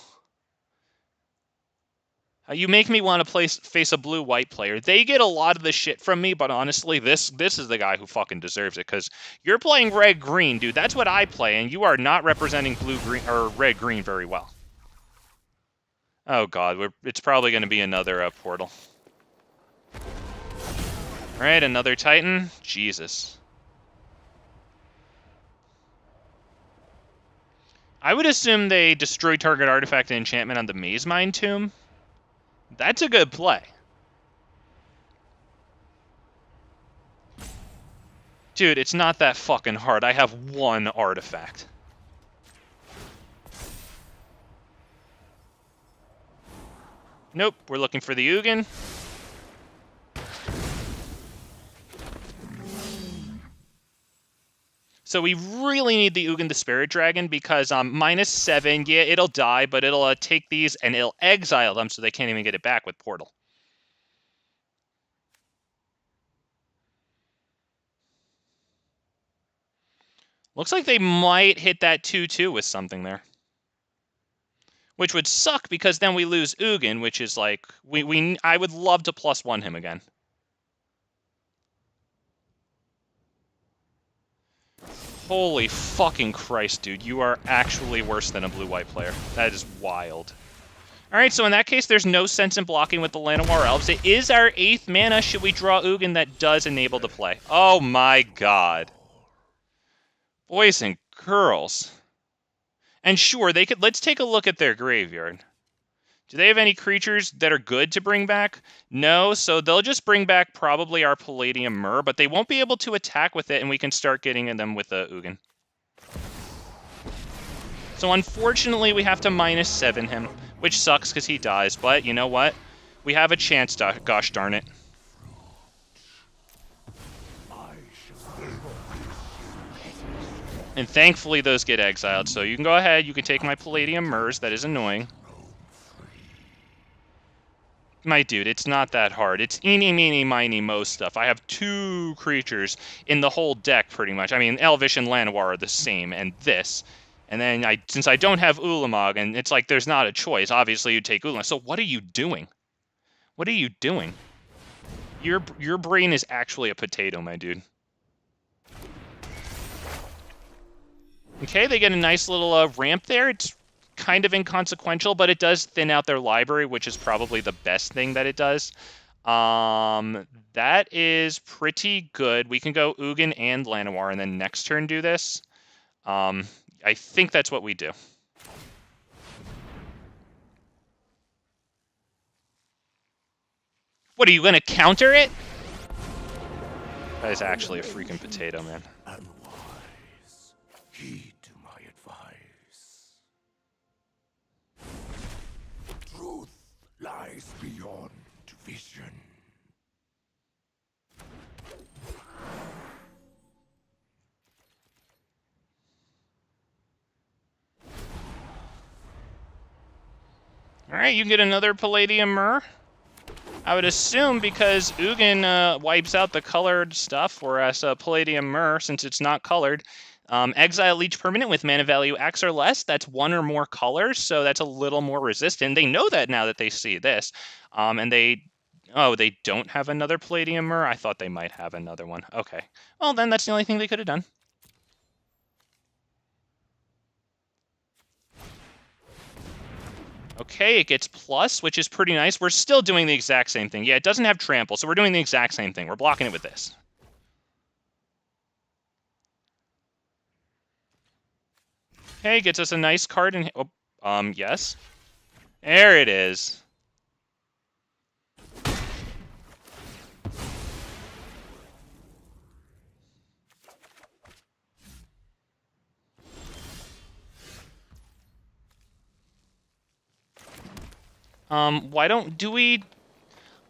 You make me want to face a blue-white player. They get a lot of the shit from me, but honestly, this is the guy who fucking deserves it, because you're playing red-green, dude. That's what I play, and you are not representing blue-green or red-green very well. Oh god, it's probably going to be another portal. Alright, another Titan. Jesus. I would assume they destroy target artifact and enchantment on the Mazemind Tome. That's a good play. Dude, it's not that fucking hard. I have 1 artifact. Nope, we're looking for the Ugin. So we really need the Ugin the Spirit Dragon because -7, yeah, it'll die, but it'll take these and it'll exile them so they can't even get it back with Portal. Looks like they might hit that 2/2 with something there. Which would suck because then we lose Ugin, which is like, I would love to +1 him again. Holy fucking Christ, dude. You are actually worse than a blue-white player. That is wild. Alright, so in that case, there's no sense in blocking with the Llanowar Elves. It is our 8th mana. Should we draw Ugin, that does enable the play. Oh my god. Boys and girls. And sure, let's take a look at their graveyard. Do they have any creatures that are good to bring back? No, so they'll just bring back probably our Palladium Myr, but they won't be able to attack with it, and we can start getting in them with the Ugin. So unfortunately, we have to -7 him, which sucks because he dies, but you know what? We have a chance, gosh darn it. And thankfully, those get exiled, so you can go ahead, you can take my Palladium Myrs, that is annoying. My dude, it's not that hard. It's eeny, meeny, miny, mo stuff. I have 2 creatures in the whole deck, pretty much. I mean, Elvish and Llanowar are the same, and this. And then, since I don't have Ulamog, and it's like there's not a choice, obviously you take Ulamog. So what are you doing? What are you doing? Your brain is actually a potato, my dude. Okay, they get a nice little ramp there. It's kind of inconsequential, but it does thin out their library, which is probably the best thing that it does. That is pretty good. We can go Ugin and Llanowar, and then next turn do this. I think that's what we do. What, are you going to counter it? That is actually a freaking potato, man. Unwise. Heed to my advice. Truth lies beyond vision. Alright, you can get another Palladium Myr. I would assume because Ugin wipes out the colored stuff, whereas Palladium Myr, since it's not colored, exile each permanent with mana value X or less. That's 1 or more colors, so that's a little more resistant. They know that now that they see this. And they don't have another Palladium Myr? I thought they might have another one. Okay. Well, then that's the only thing they could have done. Okay, it gets plus, which is pretty nice. We're still doing the exact same thing. Yeah, it doesn't have trample, so we're doing the exact same thing. We're blocking it with this. Okay, gets us a nice card in... Oh, yes. There it is. Why don't... Do we...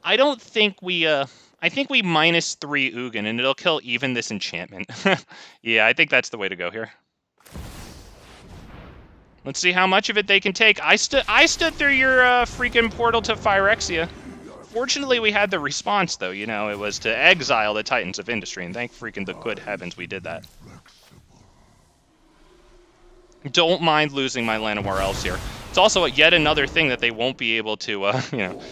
I don't think we, I think we -3 Ugin, and it'll kill even this enchantment. Yeah, I think that's the way to go here. Let's see how much of it they can take. I stood through your freaking portal to Phyrexia. Fortunately, we had the response, though. You know, it was to exile the Titans of Industry, and thank freaking the good heavens we did that. Don't mind losing my Llanowar Elves here. It's also yet another thing that they won't be able to,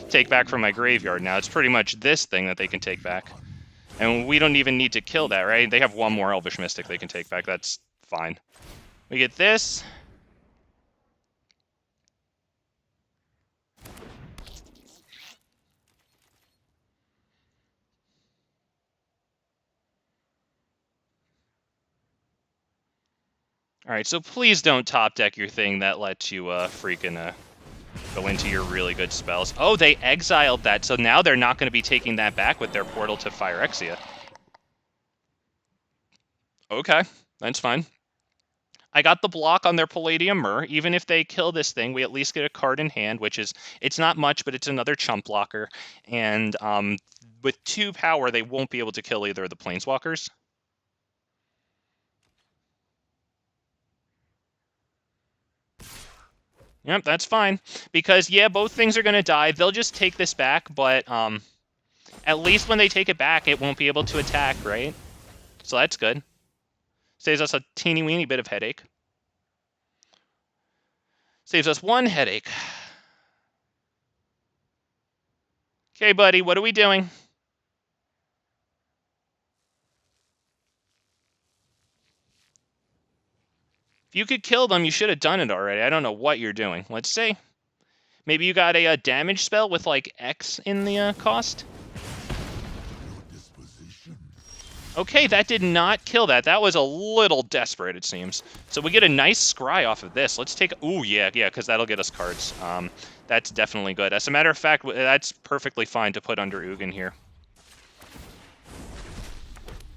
take back from my graveyard now. It's pretty much this thing that they can take back. And we don't even need to kill that, right? They have 1 more Elvish Mystic they can take back. That's fine. We get this. Alright, so please don't top deck your thing that lets you freaking go into your really good spells. Oh, they exiled that, so now they're not going to be taking that back with their portal to Phyrexia. Okay, that's fine. I got the block on their Palladium Myr. Even if they kill this thing, we at least get a card in hand, which is, it's not much, but it's another chump blocker. And with 2 power, they won't be able to kill either of the Planeswalkers. Yep, that's fine. Because, yeah, both things are going to die. They'll just take this back, but at least when they take it back, it won't be able to attack, right? So that's good. Saves us a teeny-weeny bit of headache. Saves us 1 headache. Okay, buddy, what are we doing? If you could kill them, you should have done it already. I don't know what you're doing. Let's see. Maybe you got a damage spell with, like, X in the cost? Okay, that did not kill that. That was a little desperate, it seems. So we get a nice scry off of this. Let's take... Ooh, yeah, because that'll get us cards. That's definitely good. As a matter of fact, that's perfectly fine to put under Ugin here.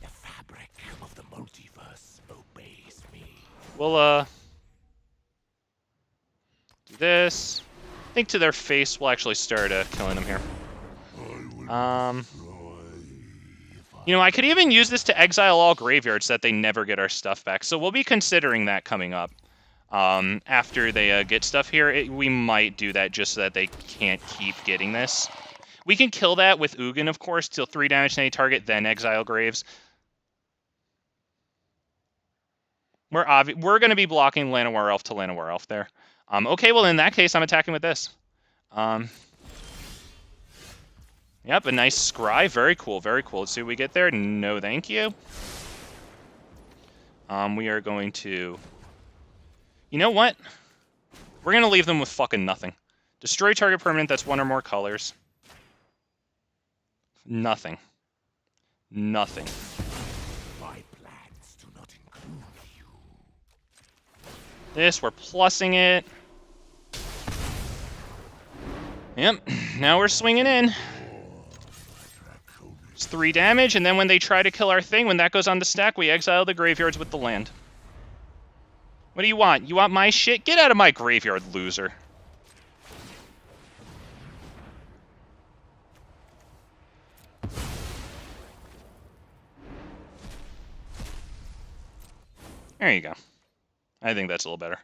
The fabric of the multiverse obeys me. We'll, do this. I think to their face, we'll actually start killing them here. You know, I could even use this to exile all graveyards so that they never get our stuff back. So we'll be considering that coming up. After they get stuff here, we might do that just so that they can't keep getting this. We can kill that with Ugin, of course, till 3 damage to any target, then exile graves. We're going to be blocking Llanowar Elf to Llanowar Elf there. Okay, well, in that case, I'm attacking with this. Yep, a nice scry. Very cool, very cool. Let's see what we get there. No, thank you. We are going to... You know what? We're going to leave them with fucking nothing. Destroy target permanent that's 1 or more colors. Nothing. Nothing. My plans do not include you. This, we're plussing it. Yep, now we're swinging in. It's 3 damage, and then when they try to kill our thing, when that goes on the stack, we exile the graveyards with the land. What do you want? You want my shit? Get out of my graveyard, loser. There you go. I think that's a little better.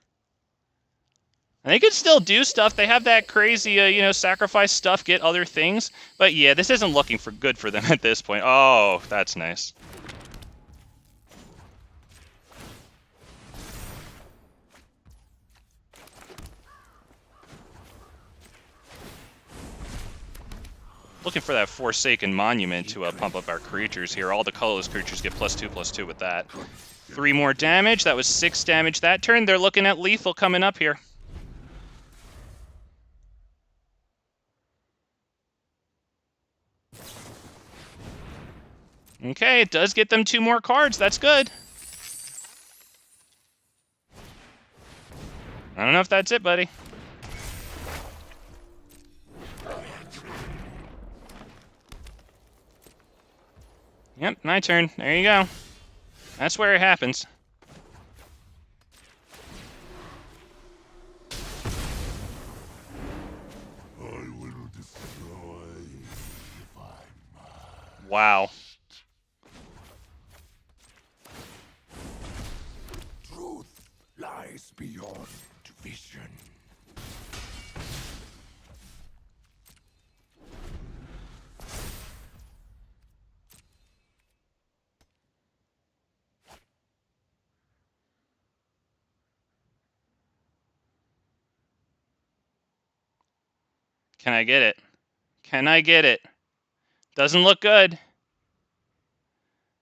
And they can still do stuff. They have that crazy, you know, sacrifice stuff, get other things. But yeah, this isn't looking for good for them at this point. Oh, that's nice. Looking for that Forsaken Monument to pump up our creatures here. All the colorless creatures get +2/+2 with that. 3 more damage. That was 6 damage that turn. They're looking at lethal coming up here. Okay, it does get them 2 more cards. That's good. I don't know if that's it, buddy. Yep, my turn. There you go. That's where it happens. I will destroy if I must. Wow. Truth lies beyond vision. Can I get it? Can I get it? Doesn't look good.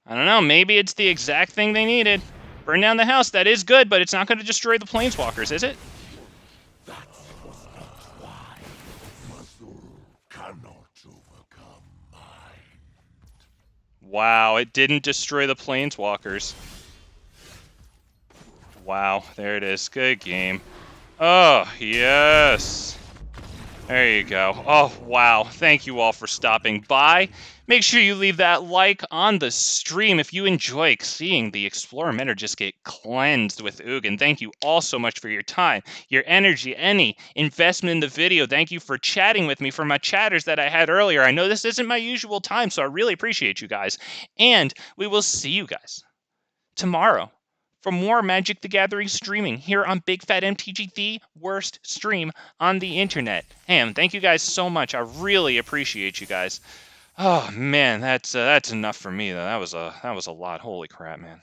I don't know. Maybe it's the exact thing they needed. Burn down the house. That is good, but it's not going to destroy the planeswalkers, is it? That was not why. Muscle cannot overcome mind. Wow, it didn't destroy the planeswalkers. Wow, there it is. Good game. Oh, yes. There you go. Oh, wow. Thank you all for stopping by. Make sure you leave that like on the stream if you enjoy seeing the Explorer Mentor just get cleansed with Ugin. Thank you all so much for your time, your energy, any investment in the video. Thank you for chatting with me for my chatters that I had earlier. I know this isn't my usual time, so I really appreciate you guys. And we will see you guys tomorrow for more Magic the Gathering streaming here on Big Fat MTG, the worst stream on the internet. Ham, thank you guys so much. I really appreciate you guys. Oh man, that's enough for me though. That was a lot. Holy crap, man.